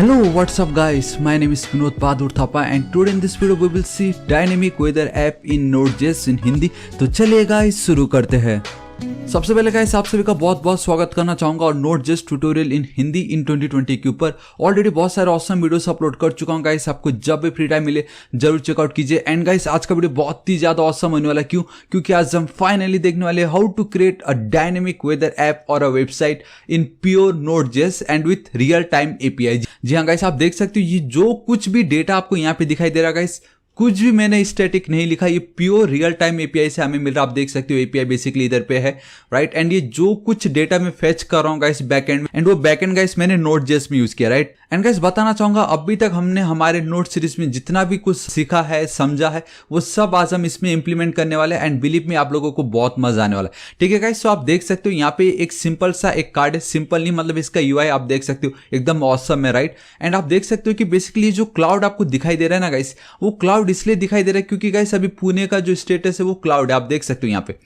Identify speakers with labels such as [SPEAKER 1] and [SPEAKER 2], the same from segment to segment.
[SPEAKER 1] Hello, what's up guys? My name is Vinod Bahadur Thapa and today in this video we will see dynamic weather app in Node.js in Hindi. तो चलिए guys शुरू करते हैं। सबसे पहले guys आप सभी का बहुत बहुत स्वागत करना चाहूंगा और Node.js ट्यूटोरियल इन हिंदी इन 2020 के ऊपर ऑलरेडी बहुत सारे ऑसम वीडियोस अपलोड कर चुका हूं गाइस। आपको जब भी फ्री टाइम मिले जरूर चेकआउट कीजिए। एंड गाइस आज का वीडियो बहुत ही ज्यादा ऑसम होने वाला है। क्यों? क्योंकि आज हम फाइनली देखने वाले how to create a dynamic weather app और a website in pure Node.js and with real time API. जी हाँ गाइस, आप देख सकते हो ये जो कुछ भी डेटा आपको यहाँ पे दिखाई दे रहा है गाइस, कुछ भी मैंने स्टैटिक नहीं लिखा, ये प्योर रियल टाइम एपीआई से हमें मिल रहा है। आप देख सकते हो एपीआई बेसिकली इधर पे है, राइट। एंड ये जो कुछ डेटा मैं फेच कर रहा हूँ गाइस बैकएंड में, एंड वो बैकएंड गाइस मैंने Node.js में यूज किया, राइट। एंड गाइस बताना चाहूंगा अभी तक हमने हमारे नोट सीरीज में जितना भी कुछ सीखा है समझा है वो सब आज हम इसमें इंप्लीमेंट करने वाले हैं। एंड बिलीव में आप लोगों को बहुत मजा आने वाला है, ठीक है गाइस। तो आप देख सकते हो यहाँ पे एक सिंपल सा एक कार्ड है, सिंपल नहीं मतलब इसका यूआई आप देख सकते हो एकदम ऑसम है, राइट। एंड आप देख सकते हो कि बेसिकली जो क्लाउड आपको दिखाई दे रहा है ना गाइस, वो क्लाउड इसलिए दिखाई दे रहा है क्योंकि गाइस अभी पुणे का जो स्टेटस है वो क्लाउड है। आप देख सकते हो यहाँ पे,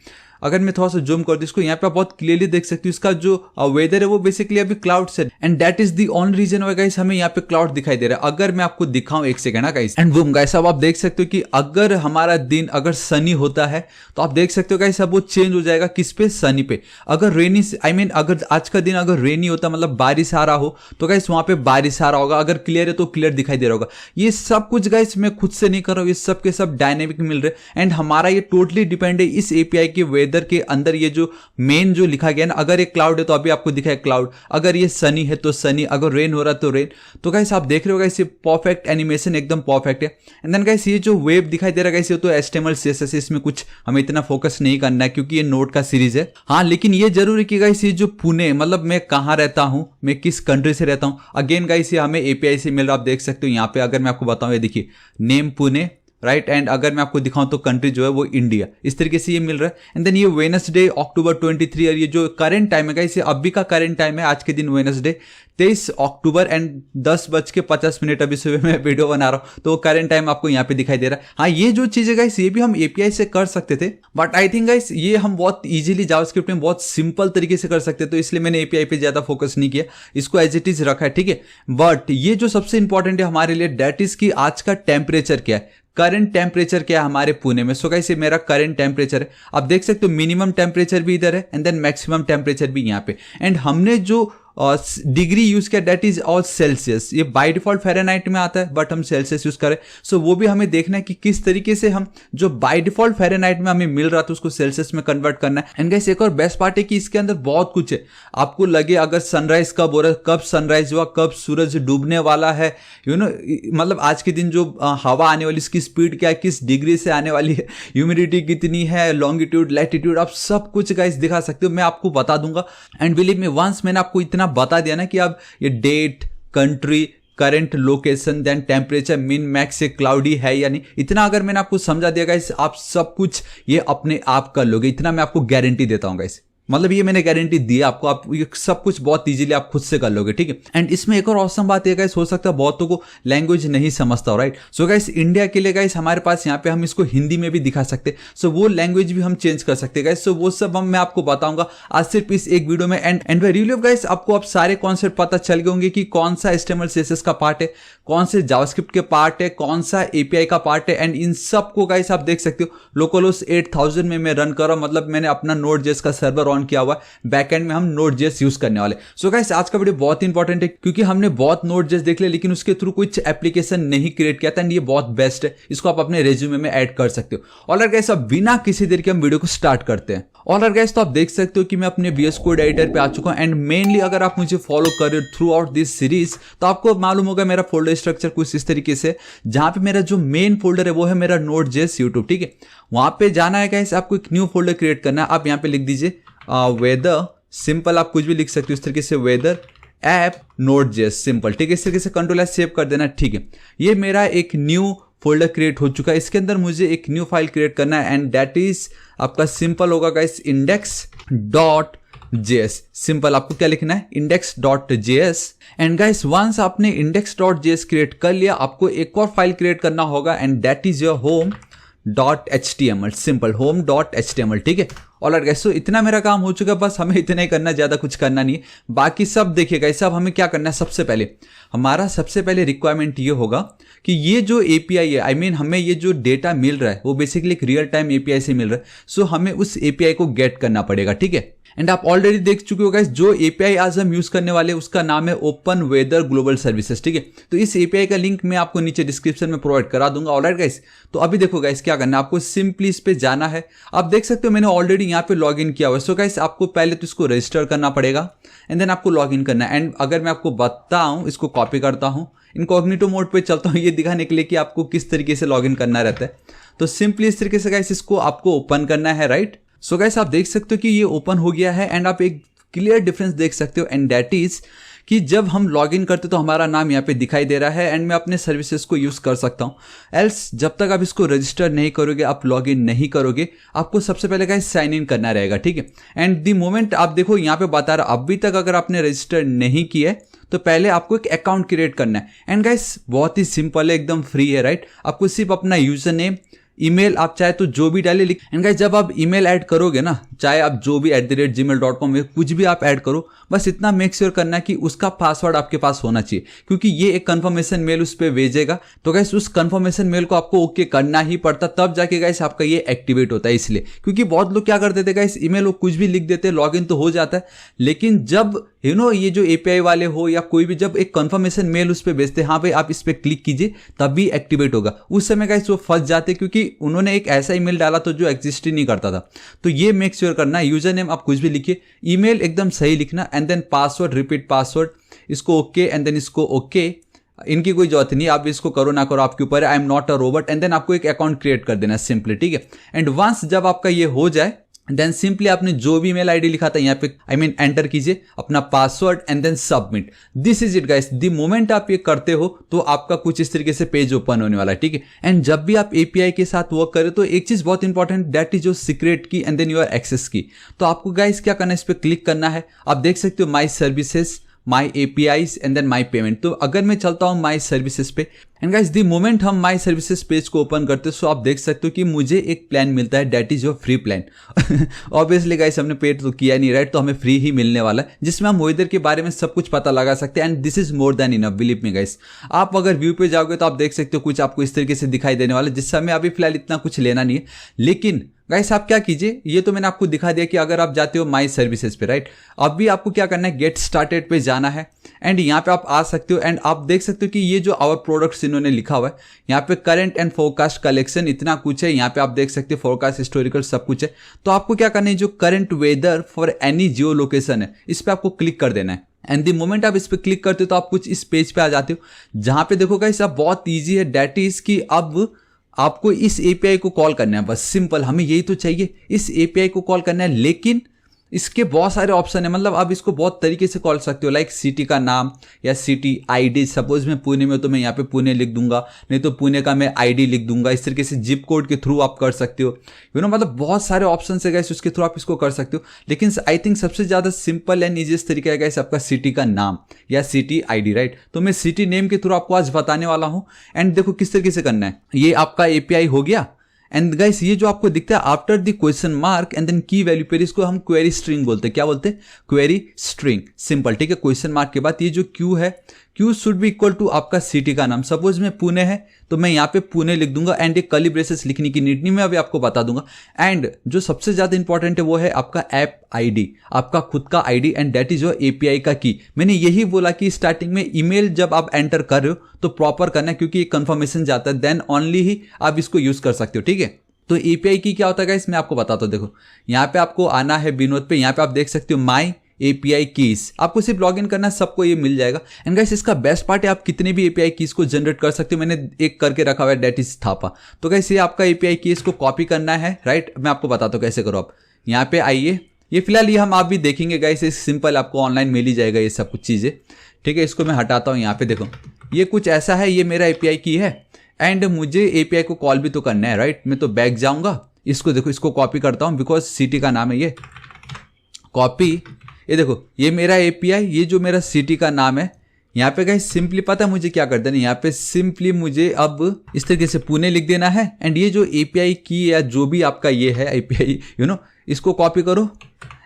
[SPEAKER 1] अगर मैं थोड़ा सा जूम कर दूं इसको, यहाँ पे आप बहुत क्लियरली देख सकते हो इसका जो वेदर है वो बेसिकली अभी क्लाउड से, and that is the only reason why guys हमें यहाँ पे क्लाउड दिखाई दे रहा है। अगर मैं आपको दिखाऊं एक सेकंड ना गाइस, एंड बूम गाइस, अब आप देख सकते हो कि अगर हमारा दिन अगर सनी होता है तो आप देख सकते हो गाइस अब वो चेंज हो जाएगा किस पे, सनी पे। अगर रेनी अगर आज का दिन अगर रेनी होता मतलब बारिश आ रहा हो तो गाइस वहां पे बारिश आ रहा होगा, अगर क्लियर है तो क्लियर दिखाई दे रहा होगा। ये सब कुछ गाइस मैं खुद से नहीं कर रहा हूँ, ये सब के सब डायनेमिक मिल रहे। एंड हमारा ये टोटली डिपेंड है इस एपीआई के वेदर के अंदर। ये जो मेन जो लिखा गया ना, अगर एक क्लाउड है तो अभी आपको दिखा है क्लाउड, अगर ये सनी है तो सनी, अगर रेन हो रहा है तो रेन। तो गाइस आप देख रहे हो गाइस ये परफेक्ट एनिमेशन एकदम परफेक्ट है। एंड देन गाइस ये जो वेव दिखाई दे रहा है गाइस ये तो HTML CSS, इसमें कुछ हमें इतना फोकस नहीं करना है क्योंकि ये नोड का सीरीज है। हाँ लेकिन ये जरूर है कि गाइस ये जो पुणे मतलब मैं कहाँ रहता हूँ, मैं किस कंट्री से रहता हूँ, अगेन गाइस ये हमें एपीआई से मिल रहा है। आप देख सकते हो यहाँ पे अगर मैं आपको बताऊँ, ये देखिए नेम पुणे, राइट। एंड अगर मैं आपको दिखाऊं तो कंट्री जो है वो इंडिया, इस तरीके से ये मिल रहा है। एंड देन ये वेडनेसडे अक्टूबर 23 और ये जो करंट टाइम है इसे अभी का करंट टाइम है आज के दिन वेडनेसडे 23 अक्टूबर एंड 10:50 अभी सुबह में वीडियो बना रहा हूं, तो करंट टाइम आपको यहाँ पे दिखाई दे रहा है। हाँ ये जो चीज है गाइस ये भी हम एपीआई से कर सकते थे, बट आई थिंक गाइस ये हम बहुत इजीली जावास्क्रिप्ट में बहुत सिंपल तरीके से कर सकते थे, तो इसलिए मैंने एपीआई पे ज्यादा फोकस नहीं किया, इसको एज इट इज रखा है, ठीक है। बट ये जो सबसे इंपॉर्टेंट है हमारे लिए दैट इज कि आज का टेम्परेचर क्या है, करंट टेम्परेचर क्या है हमारे पुणे में। सो गाइस ये मेरा करंट टेम्परेचर है। आप देख सकते हो मिनिमम टेम्परेचर भी इधर है एंड देन मैक्सिमम टेम्परेचर भी यहाँ पे। एंड हमने जो डिग्री यूज किया दैट इज ऑल सेल्सियस, ये बाय डिफॉल्ट फ़ारेनहाइट में आता है बट हम सेल्सियस यूज करें। सो वो भी हमें देखना है कि किस तरीके से हम जो बाय डिफॉल्ट फ़ारेनहाइट में हमें मिल रहा था उसको सेल्सियस में कन्वर्ट करना है। एंड गाइस एक और बेस्ट पार्ट है कि इसके अंदर बहुत कुछ है। आपको लगे अगर सनराइज कब हो रहा है, कब सनराइज हुआ, कब सूरज डूबने वाला है, यू नो मतलब आज के दिन जो हवा आने वाली इसकी स्पीड क्या है, किस डिग्री से आने वाली है, ह्यूमिडिटी कितनी है, लॉन्गिट्यूड लैटिट्यूड, आप सब कुछ गाइस दिखा सकते हो, मैं आपको बता दूंगा। एंड बिलीव मी वंस मैंने आपको इतना बता दिया ना कि अब ये date, country, current location, then temperature, min max से क्लाउडी है या नहीं, इतना अगर मैंने आपको समझा दिया गाइस आप सब कुछ ये अपने आप कर लोगे, इतना मैं आपको गारंटी देता हूं गाइस। मतलब ये मैंने गारंटी दी आपको, आप ये सब कुछ बहुत इजीली आप खुद से कर लोगे, ठीक है। एंड इसमें एक और ऑसम बात है गाइस, हो सकता है बहुतों को लैंग्वेज नहीं समझता हो, राइट। सो गाइस इंडिया के लिए गाइस हमारे पास यहाँ पे हम इसको हिंदी में भी दिखा सकते हैं, सो वो लैंग्वेज भी हम चेंज कर सकते हैं गाइस। सो वो सब मैं आपको बताऊंगा आज सिर्फ इस एक वीडियो में। एंड बाय रियली गाइस आपको अब सारे कॉन्सेप्ट पता चल गए होंगे कि कौन सा HTML CSS का पार्ट है, कौन से जावास्क्रिप्ट के पार्ट है, कौन सा एपीआई का पार्ट है। एंड इन सब को गाइस आप देख सकते हो लोकलहोस्ट 8000 में मैं रन कर रहा हूं, मतलब मैंने अपना Node.js का सर्वर ऑन किया हुआ है, बैकएंड में हम Node.js यूज करने वाले। सो गाइस आज का वीडियो बहुत इंपॉर्टेंट है क्योंकि हमने बहुत Node.js देख लिया लेकिन उसके थ्रू कुछ एप्लीकेशन नहीं क्रिएट किया था, एंड ये बहुत बेस्ट है, इसको आप अपने रेज्यूमे में ऐड कर सकते हो। ऑलराइट गाइस अब बिना किसी देर के हम वीडियो को स्टार्ट करते हैं। ऑलराइट गाइस तो आप देख सकते हो कि मैं अपने VS कोड एडिटर पे आ चुका हूं। एंड मेनली अगर आप मुझे फॉलो कर रहे हो थ्रू आउट दिस सीरीज तो आपको मालूम होगा मेरा फोल्डर स्ट्रक्चर कुछ इस तरीके से, जहां पे मेरा जो मेन फोल्डर है वो है मेरा Node.js YouTube, ठीक है। वहां पे जाना है गाइस, आपको एक न्यू फोल्डर क्रिएट करना है। आप यहाँ पे लिख दीजिए वेदर, सिंपल आप कुछ भी लिख सकते हो इस तरीके से, वेदर ऐप Node.js सिंपल, ठीक है। इस तरीके से कंट्रोल सेव कर देना, ठीक है। ये मेरा एक न्यू फोल्डर क्रिएट हो चुका है, इसके अंदर मुझे एक न्यू फाइल क्रिएट करना है एंड दैट इज आपका सिंपल होगा गाइस index.js। सिंपल आपको क्या लिखना है, index.js। एंड गाइस वंस आपने index.js क्रिएट कर लिया आपको एक और फाइल क्रिएट करना होगा and that is your home.html, simple home.html, ठीक है। ऑलराइट गाइस, सो इतना मेरा काम हो चुका है, बस हमें इतना ही करना है, ज़्यादा कुछ करना नहीं है। बाकी सब देखिए गाइस, अब हमें क्या करना है, सबसे पहले हमारा सबसे पहले रिक्वायरमेंट ये होगा कि ये जो एपीआई है, आई मीन हमें ये जो डेटा मिल रहा है वो बेसिकली एक रियल टाइम एपीआई से मिल रहा है। सो हमें उस एपीआई को गेट करना पड़ेगा, ठीक है। एंड आप ऑलरेडी देख चुके हो गाइस, जो एपीआई आज हम यूज करने वाले उसका नाम है ओपन वेदर ग्लोबल सर्विसेज, ठीक है। तो इस एपीआई का लिंक मैं आपको नीचे डिस्क्रिप्शन में प्रोवाइड करा दूंगा, ऑलराइट गाइस। तो अभी देखो गाइस, क्या करना है, आपको सिंपली इस पे जाना है। आप देख सकते हो मैंने ऑलरेडी यहाँ पे लॉग इन किया हुआ है। सो गाइस, आपको पहले तो इसको रजिस्टर करना पड़ेगा एंड देन आपको लॉग इन करना है। एंड अगर मैं आपको बताऊं, इसको कॉपी करता हूं, इनकॉग्निटो मोड पे चलता हूं, ये दिखाने के लिए कि आपको किस तरीके से लॉग इन करना रहता है। तो सिंपली इस तरीके से गाइस इसको आपको ओपन करना है, राइट। सो गाइस, आप देख सकते हो कि ये ओपन हो गया है एंड आप एक क्लियर डिफरेंस देख सकते हो, एंड दैट इज कि जब हम लॉग इन करते तो हमारा नाम यहाँ पे दिखाई दे रहा है एंड मैं अपने सर्विसेज को यूज कर सकता हूँ। एल्स जब तक आप इसको रजिस्टर नहीं करोगे, आप लॉग इन नहीं करोगे, आपको सबसे पहले गाइस साइन इन करना रहेगा, ठीक है। एंड द मोमेंट आप देखो यहाँ पे बता रहा, अभी तक अगर आपने रजिस्टर नहीं किया है तो पहले आपको एक अकाउंट क्रिएट करना है। एंड गाइस बहुत ही सिंपल है, एकदम फ्री है, राइट। आपको सिर्फ अपना यूजर नेम, ईमेल आप चाहे तो जो भी डाले लिख। एंड गाइस, जब आप ईमेल ऐड करोगे ना, चाहे आप जो भी @gmail.com में कुछ भी आप ऐड करो, बस इतना मेक श्योर करना कि उसका पासवर्ड आपके पास होना चाहिए, क्योंकि ये एक कंफर्मेशन मेल उस पर भेजेगा। तो गाइस उस कंफर्मेशन मेल को आपको ओके करना ही पड़ता, तब जाके गाइस आपका ये एक्टिवेट होता है। इसलिए क्योंकि बहुत लोग क्या करते थे गाइस, ईमेल वो कुछ भी लिख देते, लॉग इन तो हो जाता है, लेकिन जब ये जो एपीआई वाले हो या कोई भी जब एक कंफर्मेशन मेल उस पर भेजते, हाँ भाई आप इस पर क्लिक कीजिए तभी एक्टिवेट होगा, उस समय गाइस वो फंस जाते, क्योंकि उन्होंने एक ऐसा ईमेल डाला तो जो एग्जिस्ट ही नहीं करता था। तो ये मेक श्योर करना है, यूजर नेम आप कुछ भी लिखिए, ईमेल एकदम सही लिखना, and then password, repeat password, इसको ओके एंड देन इसको ओके। इनकी कोई जरूरत नहीं, आप इसको करो ना करो आपके ऊपर है, I am not a robot. And then आपको एक अकाउंट क्रिएट कर देना है सिंपली, ठीक है। एंड वंस जब आपका ये हो जाए, देन सिंपली आपने जो भी ईमेल आईडी लिखा था यहाँ पे एंटर कीजिए अपना password and then submit. This is it guys. The moment आप ये करते हो तो आपका कुछ इस तरीके से पेज ओपन होने वाला है, ठीक है। एंड जब भी आप एपीआई के साथ वर्क करें तो एक चीज बहुत important, that is your secret की एंड देन योर एक्सेस की। तो आपको गाइस क्या करना है, इस पर क्लिक करना है। आप देख सकते हो my services, my APIs and then my payment. तो अगर मैं चलता हूं माई सर्विसेज पे, एंड गाइस द मोमेंट हम माई सर्विसेज पेज को ओपन करते हैं, सो आप देख सकते हो कि मुझे एक प्लान मिलता है, that is your free plan. Obviously guys हमने पेड तो किया नहीं, राइट, तो हमें फ्री ही मिलने वाला है, जिसमें हम वेदर के बारे में सब कुछ पता लगा सकते हैं। And this is more than enough, believe me guys. आप अगर व्यू पे जाओगे तो आप देख सकते हो कुछ आपको इस तरीके से दिखाई देने वाला है, जिससे हमें अभी फिलहाल इतना कुछ लेना नहीं है। लेकिन गाइस आप क्या कीजिए, ये तो मैंने आपको दिखा दिया कि अगर आप जाते हो माई सर्विसेज पे, राइट, अभी आपको क्या करना है, गेट स्टार्टेड पे जाना है एंड यहाँ पे आप आ सकते हो। एंड आप देख सकते हो कि ये जो आवर प्रोडक्ट्स इन्होंने लिखा हुआ है, यहाँ पे करंट एंड फोरकास्ट कलेक्शन, इतना कुछ है। यहाँ पे आप देख सकते हो फोरकास्ट, हिस्टोरिकल, सब कुछ है। तो आपको क्या करना है, जो current weather for any geo location है, इस पर आपको क्लिक कर देना है। एंड द मोमेंट आप इस पर क्लिक करते हो तो आप कुछ इस पेज पे आ जाते हो, जहां पे देखो गाइस आप बहुत ईजी है, दैट इज कि अब आपको इस एपीआई को कॉल करना है, बस सिंपल, हमें यही तो चाहिए, इस एपीआई को कॉल करना है। लेकिन इसके बहुत सारे ऑप्शन है, मतलब आप इसको बहुत तरीके से कॉल सकते हो, लाइक सिटी का नाम या सिटी आईडी। सपोज मैं पुणे में तो मैं यहाँ पे पुणे लिख दूंगा, नहीं तो पुणे का मैं आईडी लिख दूंगा। इस तरीके से जिप कोड के थ्रू आप कर सकते हो, मतलब बहुत सारे ऑप्शन है गाइस, उसके थ्रू आप इसको कर सकते हो। लेकिन आई थिंक सबसे ज्यादा सिंपल एंड ईजीएस्ट तरीका है गाइस आपका सिटी का नाम या सिटी आईडी, राइट। तो मैं सिटी नेम के थ्रू आपको आज बताने वाला हूँ। एंड देखो किस तरीके से करना है, ये आपका एपीआई हो गया। एंड गाइस ये जो आपको दिखता है after the question mark and then key value pair, इसको हम क्वेरी स्ट्रिंग बोलते हैं। क्या बोलते हैं, क्वेरी स्ट्रिंग, सिंपल, ठीक है। क्वेश्चन मार्क के बाद ये जो क्यू है, Q should be equal to आपका सिटी का नाम। सपोज में पुणे है तो मैं यहाँ पे पुणे लिख दूंगा एंड एक कर्ली ब्रेसेस लिखने की नीड नहीं, मैं अभी आपको बता दूंगा। एंड जो सबसे ज्यादा इंपॉर्टेंट है वो है आपका ऐप आईडी, आपका खुद का ID, and that is your API का की। मैंने यही बोला कि स्टार्टिंग में ईमेल जब आप एंटर कर रहे हो तो प्रॉपर करना है, क्योंकि ये कंफर्मेशन जाता है, देन ओनली ही आप इसको यूज कर सकते हो, ठीक है। तो एपीआई की क्या होता है गाइस, मैं आपको बताता हूं। देखो यहाँ पे आपको आना है विनोद पे, यहाँ पे आप देख सकते हो माई एपीआई कीज, आपको सिर्फ लॉगिन करना है, सबको ये मिल जाएगा। एंड गाइस इसका बेस्ट पार्ट है आप कितने भी एपीआई कीज को जनरेट कर सकते हो, मैंने एक करके रखा हुआ है, दैट इज थापा। तो गाइस ये आपका एपीआई कीज को कॉपी करना है, राइट, मैं आपको बताता हूँ कैसे करो। आप यहाँ पे आइए, ये फिलहाल ये हम आप भी देखेंगे गाइस, सिंपल आपको ऑनलाइन मिल ही जाएगा ये सब कुछ चीजें, ठीक है। इसको मैं हटाता हूँ, यहाँ पे देखो ये कुछ ऐसा है, ये मेरा एपीआई की है एंड मुझे एपीआई को कॉल भी तो करना है, राइट। मैं तो बैक जाऊंगा, इसको देखो, इसको कॉपी करता हूं बिकॉज सिटी का नाम है, ये कॉपी, ये देखो ये मेरा एपीआई, ये जो मेरा सिटी का नाम है। यहाँ पे गाइस सिंपली पता है मुझे क्या कर देना है, यहाँ पे सिंपली मुझे अब इस तरीके से पुणे लिख देना है। एंड ये जो एपीआई की या जो भी आपका ये है एपीआई, इसको कॉपी करो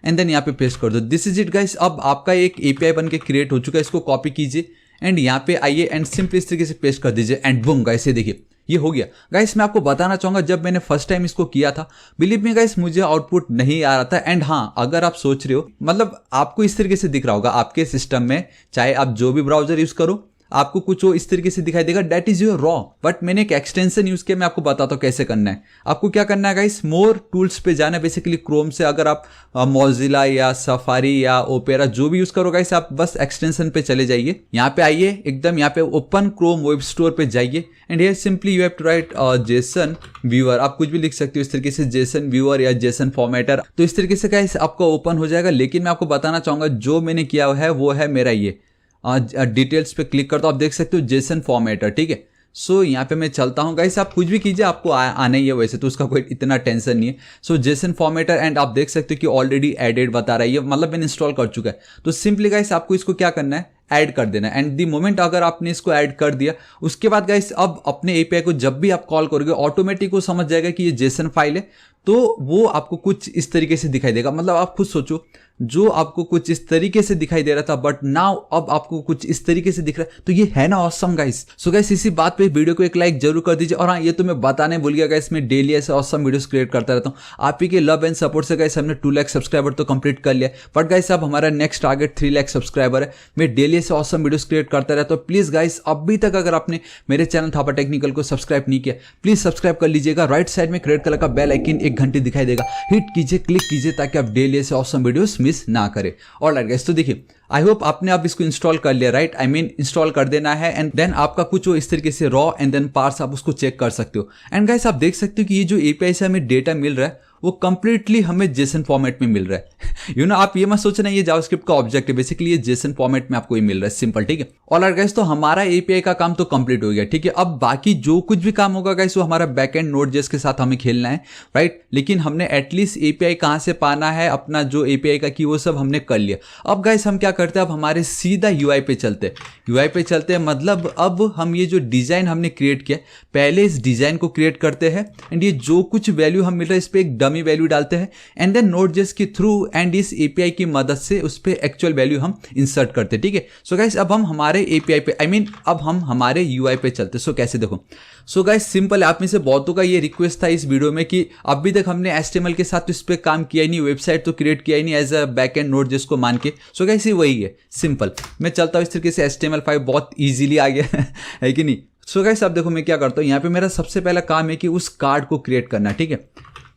[SPEAKER 1] एंड देन यहाँ पे पेस्ट कर दो। This is it guys. अब आपका एक एपीआई बन के क्रिएट हो चुका है। इसको कॉपी कीजिए एंड यहाँ पे आइए एंड सिंपली इस तरीके से पेस्ट कर दीजिए एंड बूम गाइस, ये देखिए ये हो गया। गाइस मैं आपको बताना चाहूंगा, जब मैंने फर्स्ट टाइम इसको किया था, बिलीव मी गाइस, मुझे आउटपुट नहीं आ रहा था। एंड हाँ, अगर आप सोच रहे हो, मतलब आपको इस तरीके से दिख रहा होगा आपके सिस्टम में, चाहे आप जो भी ब्राउजर यूज करो, आपको कुछ वो इस तरीके से दिखाई देगा, that is your raw. But मैंने एक एक्सटेंशन यूज किया, मैं आपको बताता हूँ कैसे करना है। आपको क्या करना है गाइस, मोर टूल्स पे जाना है। बेसिकली क्रोम से अगर आप मोजिला या सफारी या ओपेरा जो भी यूज करो गाइस, आप बस एक्सटेंशन पे चले जाइए। यहाँ पे आइए, एकदम यहाँ पे ओपन क्रोम वेब स्टोर पे जाइए and here simply you have to write JSON viewer. आप कुछ भी लिख सकते हो इस तरीके से, जेसन व्यूअर या जेसन फॉर्मेटर। तो इस तरीके से गाइस आपका ओपन हो जाएगा। लेकिन मैं आपको बताना चाहूंगा, जो मैंने किया है वो है मेरा ये डिटेल्स पे क्लिक करता हूं, आप देख सकते हो जेसन फॉर्मेटर, ठीक है। सो यहाँ पे मैं चलता हूँ गाइस, आप कुछ भी कीजिए, आपको आना ही है, वैसे तो उसका कोई इतना टेंशन नहीं है। सो जेसन फॉर्मेटर एंड आप देख सकते हो कि ऑलरेडी एडेड बता रहा है, ये मतलब मैंने इंस्टॉल कर चुका है। तो सिंपली गाइस आपको इसको क्या करना है, ऐड कर देना है। एंड दी मोमेंट अगर आपने इसको ऐड कर दिया, उसके बाद गाइस अब अपने एपीआई को जब भी आप कॉल करोगे, ऑटोमेटिक वो समझ जाएगा कि ये जेसन फाइल है। तो वो आपको कुछ इस तरीके से दिखाई देगा। मतलब आप खुद सोचो, जो आपको कुछ इस तरीके से दिखाई दे रहा था, बट नाउ अब आपको कुछ इस तरीके से दिख रहा है। तो ये है ना ऑसम गाइस। सो गाइस इसी बात पे वीडियो को एक लाइक जरूर कर दीजिए। और हाँ, ये तो मैं बताने भूल गया गाइस, मैं डेली ऐसे ऑसम वीडियोस क्रिएट करता रहता हूँ। आप ही के लव एंड सपोर्ट से गाइस हमने 2 लाख सब्सक्राइबर तो कंप्लीट कर लिया, बट गाइस अब हमारा नेक्स्ट टारगेट 3 लाख सब्सक्राइबर है। मैं डेली ऐसे ऑसम वीडियोस क्रिएट करता रहता हूँ। प्लीज गाइस, अभी तक अगर आपने मेरे चैनल थापा टेक्निकल को सब्सक्राइब नहीं किया, प्लीज सब्सक्राइब कर लीजिएगा। राइट साइड में रेड कलर का बेल आइकन 1 घंटे दिखाई देगा, हिट कीजिए, क्लिक कीजिए, ताकि आप डेली ऐसे ऑसम वीडियोस मिस ना करें। ऑलराइट गाइस, तो देखिए आई होप आपने अब इसको इंस्टॉल कर लिया, राइट। आई मीन इंस्टॉल कर देना है एंड देन आपका कुछ वो इस तरीके से रॉ एंड देन पार्स आप उसको चेक कर सकते हो। एंड गाइस आप देख सकते हो कि ये जो एपीआई से हमें डेटा मिल रहा है वो कंप्लीटली हमें जेसन फॉर्मेट में मिल रहा है। यू नो, आप ये मत सोचना ये जावास्क्रिप्ट का ऑब्जेक्ट है, बेसिकली ये जेसन फॉर्मेट में आपको ये मिल रहा है, सिंपल, ठीक है। ऑलराइट गाइस, तो हमारा एपीआई का काम तो कंप्लीट हो गया, ठीक है। अब बाकी जो कुछ भी काम होगा गाइस, वो हमारा बैकएंड नोड.जेएस के साथ हमें खेलना है, राइट। लेकिन हमने एटलीस्ट एपीआई कहां से पाना है, अपना जो एपीआई का की वो सब हमने कर लिया। अब गाइस हम क्या करते हैं, अब हमारे सीधा यूआई पे चलते हैं। यूआई पे चलते हैं मतलब अब हम ये जो डिजाइन हमने क्रिएट किया, पहले इस डिजाइन को क्रिएट करते हैं एंड ये जो कुछ वैल्यू हम मिल रहा है इस पे एक डमी वैल्यू डालते हैं एंड देन नोड.जेएस के थ्रू एंड इस एपीआई की मदद से उस पे एक्चुअल वैल्यू हम इंसर्ट करते हैं, ठीक है। सो गाइस अब हम हमारे एपीआई पे, आई मीन अब हम हमारे यूआई पे चलते हैं। सो कैसे, देखो। सो गाइस सिंपल, आप में से बहुतों का ये रिक्वेस्ट था इस वीडियो में कि अभी तक हमने HTML के साथ इस पे काम किया ही नहीं, वेबसाइट तो क्रिएट किया ही नहीं एज अ बैकएंड नोड.जेएस को मान के। सो गाइस ये वही है, सिंपल। मैं चलता हूँ इस तरीके से, HTML5 बहुत ईजिली आ गया है कि नहीं। सो गाइस अब देखो मैं क्या करता हूँ, यहाँ पे मेरा सबसे पहला काम है कि उस कार्ड को क्रिएट करना, ठीक है।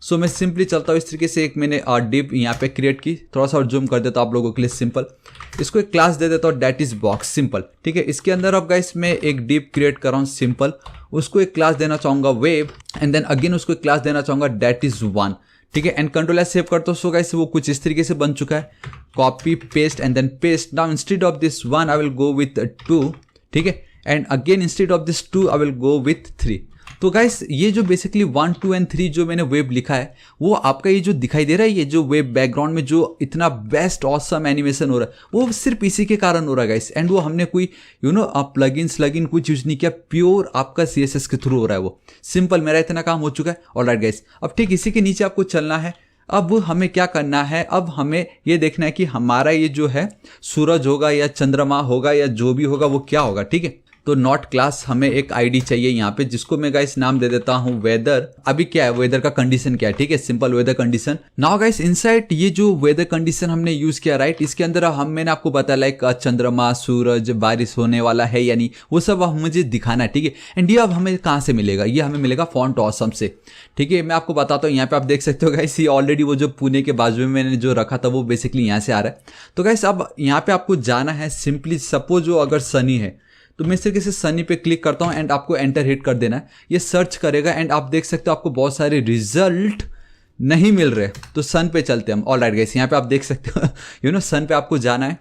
[SPEAKER 1] सो मैं सिंपली चलता हूँ इस तरीके से, एक मैंने डिव यहाँ पे क्रिएट की, थोड़ा सा और जूम कर देता हूँ आप लोगों के लिए, सिंपल। इसको एक क्लास दे देता हूँ दैट इज बॉक्स, सिंपल, ठीक है। इसके अंदर अब गाइस मैं एक डिव क्रिएट कर रहा हूँ, सिंपल। उसको एक क्लास देना चाहूँगा वेब एंड देन अगेन उसको एक क्लास देना चाहूँगा दैट इज 1, ठीक है। एंड कंट्रोल एस सेव करता हूँ। सो गाइस वो कुछ इस तरीके से बन चुका है, copy paste and then paste. Now instead of this 1 I will go with 2, ठीक है। And again instead of this 2 I will go with 3। तो गाइस ये जो बेसिकली 1, 2 एंड 3 जो मैंने वेब लिखा है, वो आपका ये जो दिखाई दे रहा है, ये जो वेब बैकग्राउंड में जो इतना बेस्ट ऑसम एनिमेशन हो रहा है, वो सिर्फ इसी के कारण हो रहा है गाइस। एंड वो हमने कोई प्लगइन कुछ यूज नहीं किया, प्योर आपका CSS के थ्रू हो रहा है वो, सिंपल। मेरा इतना काम हो चुका है। ऑलराइट गाइस, अब ठीक इसी के नीचे आपको चलना है। अब हमें क्या करना है, अब हमें ये देखना है कि हमारा ये जो है सूरज होगा या चंद्रमा होगा या जो भी होगा वो क्या होगा, ठीक है। तो नॉट क्लास हमें एक आईडी चाहिए यहाँ पे, जिसको मैं गाइस नाम दे देता हूँ वेदर। अभी क्या है, वेदर का कंडीशन क्या है, ठीक है, simple weather condition. Now guys inside ये जो वेदर कंडीशन हमने यूज किया, राइट, इसके अंदर मैंने आपको बताया लाइक चंद्रमा, सूरज, बारिश होने वाला है या नहीं, वो सब मुझे दिखाना है, ठीक है। एंड ये अब हमें कहाँ से मिलेगा, ये हमें मिलेगा फॉन्ट ऑसम से, ठीक है। मैं आपको बताता हूँ, यहाँ पे आप देख सकते हो गाइस, ये ऑलरेडी वो जो पुणे के बाजू में मैंने जो रखा था वो बेसिकली यहाँ से आ रहा है। तो गाइस अब यहाँ पे आपको जाना है, सिंपली सपोज जो अगर सनी है तो मैं इस तरीके से सनी पे क्लिक करता हूं एंड आपको एंटर हिट कर देना है। ये सर्च करेगा एंड आप देख सकते हो आपको बहुत सारे रिजल्ट नहीं मिल रहे, तो सन पे चलते हैं हम। ऑलराइट गाइस, यहाँ पे आप देख सकते हो सन पे आपको जाना है।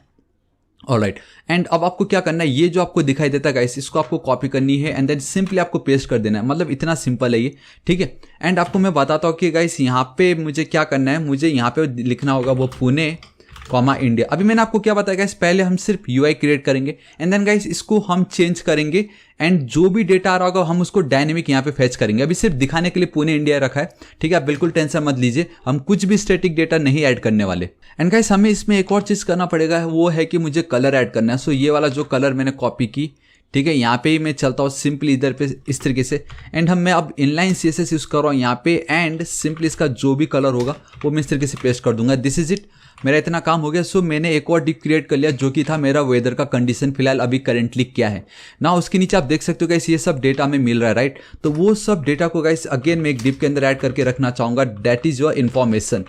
[SPEAKER 1] ऑलराइट, एंड अब आपको क्या करना है, ये जो आपको दिखाई देता है गाइस, इसको आपको कॉपी करनी है एंड देन सिंपली आपको पेस्ट कर देना है। मतलब इतना सिंपल है ये, ठीक है। एंड आपको मैं बताता हूँ कि गाइस यहाँ पे मुझे क्या करना है, मुझे यहाँ पे लिखना होगा वो पुणे कॉमा इंडिया। अभी मैंने आपको क्या बताया गाइस, पहले हम सिर्फ यूआई क्रिएट करेंगे एंड देन गाइस इसको हम चेंज करेंगे एंड जो भी डेटा आ रहा होगा हम उसको डायनेमिक यहाँ पे फेच करेंगे। अभी सिर्फ दिखाने के लिए पुणे इंडिया रखा है, ठीक है, आप बिल्कुल टेंशन मत लीजिए, हम कुछ भी स्टैटिक डेटा नहीं ऐड करने वाले। एंड गाइस हमें इसमें एक और चीज़ करना पड़ेगा, वो है कि मुझे कलर ऐड करना है। सो ये वाला जो कलर मैंने कॉपी की, ठीक है, यहाँ पे ही मैं चलता हूँ सिंपली इधर पे इस तरीके से एंड मैं अब इनलाइन CSS यूज़ कर रहा हूँ यहाँ पे एंड सिंपली इसका जो भी कलर होगा वो मैं इस तरीके से पेस्ट कर दूंगा। दिस इज इट, मेरा इतना काम हो गया। सो मैंने एक और डिप क्रिएट कर लिया जो कि था मेरा वेदर का कंडीशन फिलहाल अभी करेंटली क्या है ना। उसके नीचे आप देख सकते हो गाइस ये सब डेटा हमें मिल रहा है, राइट। तो वो सब डेटा को गाइस अगेन मैं एक डिप के अंदर ऐड करके रखना चाहूँगा, that is your information.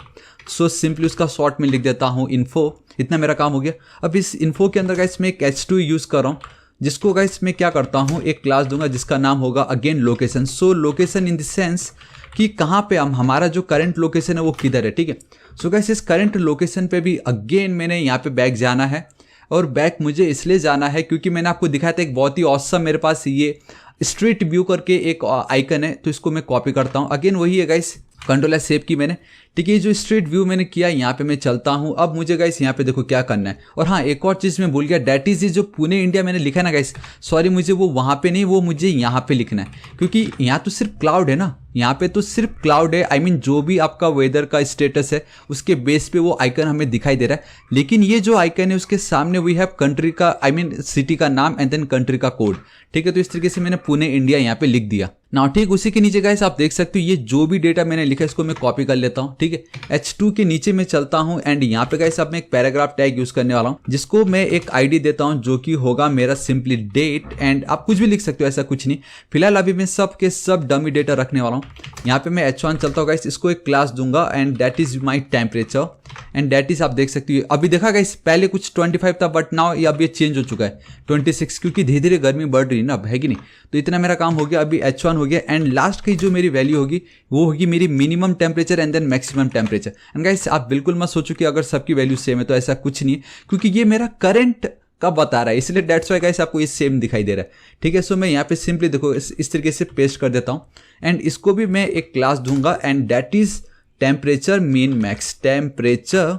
[SPEAKER 1] So simply उसका शॉर्ट में लिख देता हूँ इन्फो, इतना मेरा काम हो गया। अब इस इन्फो के अंदर गाइस मैं एक H2 यूज़ कर रहा हूँ, जिसको गाइस मैं क्या करता हूँ एक क्लास दूंगा जिसका नाम होगा again location. So location in the sense कि कहाँ पे हमारा जो करंट लोकेशन है वो किधर है, ठीक है। सो गाइस इस करंट लोकेशन पे भी अगेन मैंने यहाँ पे बैक जाना है और बैक मुझे इसलिए जाना है क्योंकि मैंने आपको दिखाया था एक बहुत ही ऑसम मेरे पास ये स्ट्रीट व्यू करके एक आइकन है, तो इसको मैं कॉपी करता हूँ। अगेन वही है गाइस, कंट्रोल सेव की मैंने, ठीक है। जो स्ट्रीट व्यू मैंने किया यहाँ पे मैं चलता हूँ। अब मुझे गाइस यहाँ पे देखो क्या करना है। और हाँ एक और चीज़ मैं भूल गया, डैट इज जो पुणे इंडिया मैंने लिखा है ना गाइस, सॉरी मुझे वो वहाँ पे नहीं, वो मुझे यहाँ पे लिखना है क्योंकि यहाँ तो सिर्फ क्लाउड है ना, यहाँ पे तो सिर्फ क्लाउड है। आई मीन जो भी आपका वेदर का स्टेटस है उसके बेस पे वो आइकन हमें दिखाई दे रहा है, लेकिन ये जो आइकन है उसके सामने वी हैव कंट्री का, आई मीन सिटी का नाम एंड देन कंट्री का कोड, ठीक है। तो इस तरीके से मैंने पुणे इंडिया यहाँ पे लिख दिया ना, ठीक। उसी के नीचे गाइस आप देख सकते हो ये जो भी डेटा मैंने लिखा है इसको मैं कॉपी कर लेता हूँ, ठीक है। H2 के नीचे मैं चलता हूँ एंड यहाँ पे गाइस अब मैं एक पैराग्राफ टैग यूज करने वाला हूँ जिसको मैं एक आईडी देता हूँ जो कि होगा मेरा सिंपली डेट एंड आप कुछ भी लिख सकते हो, ऐसा कुछ नहीं। फिलहाल अभी मैं सब के सब डमी डेटा रखने वाला हूँ। यहाँ पे मैं H1 चलता हूँ गाइस, इसको एक क्लास दूंगा and that is my temperature and that is, आप देख सकते हो अभी देखा गाइस पहले कुछ 25 था बट नाउ ये अब ये चेंज हो चुका है 26 क्योंकि धीरे धीरे गर्मी बढ़ रही है ना, अब है कि नहीं। तो इतना मेरा काम हो गया, अभी H1 हो गया एंड लास्ट की जो मेरी वैल्यू होगी वो होगी मेरी minimum temperature and then maximum temperature. And guys आप बिल्कुल मत सोचो कि अगर सबकी वैल्यू सेम है, तो ऐसा कुछ नहीं है क्योंकि ये मेरा करंट कब बता रहा है, इसलिए दैट्स व्हाई गाइस आपको ये सेम दिखाई दे रहा है, ठीक है। सो मैं यहाँ पे सिंपली देखो इस तरीके से पेस्ट कर देता हूँ एंड इसको भी मैं एक क्लास दूंगा and that is temperature mean max, temperature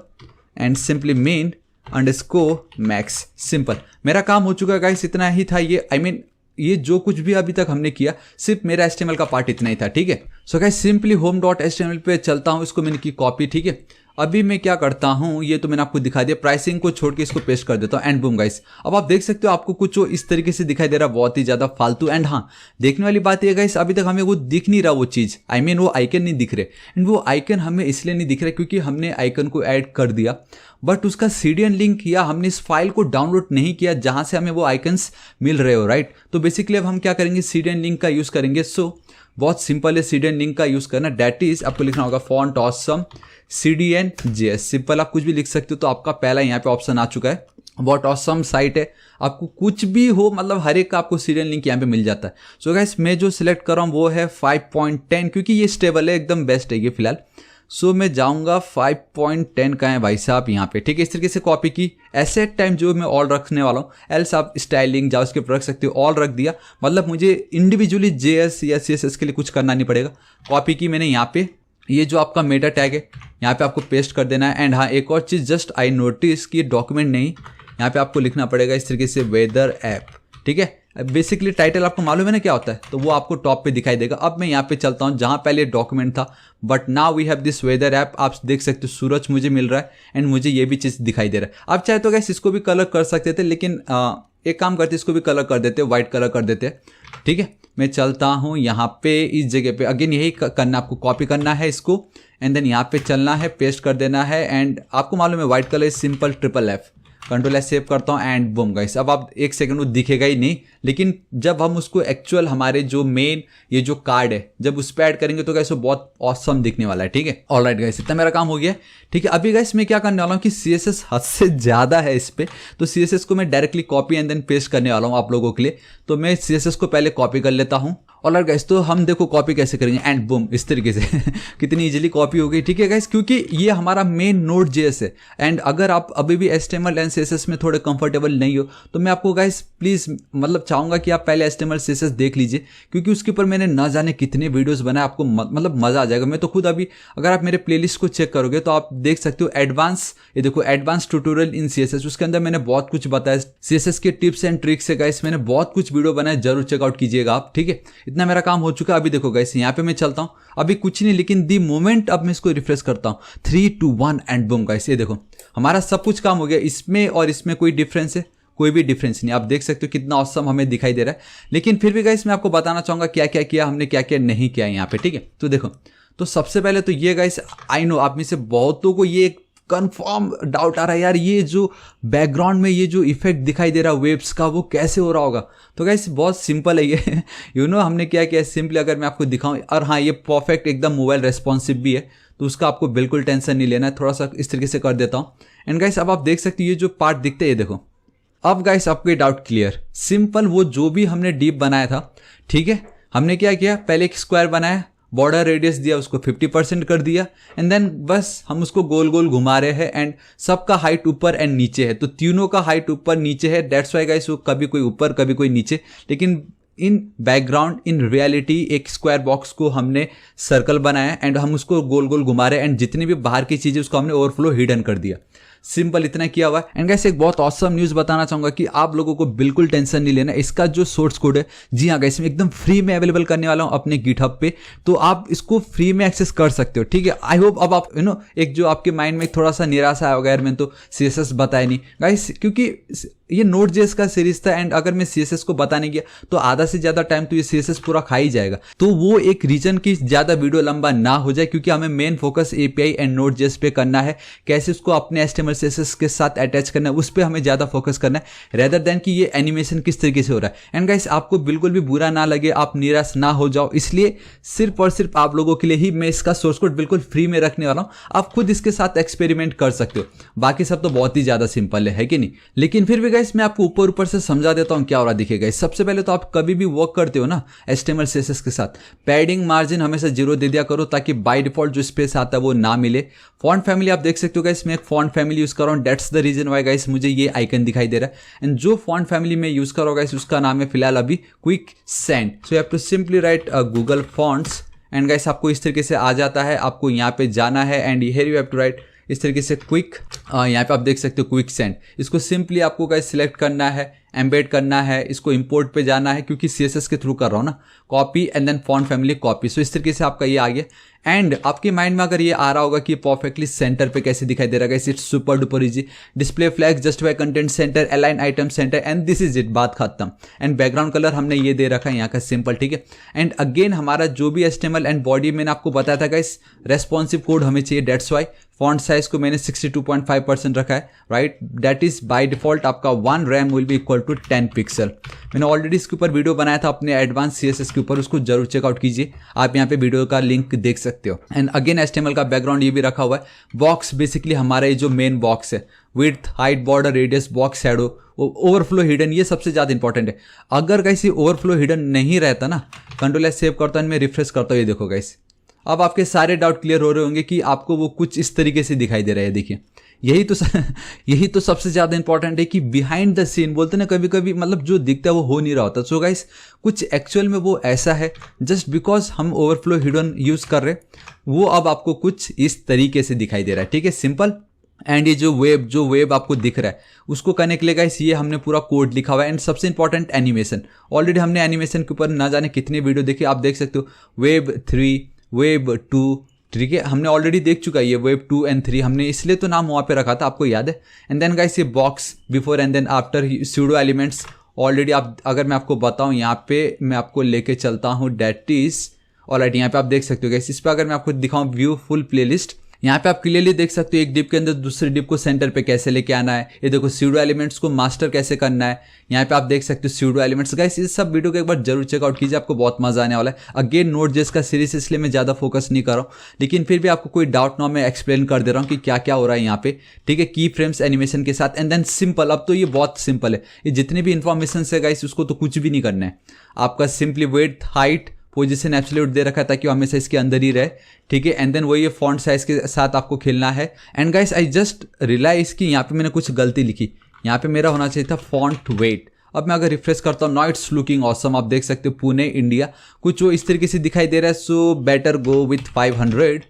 [SPEAKER 1] and simply mean underscore max. Simple मेरा काम हो चुका है गाइस, इतना ही था ये। आई मीन ये जो कुछ भी अभी तक हमने किया सिर्फ मेरा HTML का पार्ट इतना ही था, ठीक है। सो गाइस सिंपली home.html पे चलता हूँ, इसको मैंने की कॉपी, ठीक है। अभी मैं क्या करता हूँ ये तो मैंने आपको दिखा दिया, प्राइसिंग को छोड़ के इसको पेस्ट कर देता हूँ एंड बूम गाइस। अब आप देख सकते हो आपको कुछ इस तरीके से दिखाई दे रहा है, बहुत ही ज्यादा फालतू। एंड हाँ देखने वाली बात ये गाइस अभी तक हमें वो दिख नहीं रहा वो चीज, आई मीन वो आइकन नहीं दिख रहे एंड वो आइकन हमें इसलिए नहीं दिख रहा क्योंकि हमने आइकन को ऐड कर दिया बट उसका CDN लिंक या हमने इस फाइल को डाउनलोड नहीं किया जहां से हमें वो आइकन्स मिल रहे हो, राइट। तो बेसिकली अब हम क्या करेंगे, CDN लिंक का यूज करेंगे। सो बहुत सिंपल है CDN लिंक का यूज करना, दैट इज आपको लिखना होगा फॉन्ट ऑसम CDN.js, सिंपल आप कुछ भी लिख सकते हो। तो आपका पहला यहाँ पे ऑप्शन आ चुका है, बहुत ऑसम साइट है, आपको कुछ भी हो मतलब हर एक का आपको CDN लिंक यहाँ पे मिल जाता है। सो गाइस मैं जो सिलेक्ट कर रहा हूँ वो है 5.10 क्योंकि ये स्टेबल है, एकदम बेस्ट है ये फिलहाल। सो मैं जाऊंगा 5.10 का है भाई साहब यहाँ पे, ठीक है। इस तरीके से कॉपी की, एसेट टाइम जो मैं ऑल रखने वाला हूँ, एल्स आप स्टाइलिंग जावास्क्रिप्ट रख सकते हो, ऑल रख दिया मतलब मुझे इंडिविजुअली JS या CSS के लिए कुछ करना नहीं पड़ेगा। कॉपी की मैंने यहाँ पे, ये जो आपका मेटा टैग है यहाँ पे आपको पेस्ट कर देना है। एंड हाँ एक और चीज़ जस्ट आई नोटिस कि डॉक्यूमेंट नहीं, यहाँ पे आपको लिखना पड़ेगा इस तरीके से वेदर ऐप, ठीक है। बेसिकली टाइटल आपको मालूम है ना क्या होता है, तो वो आपको टॉप पे दिखाई देगा। अब मैं यहाँ पे चलता हूँ जहाँ पहले डॉक्यूमेंट था but now we have this weather app, आप देख सकते हो सूरज मुझे मिल रहा है एंड मुझे ये भी चीज़ दिखाई दे रहा है। आप चाहे तो गैस इसको भी कलर कर सकते थे लेकिन एक काम करते इसको भी कलर कर देते, व्हाइट कलर कर देते, ठीक है। मैं चलता हूँ यहाँ पे इस जगह पे, अगेन यही करना, आपको कॉपी करना है इसको एंड देन यहाँ पे चलना है, पेस्ट कर देना है एंड आपको मालूम है white colour simple FFF, control S save करता हूँ एंड बूम गाइस। अब आप एक सेकंड वो दिखेगा ही नहीं, लेकिन जब हम उसको एक्चुअल हमारे जो मेन ये जो कार्ड है जब उस पर ऐड करेंगे तो गाइस वो बहुत ऑसम दिखने वाला है, ठीक है। ऑलराइट गाइस इतना मेरा काम हो गया, ठीक है। अभी गाइस मैं क्या करने वाला हूँ कि CSS हद से ज़्यादा है इस पर, तो CSS को मैं directly copy and then paste करने वाला हूँ आप लोगों के लिए। तो मैं CSS को पहले कॉपी कर लेता हूँ। ऑलराइट गाइस तो हम देखो कॉपी कैसे करेंगे एंड बूम इस तरीके से कितनी इजीली कॉपी हो गई, ठीक है गाइस, क्योंकि ये हमारा मेन Node.js है। एंड अगर आप अभी भी HTML एंड CSS में थोड़े कंफर्टेबल नहीं हो तो मैं आपको गाइस प्लीज़ मतलब चाहूँगा कि आप पहले HTML CSS देख लीजिए, क्योंकि उसके ऊपर मैंने ना जाने कितने वीडियोस बनाए, आपको मतलब मज़ा आ जाएगा। मैं तो खुद अभी अगर आप मेरे प्लेलिस्ट को चेक करोगे तो आप देख सकते हो एडवांस, ये देखो एडवांस ट्यूटोरियल इन CSS, उसके अंदर मैंने बहुत कुछ बताया CSS के टिप्स एंड ट्रिक्स है गाइस, मैंने बहुत कुछ वीडियो बनाए, जरूर चेकआउट कीजिएगा आप, ठीक है। इतना मेरा काम हो चुका है। अभी देखो गाइस यहाँ पे मैं चलता हूँ, अभी कुछ नहीं, लेकिन दी मोमेंट अब मैं इसको रिफ्रेश करता हूँ 3 2 1 एंड बूम गाइस, ये देखो हमारा सब कुछ काम हो गया। इसमें और इसमें कोई डिफरेंस है? कोई भी डिफरेंस नहीं। आप देख सकते हो कितना ऑसम हमें दिखाई दे रहा है। लेकिन फिर भी गाइस मैं आपको बताना चाहूंगा क्या क्या किया हमने, क्या क्या नहीं किया यहाँ पे, ठीक है। तो देखो, तो सबसे पहले तो ये गाइस, आई नो आप में से बहुतों को ये कंफर्म डाउट आ रहा है यार, ये जो बैकग्राउंड में ये जो इफेक्ट दिखाई दे रहा है वेव्स का, वो कैसे हो रहा होगा। तो गाइस बहुत सिंपल है ये हमने क्या किया सिंपली, अगर मैं आपको दिखाऊं, और हाँ ये परफेक्ट एकदम मोबाइल रेस्पॉन्सिव भी है, तो उसका आपको बिल्कुल टेंशन नहीं लेना है। थोड़ा सा इस तरीके से कर देता हूँ एंड गाइस अब आप देख सकते हो ये जो पार्ट दिखते हैं, ये देखो। अब गाइस आपको ये डाउट क्लियर, सिंपल वो जो भी हमने डीप बनाया था, ठीक है, हमने क्या किया, पहले एक स्क्वायर बनाया, बॉर्डर रेडियस दिया, उसको 50% कर दिया एंड देन बस हम उसको गोल गोल घुमा रहे हैं एंड सबका हाइट ऊपर एंड नीचे है, तो तीनों का हाइट ऊपर नीचे है। दैट्स वाई गाइस वो कभी कोई ऊपर कभी कोई नीचे, लेकिन इन बैकग्राउंड इन रियलिटी एक स्क्वायर बॉक्स को हमने सर्कल बनाया एंड हम उसको गोल गोल घुमा रहे हैं एंड जितनी भी बाहर की चीज़ें उसको हमने ओवरफ्लो हिडन कर दिया। सिंपल इतना किया हुआ है। एंड गाइस एक बहुत ऑसम न्यूज़ बताना चाहूँगा कि आप लोगों को बिल्कुल टेंशन नहीं लेना, इसका जो सोर्स कोड है, जी हाँ गाइस मैं एकदम फ्री में अवेलेबल करने वाला हूँ अपने गिटहब पे, तो आप इसको फ्री में एक्सेस कर सकते हो, ठीक है। आई होप अब आप एक जो आपके माइंड में थोड़ा सा निराशा आया होगा, यार मैंने तो CSS बताया नहीं गाइस, क्योंकि ये Node.js का सीरीज था एंड अगर मैं CSS को बताने गया तो आधा से ज़्यादा टाइम तो ये CSS पूरा खा ही जाएगा, तो वो एक रीजन की ज़्यादा वीडियो लंबा ना हो जाए, क्योंकि हमें main focus API and Node.js पे करना है, कैसे उसको अपने HTML CSS के साथ अटैच करना है, उस पर हमें ज़्यादा फोकस करना है रेदर देन कि ये एनिमेशन किस तरीके से हो रहा है। एंड गाइस आपको बिल्कुल भी बुरा ना लगे, आप निराश ना हो जाओ, इसलिए सिर्फ और सिर्फ आप लोगों के लिए ही मैं इसका सोर्स कोड बिल्कुल फ्री में रखने वाला हूँ। आप खुद इसके साथ एक्सपेरिमेंट कर सकते हो, बाकी सब तो बहुत ही ज़्यादा सिंपल है कि नहीं। लेकिन फिर भी गाइस मैं आपको ऊपर से समझा देता हूं क्या हो रहा दिखेगा। सबसे पहले तो आप कभी भी वर्क करते हो ना HTML CSS के साथ, पैडिंग मार्जिन हमेशा 0 दे दिया करो, ताकि बाय डिफॉल्ट जो स्पेस आता है वो ना मिले। फॉन्ट फैमिली आप देख सकते हो गाइस, मैं एक फॉन्ट फैमिली यूज कर रहा हूं, that's the reason why guys मुझे ये आइकन दिखाई दे रहा है। एंड जो फॉन्ट फैमिली में यूज कर रहा हूं गाइस उसका नाम है फिलहाल अभी quick send. So you have to simply write Google fonts and guys आपको इस तरीके से आ जाता है, आपको यहाँ पे जाना है and here you have to write इस तरीके से क्विक, यहाँ पे आप देख सकते हो क्विक सेंड। इसको सिंपली आपको गाइस सिलेक्ट करना है, एम्बेड करना है, इसको इंपोर्ट पे जाना है, क्योंकि CSS के थ्रू कर रहा हूँ ना, copy and then font family copy. So इस तरीके से आपका ये आ गया। एंड आपके माइंड में अगर ये आ रहा होगा कि परफेक्टली सेंटर पे कैसे दिखाई दे रहा है, it's super duper easy. Display flag justify content centre, align item centre and this is it, बात खत्म। एंड बैकग्राउंड कलर हमने ये दे रखा है यहाँ का सिंपल, ठीक है। एंड अगेन हमारा जो भी HTML एंड बॉडी मैंने आपको बताया था गाइस, रेस्पॉन्सिव कोड हमें चाहिए, दैट्स वाई फॉन्ट साइज को मैंने 62.5% रखा है, right. That is by default आपका 1 RAM will be equal to 10 pixel. मैंने ऑलरेडी इसके ऊपर वीडियो बनाया था अपने एडवांस CSS के ऊपर, उसको जरूर चेकआउट कीजिए, आप यहाँ पे वीडियो का लिंक देख सकते हो। एंड अगेन HTML का बैकग्राउंड ये भी रखा हुआ है। बॉक्स बेसिकली हमारा ये जो मेन बॉक्स है, width height border radius box shadow overflow hidden, ये सबसे ज़्यादा इंपॉर्टेंट है। अगर गाइस ये ओवरफ्लो हिडन नहीं रहता ना, कंट्रोल एस सेव करता हूँ, मैं रिफ्रेश करता हूँ, ये देखो गाइस अब आपके सारे डाउट क्लियर हो रहे होंगे कि आपको वो कुछ इस तरीके से दिखाई दे रहा है। देखिए यही तो सबसे ज़्यादा इंपॉर्टेंट है कि बिहाइंड द सीन बोलते ना कभी कभी, मतलब जो दिखता है वो हो नहीं रहा होता। सो गाइस कुछ एक्चुअल में वो ऐसा है, जस्ट बिकॉज हम ओवरफ्लो हिडन यूज़ कर रहे हैं, वो अब आपको कुछ इस तरीके से दिखाई दे रहा है, ठीक है, सिंपल। एंड ये जो वेब आपको दिख रहा है उसको करने के लिए गाइस ये हमने पूरा कोड लिखा हुआ है। एंड सबसे इंपॉर्टेंट एनिमेशन, ऑलरेडी हमने एनिमेशन के ऊपर ना जाने कितने वीडियो देखे, आप देख सकते हो वेब 3 वेब 2, ठीक है, हमने ऑलरेडी देख चुका है ये वेब 2 एंड 3, हमने इसलिए तो नाम वहाँ पे रखा था, आपको याद है। एंड देन गाइस ये box before and then after pseudo elements, already आप अगर मैं आपको बताऊँ यहाँ पे मैं आपको लेके चलता हूँ, डेट इज ऑलराइट। यहाँ पे आप देख सकते हो गाइस, इस पर अगर मैं आपको दिखाऊँ व्यू फुल प्लेलिस्ट, यहाँ पे आप क्लियरली देख सकते हो एक डिप के अंदर दूसरे डिप को सेंटर पे कैसे लेके आना है। ये देखो स्यूडो एलिमेंट्स को मास्टर कैसे करना है, यहाँ पे आप देख सकते हो स्यूडो एलिमेंट्स। गाइस इस सब वीडियो को एक बार जरूर चेकआउट कीजिए, आपको बहुत मजा आने वाला है। अगेन Node.js का सीरीज इसलिए मैं ज़्यादा फोकस नहीं कर रहा हूँ, लेकिन फिर भी आपको कोई डाउट ना, मैं एक्सप्लेन कर दे रहा हूँ कि क्या क्या हो रहा है यहाँ पे, ठीक है, की फ्रेम्स एनिमेशन के साथ। एंड देन सिंपल, अब तो ये बहुत सिंपल है, ये जितने भी इन्फॉर्मेशन है गाइस उसको तो कुछ भी नहीं करना है, आपका simply width height position absolute दे रखा है ताकि वो हमेशा इसके अंदर ही रहे, ठीक है। एंड देन वही ये फॉन्ट साइज के साथ आपको खेलना है। And guys I just realise कि यहाँ पे मैंने कुछ गलती लिखी, यहाँ पे मेरा होना चाहिए था फॉन्ट वेट। अब मैं अगर रिफ्रेश करता हूँ, नाउ इट्स लुकिंग ऑसम। आप देख सकते हो पुणे इंडिया कुछ वो इस तरीके से दिखाई दे रहा है। So better go with 500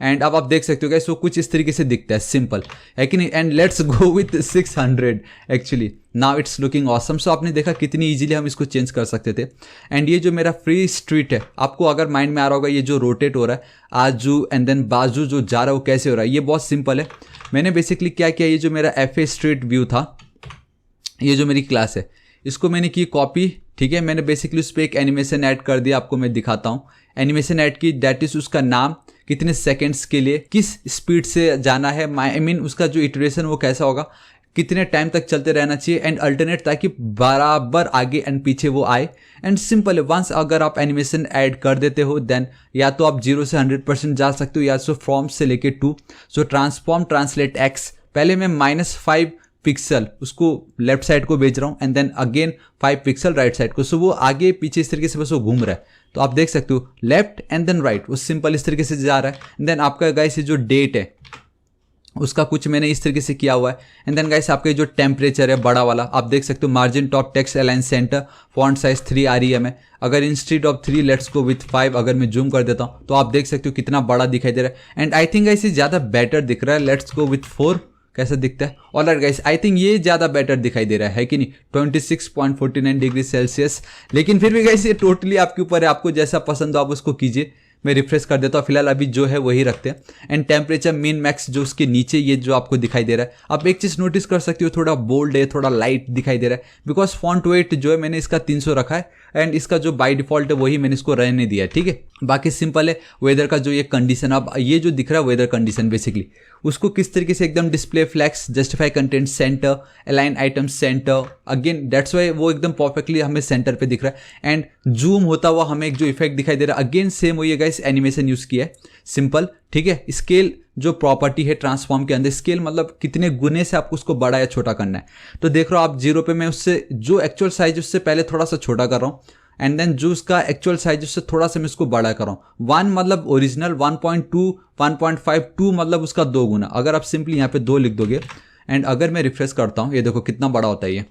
[SPEAKER 1] and अब आप देख सकते हो गाइस वो कुछ इस तरीके से दिखता है, सिंपल है कि नहीं। And let's go with 600 actually, now it's looking awesome. So आपने देखा कितनी इजीली हम इसको चेंज कर सकते थे। एंड ये जो मेरा फ्री स्ट्रीट है, आपको अगर माइंड में आ रहा होगा ये जो रोटेट हो रहा है आजू एंड देन बाजू जो जा रहा है वो कैसे हो रहा है, ये बहुत सिंपल है। मैंने बेसिकली क्या किया, ये जो मेरा FA स्ट्रीट व्यू था, ये जो मेरी क्लास है, इसको मैंने की कॉपी, ठीक है। मैंने बेसिकली उस पर एक एनिमेशन ऐड कर दिया, आपको मैं दिखाता हूँ। एनिमेशन ऐड की, दैट इज उसका नाम, कितने सेकंड्स के लिए किस स्पीड से जाना है, आई मीन उसका जो इटरेशन वो कैसा होगा, कितने टाइम तक चलते रहना चाहिए एंड अल्टरनेट, ताकि बराबर आगे एंड पीछे वो आए। एंड सिंपल है, वंस अगर आप एनिमेशन ऐड कर देते हो देन या तो आप 0 से 100% जा सकते हो या सो फ्रॉम से लेके 2। सो ट्रांसफॉर्म ट्रांसलेट एक्स, पहले मैं -5 पिक्सल उसको लेफ्ट साइड को भेज रहा हूँ and then again 5 pixel right side को। सो वो आगे पीछे इस तरीके से बस वो घूम रहा है। तो आप देख सकते हो लेफ्ट एंड देन राइट, वो सिंपल इस तरीके से जा रहा है। एंड देन आपका गाइस ये जो डेट है उसका कुछ मैंने इस तरीके से किया हुआ है। एंड देन गाइस आपका जो टेम्परेचर है बड़ा वाला, आप देख सकते हो margin top text align centre font size 3 REM है। अगर instead of 3 let's go with 5, अगर मैं जूम कर देता हूँ तो आप देख सकते हो कितना बड़ा दिखाई दे रहा है। एंड आई थिंक गाइस ये ज़्यादा बेटर दिख रहा है। लेट्स गो विथ 4, कैसा दिखता है? ऑलराइट गाइस, आई थिंक ये ज़्यादा बेटर दिखाई दे रहा है कि नहीं, 26.49 डिग्री सेल्सियस। लेकिन फिर भी गाइस ये टोटली आपके ऊपर है, आपको जैसा पसंद हो आप उसको कीजिए। मैं रिफ्रेश कर देता हूँ, फिलहाल अभी जो है वही रखते हैं। एंड टेम्परेचर मीन मैक्स जो उसके नीचे ये जो आपको दिखाई दे रहा है, आप एक चीज़ नोटिस कर सकते हो, थोड़ा बोल्ड है, थोड़ा लाइट दिखाई दे रहा है, बिकॉज फॉन्ट वेट जो है मैंने इसका 300 रखा है एंड इसका जो बाय डिफॉल्ट है वही मैंने इसको रहने दिया है, ठीक है। बाकी सिंपल है। वेदर का जो ये कंडीशन, अब ये जो दिख रहा है वेदर कंडीशन, बेसिकली उसको किस तरीके से एकदम display flex, justify content centre, align item centre, again that's why वो एकदम परफेक्टली हमें सेंटर पे दिख रहा है। एंड जूम होता हुआ हमें एक जो इफेक्ट दिखाई दे रहा है, अगेन सेम वही है गाइस, एनिमेशन यूज किया है, सिंपल, ठीक है। स्केल जो प्रॉपर्टी है ट्रांसफॉर्म के अंदर, स्केल मतलब कितने गुने से आपको उसको बड़ा या छोटा करना है। तो देख रहे हो आप 0 पे मैं उससे जो एक्चुअल साइज उससे पहले थोड़ा सा छोटा कर रहा हूँ एंड देन जो उसका एक्चुअल साइज उससे थोड़ा सा मैं इसको बड़ा कर रहा हूँ। 1 मतलब ओरिजिनल, 1.2, 1.5, 2 मतलब उसका 2 गुना। अगर आप सिंपली यहाँ पे 2 लिख दोगे एंड अगर मैं रिफ्रेश करता हूँ, ये देखो कितना बड़ा होता है ये।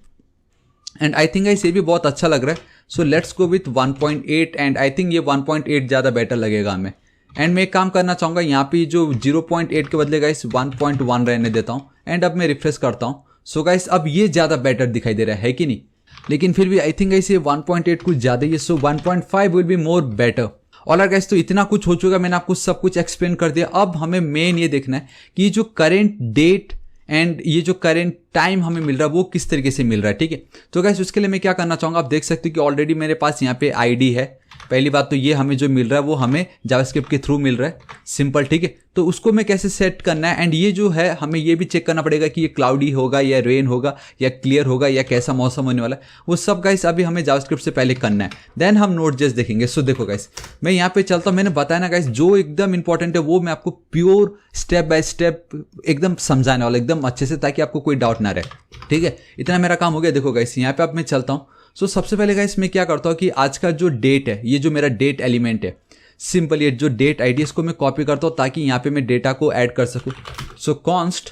[SPEAKER 1] एंड आई थिंक ये भी बहुत अच्छा लग रहा है। So let's go with 1.8 and I think ये 1.8 ज़्यादा बेटर लगेगा हमें। एंड मैं एक काम करना चाहूँगा, यहाँ पे जो 0.8 के बदले गाइस 1.1 रहने देता हूँ एंड अब मैं रिफ्रेश करता हूँ। सो गाइस अब ये ज़्यादा बेटर दिखाई दे रहा है कि नहीं? लेकिन फिर भी आई थिंक गाइस ये 1.8 कुछ ज़्यादा ही है। सो 1.5 will be more better. Alright guys, तो इतना कुछ हो चुका, मैंने आपको सब कुछ एक्सप्लेन कर दिया। अब हमें मेन ये देखना है कि ये जो करेंट डेट एंड ये जो करेंट टाइम हमें मिल रहा है वो किस तरीके से मिल रहा है, ठीक है। तो गाइस उसके लिए मैं क्या करना चाहूँगा, आप देख सकते हो कि ऑलरेडी मेरे पास यहाँ पे ID है। पहली बात तो ये हमें जो मिल रहा है वो हमें जावास्क्रिप्ट के थ्रू मिल रहा है, सिंपल, ठीक है। तो उसको मैं कैसे सेट करना है, एंड ये जो है हमें ये भी चेक करना पड़ेगा कि ये क्लाउडी होगा या रेन होगा या क्लियर होगा या कैसा मौसम होने वाला है, वो सब गाइस अभी हमें जावास्क्रिप्ट से पहले करना है, देन हम नोड.जेएस देखेंगे। सो देखो गाइस, मैं यहाँ पे चलता हूँ, मैंने बताया ना गाइस जो एकदम इंपॉर्टेंट है वो मैं आपको प्योर स्टेप बाय स्टेप एकदम समझाने वाला, एकदम अच्छे से, ताकि आपको कोई डाउट ना रहे, ठीक है। इतना मेरा काम हो गया। देखो गाइस यहाँ पे अब मैं चलता हूँ। सो सबसे पहले गाइस मैं क्या करता हूँ कि आज का जो डेट है, ये जो मेरा डेट एलिमेंट है, सिंपल ये जो डेट ID इसको मैं कॉपी करता हूँ ताकि यहाँ पे मैं डेटा को ऐड कर सकूँ। सो कॉन्स्ट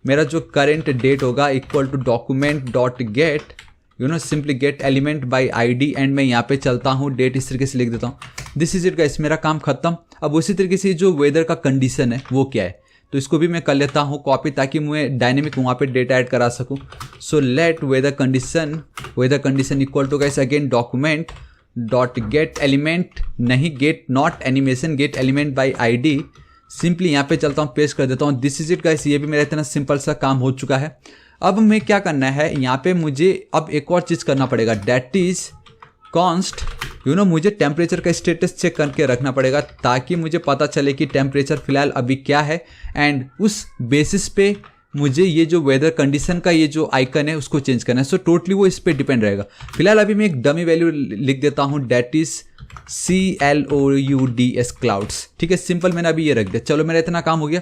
[SPEAKER 1] मेरा जो करेंट डेट होगा equal to document dot get, you know, simply get element by ID and मैं यहाँ पे चलता हूँ, डेट इस तरीके से लिख देता हूँ। दिस इज इट गाइस, मेरा काम खत्म। अब उसी तरीके से जो वेदर का कंडीशन है वो क्या है, तो इसको भी मैं कर लेता हूँ कॉपी, ताकि मैं डायनेमिक वहाँ पे डेटा ऐड करा सकूँ। So let weather condition equal to guys again document dot get element, नहीं get not animation, get element by ID। Simply यहाँ पे चलता हूँ, पेस्ट कर देता हूँ। दिस इज इट गाइस, ये भी मेरा इतना सिंपल सा काम हो चुका है। अब मैं क्या करना है, यहाँ पे मुझे अब एक और चीज़ करना पड़ेगा, that is const, you know, मुझे टेम्परेचर का स्टेटस चेक करके रखना पड़ेगा ताकि मुझे पता चले कि टेम्परेचर फिलहाल अभी क्या है, एंड उस बेसिस पे मुझे ये जो वेदर कंडीशन का ये जो आइकन है उसको चेंज करना है। सो टोटली वो इस पे डिपेंड रहेगा। फिलहाल अभी मैं एक डमी वैल्यू लिख देता हूँ, डेट इज CLOUDS क्लाउड्स, ठीक है, सिंपल, मैंने अभी ये रख दिया। चलो मेरा इतना काम हो गया।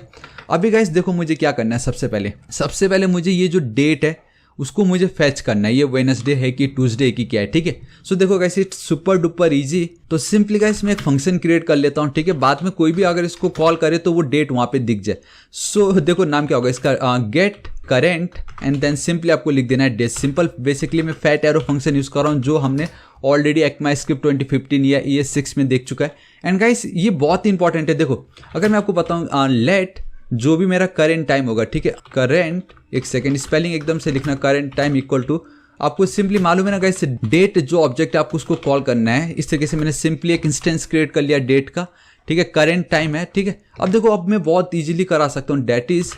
[SPEAKER 1] अभी गाइस देखो मुझे क्या करना है, सबसे पहले मुझे ये जो डेट है उसको मुझे फैच करना है, ये वेडनेसडे है कि ट्यूसडे की क्या है, ठीक है। सो देखो guys it's super duper easy. तो सिंपली गाइस मैं एक फंक्शन क्रिएट कर लेता हूँ, ठीक है, बाद में कोई भी अगर इसको कॉल करे तो वो डेट वहाँ पे दिख जाए। सो देखो नाम क्या होगा इसका, get current and then simply आपको लिख देना है डेट। सिंपल बेसिकली मैं फैट एरो फंक्शन यूज़ कर रहा हूँ जो हमने ऑलरेडी ECMAScript 2015 या ES6 में देख चुका है। एंड गाइस ये बहुत ही इंपॉर्टेंट है। देखो अगर मैं आपको बताऊँ लेट जो भी मेरा करेंट टाइम होगा, ठीक है, करेंट, एक सेकेंड स्पेलिंग एकदम से लिखना, करेंट टाइम इक्वल टू, आपको सिंपली मालूम है ना गाइस, डेट जो ऑब्जेक्ट है आपको उसको कॉल करना है। इस तरीके से मैंने सिंपली एक इंस्टेंस क्रिएट कर लिया डेट का, ठीक है, करेंट टाइम है, ठीक है। अब देखो अब मैं बहुत इजीली करा सकता हूँ, डेट इज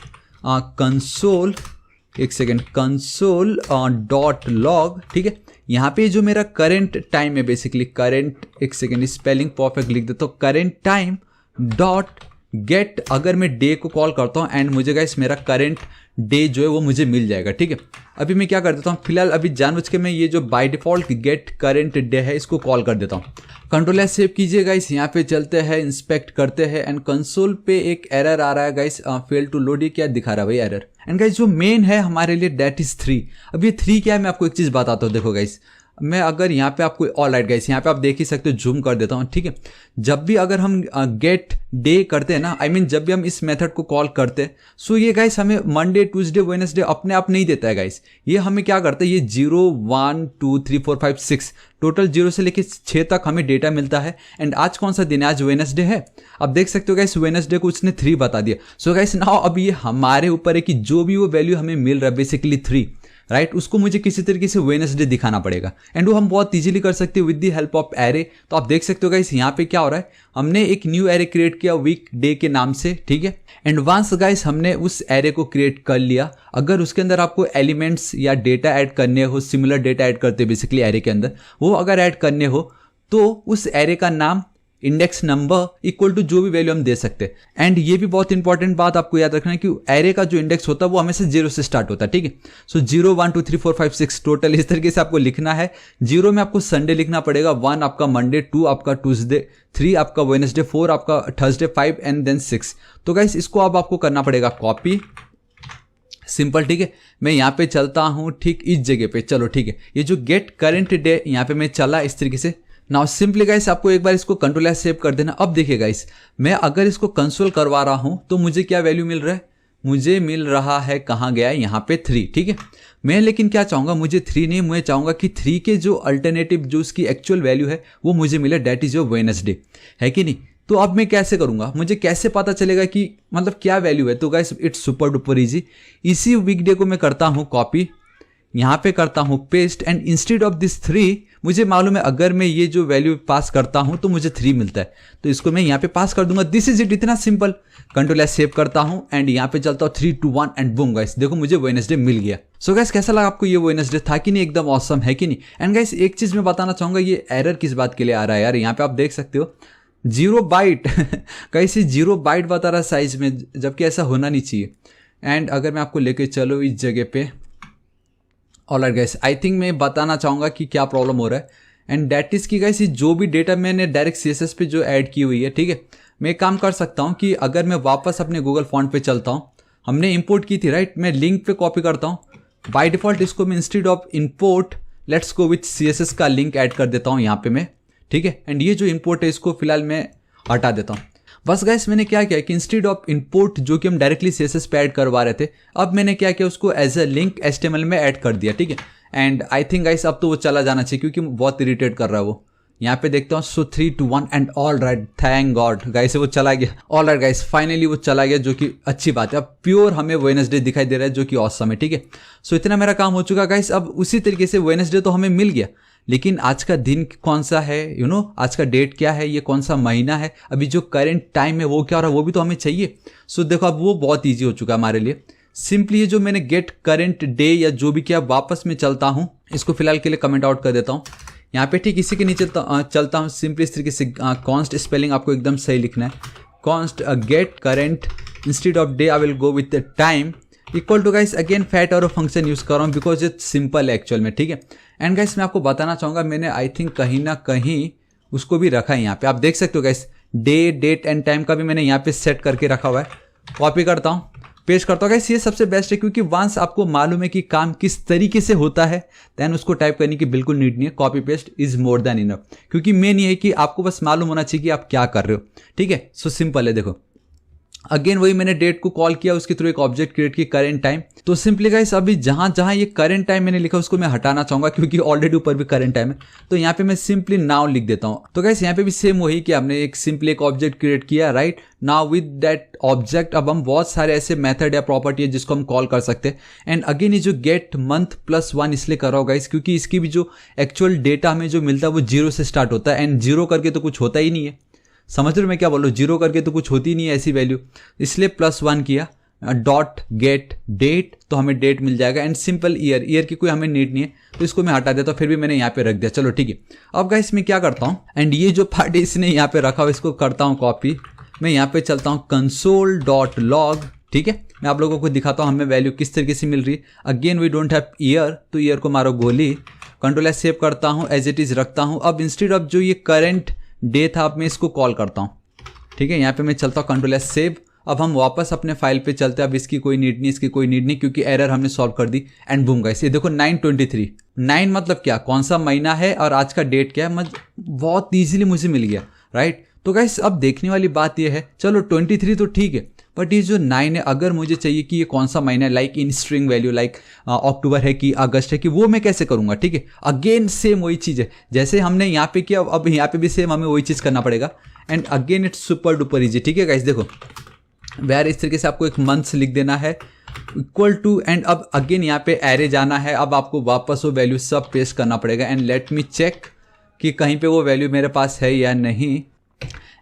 [SPEAKER 1] कंसोल, एक सेकेंड, कंसोल डॉट लॉग, ठीक है। यहाँ पे जो मेरा करेंट टाइम है बेसिकली करेंट, एक सेकेंड स्पेलिंग परफेक्ट लिख देता हूँ, करेंट टाइम डॉट गेट, अगर मैं डे को कॉल करता हूँ एंड मुझे गाइस मेरा करेंट डे जो है वो मुझे मिल जाएगा, ठीक है। अभी मैं क्या कर देता हूँ, फिलहाल अभी जानबूझ के मैं ये जो by default get current day है इसको कॉल कर देता हूँ। कंट्रोल एस सेव कीजिए गाइस, यहाँ पे चलते हैं, इंस्पेक्ट करते हैं एंड कंसोल पे एक एरर आ रहा है गाइस, फेल टू लोड, ये क्या दिखा रहा है भाई एरर। एंड गाइस जो मेन है हमारे लिए दैट इज 3। अब ये 3 क्या है मैं आपको एक चीज़ बताता हूँ। देखो गाइस मैं अगर यहाँ पे आपको ऑल राइट गाइस, यहाँ पे आप देख ही सकते हो, जूम कर देता हूँ, ठीक है। जब भी अगर हम गेट डे करते हैं ना, आई मीन जब भी हम इस मेथड को कॉल करते हैं, सो ये गाइस हमें मंडे ट्यूसडे वेडनेसडे अपने आप नहीं देता है गाइस। ये हमें क्या करता है, ये 0 1 2 3 4 5 6 टोटल 0 से लेके 6 तक हमें डेटा मिलता है। एंड आज कौन सा दिन है, आज वेडनेसडे है। आप देख सकते हो गाइस वेडनेसडे को उसने 3 बता दिया। सो गाइस नाउ अब ये हमारे ऊपर है कि जो भी वो वैल्यू हमें मिल रहा है बेसिकली 3, राइट, उसको मुझे किसी तरीके से वेडनेसडे दिखाना पड़ेगा। एंड वो हम बहुत इजीली कर सकते हैं with the help of array. तो आप देख सकते हो गाइस यहाँ पे क्या हो रहा है, हमने एक न्यू एरे क्रिएट किया वीक डे के नाम से, ठीक है। एंड वंस गाइस हमने उस एरे को क्रिएट कर लिया, अगर उसके अंदर आपको एलिमेंट्स या डेटा ऐड करने हो, सिमिलर डेटा ऐड करते हैं बेसिकली एरे के अंदर, वो अगर ऐड करने हो तो उस एरे का नाम इंडेक्स नंबर इक्वल टू जो भी वैल्यू हम दे सकते हैं। एंड ये भी बहुत इंपॉर्टेंट बात आपको याद रखना है कि एरे का जो इंडेक्स होता है वो हमेशा 0 से स्टार्ट होता है, ठीक है। सो 0 1 2 3 4 5 6 टोटल इस तरीके से आपको लिखना है। 0 में आपको संडे लिखना पड़ेगा, 1 आपका मंडे, 2 आपका ट्यूसडे, 3 आपका वेडनेसडे, 4 आपका थर्सडे, 5 एंड देन 6। तो गाइस इसको अब आपको करना पड़ेगा कॉपी, सिंपल, ठीक है। मैं यहाँ पे चलता हूँ ठीक इस जगह पे, चलो ठीक है। ये जो गेट करेंट डे यहाँ पे मैं चला इस तरीके से। नाउ सिंपली गाइस आपको एक बार इसको कंट्रोल एस सेव कर देना। अब देखिए गाइस मैं अगर इसको कंसोल करवा रहा हूं तो मुझे क्या वैल्यू मिल रहा है, मुझे मिल रहा है, कहाँ गया है, यहाँ पे 3, ठीक है। मैं लेकिन क्या चाहूँगा, मुझे 3 नहीं, मैं चाहूँगा कि 3 के जो अल्टरनेटिव जो उसकी एक्चुअल वैल्यू है वो मुझे मिले, डैट इज योर वेडनेसडे, है कि नहीं। तो अब मैं कैसे करूँगा, मुझे कैसे पता चलेगा कि मतलब क्या वैल्यू है। तो guys it's super duper easy. इसी वीकडे को मैं करता हूँ कॉपी, यहाँ पे करता हूँ paste and instead of this 3 मुझे मालूम है अगर मैं ये जो वैल्यू पास करता हूँ तो मुझे 3 मिलता है, तो इसको मैं यहाँ पे पास कर दूंगा। दिस इज इट, इतना सिंपल। कंट्रोल एस सेव करता हूँ एंड यहाँ पे चलता हूँ 3 2 1 एंड बूम गाइस देखो मुझे वेडनेसडे मिल गया। सो गाइस कैसा लगा आपको, ये वेडनेसडे था कि नहीं, एकदम ऑसम है कि नहीं। एंड गाइस एक चीज मैं बताना चाहूंगा, ये एरर किस बात के लिए आ रहा है यार, यहाँ पे आप देख सकते हो 0 बाइट कैसे 0 बाइट बता रहा है साइज में, जबकि ऐसा होना नहीं चाहिए। एंड अगर मैं आपको लेके चलो इस जगह पे, ऑलराइट गाइस आई थिंक मैं बताना चाहूँगा कि क्या प्रॉब्लम हो रहा है। एंड दैट इज कि गाइस जो भी डेटा मैंने डायरेक्ट CSS पे जो ऐड की हुई है, ठीक है, मैं एक काम कर सकता हूँ कि अगर मैं वापस अपने गूगल फॉन्ट पे चलता हूँ, हमने इंपोर्ट की थी राइट, मैं लिंक पे कॉपी करता हूँ। बाय डिफॉल्ट इसको मैं instead of import let's go with CSS का लिंक ऐड कर देता हूँ यहाँ पे मैं, ठीक है। एंड ये जो इंपोर्ट है इसको फिलहाल मैं हटा देता हूँ। बस गाइस मैंने क्या किया कि इंस्टेड ऑफ इंपोर्ट जो कि हम डायरेक्टली CSS पे ऐड करवा रहे थे, अब मैंने क्या किया उसको एज अ लिंक HTML में ऐड कर दिया, ठीक है। एंड आई थिंक गाइस अब तो वो चला जाना चाहिए क्योंकि बहुत इरिटेट कर रहा है वो। यहाँ पे देखता हूँ, सो 3 2 1 and all right, thank God guys वो चला गया। ऑल राइट गाइस फाइनली वो चला गया, जो कि अच्छी बात है। अब प्योर हमें वेडनेसडे दिखाई दे रहा है जो कि ऑसम है, ठीक है। सो इतना मेरा काम हो चुका गाइस। अब उसी तरीके से वेडनेसडे तो हमें मिल गया, लेकिन आज का दिन कौन सा है, यू नो आज का डेट क्या है, ये कौन सा महीना है, अभी जो करंट टाइम है वो क्या हो रहा है वो भी तो हमें चाहिए। सो देखो अब वो बहुत ईजी हो चुका है हमारे लिए। सिंपली ये जो मैंने गेट करंट डे या जो भी किया, वापस में चलता हूँ, इसको फिलहाल के लिए कमेंट आउट कर देता हूँ यहाँ पे, ठीक इसी के नीचे चलता हूँ। सिंपली इस तरीके से कॉन्स्ट स्पेलिंग आपको एकदम सही लिखना है, const get current instead of day I will go with time equal to guys again fat arrow function use कर रहा हूँ बिकॉज इट सिंपल है एक्चुअल में, ठीक है। एंड गाइस मैं आपको बताना चाहूँगा, मैंने आई थिंक कहीं ना कहीं उसको भी रखा है यहाँ पे, आप देख सकते हो guys day date and time का भी मैंने यहाँ पे सेट करके रखा हुआ है। कॉपी करता हूँ, पेस्ट करता हूँ गाइस, ये सबसे बेस्ट है क्योंकि वंस आपको मालूम है कि काम किस तरीके से होता है देन उसको टाइप करने की बिल्कुल नीड नहीं है। Copy paste is more than enough, क्योंकि मेन ये है कि आपको बस मालूम होना चाहिए कि आप क्या कर रहे हो, ठीक है। सो सिंपल है, देखो अगेन वही मैंने डेट को कॉल किया, उसके थ्रू एक ऑब्जेक्ट क्रिएट की करेंट टाइम। तो सिंपली गाइस अभी जहां जहां ये करेंट टाइम मैंने लिखा उसको मैं हटाना चाहूंगा क्योंकि ऑलरेडी ऊपर भी करेंट टाइम है, तो यहाँ पे मैं सिंपली नाउ लिख देता हूँ। तो गाइस यहाँ पे भी सेम वही कि आपने एक सिंपली एक ऑब्जेक्ट क्रिएट किया, right. Now with that object अब हम बहुत सारे ऐसे मेथड या प्रॉपर्टी है जिसको हम कॉल कर सकते हैं। एंड अगेन ये जो गेट मंथ +1 इसलिए कर रहा होगा गाइस क्योंकि इसकी भी जो एक्चुअल डेटा हमें जो मिलता है वो 0 से स्टार्ट होता है, एंड 0 करके तो कुछ होता ही नहीं है। समझ रहे हो मैं क्या बोल रहा हूँ, 0 करके तो कुछ होती नहीं है ऐसी वैल्यू, इसलिए +1 किया। डॉट गेट डेट, तो हमें डेट मिल जाएगा। एंड सिंपल ईयर की कोई हमें नीड नहीं है तो इसको मैं हटा देता हूँ, फिर भी मैंने यहाँ पे रख दिया। चलो ठीक है। अब गाइस मैं क्या करता हूँ, एंड ये जो पार्ट इसने यहाँ पे रखा हुआ इसको करता हूँ कॉपी। मैं यहाँ पे चलता हूँ console.log, ठीक है। मैं आप लोगों को दिखाता हूँ हमें वैल्यू किस तरीके से मिल रही है। Again we don't have year, तो ईयर को मारो गोली। कंट्रोल एस सेव करता हूँ, एज इट इज रखता हूँ। अब इंस्टेड ऑफ जो ये करंट डे था अब मैं इसको कॉल करता हूँ, ठीक है। यहाँ पे मैं चलता हूँ कंट्रोल एस सेव। अब हम वापस अपने फाइल पे चलते हैं। अब इसकी कोई नीड नहीं, इसकी कोई नीड नहीं क्योंकि एरर हमने सॉल्व कर दी। एंड बूम गाइस ये देखो 9/23, 9 मतलब क्या, कौन सा महीना है और आज का डेट क्या है, बहुत ईजिली मुझे मिल गया, राइट। तो गाइस अब देखने वाली बात ये है, चलो 23 तो ठीक है, बट ये जो 9 है अगर मुझे चाहिए कि ये कौन सा महीना है, like in string value, like October है कि अगस्त है कि, वो मैं कैसे करूंगा, ठीक है। अगेन सेम वही चीज़ है जैसे हमने यहाँ पे किया, अब यहाँ पे भी सेम हमें वही चीज़ करना पड़ेगा। And again it's super duper easy, ठीक है गाइस। देखो वेर इस तरीके से आपको एक मंथ्स लिख देना है इक्वल टू, एंड अब अगेन यहाँ पे एरे जाना है। अब आपको वापस वो वैल्यू सब पेस्ट करना पड़ेगा। एंड लेट मी चेक कि कहीं पे वो वैल्यू मेरे पास है या नहीं।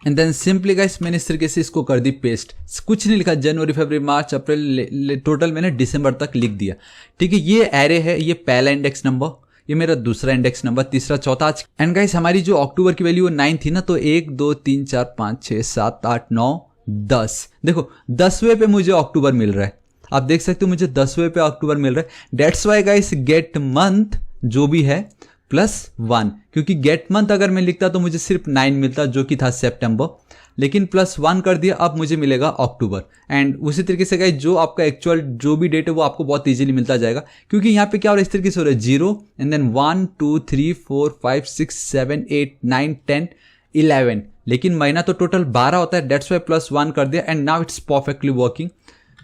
[SPEAKER 1] एंड देन सिंपली गाइस मैंने इस तरीके से इसको कर दी पेस्ट। कुछ नहीं लिखा, जनवरी फरवरी मार्च अप्रैल, टोटल मैंने दिसंबर तक लिख दिया, ठीक है। ये एरे है, ये पहला इंडेक्स नंबर, ये मेरा दूसरा इंडेक्स नंबर, तीसरा चौथा। एंड गाइस हमारी जो अक्टूबर की वैल्यू 9 थी ना, तो 1 2 3 4 5 6 7 8 9 10, देखो 10वें पे मुझे अक्टूबर मिल रहा है। आप देख सकते हो मुझे 10वें पे अक्टूबर मिल रहा है। That's why guys get month जो भी है +1, क्योंकि गेट मंथ अगर मैं लिखता तो मुझे सिर्फ 9 मिलता जो कि था सितंबर, लेकिन +1 कर दिया, अब मुझे मिलेगा अक्टूबर। एंड उसी तरीके से गाइस जो आपका एक्चुअल जो भी डेट है वो आपको बहुत इजीली मिलता जाएगा, क्योंकि यहाँ पे क्या हो रहा है, इस तरीके से हो रहा है 0 एंड देन 1 2 3 4 5 6 7 8 9 10 11, लेकिन महीना तो टोटल 12 होता है, डेट्स वाई +1 कर दिया। And now it's perfectly working.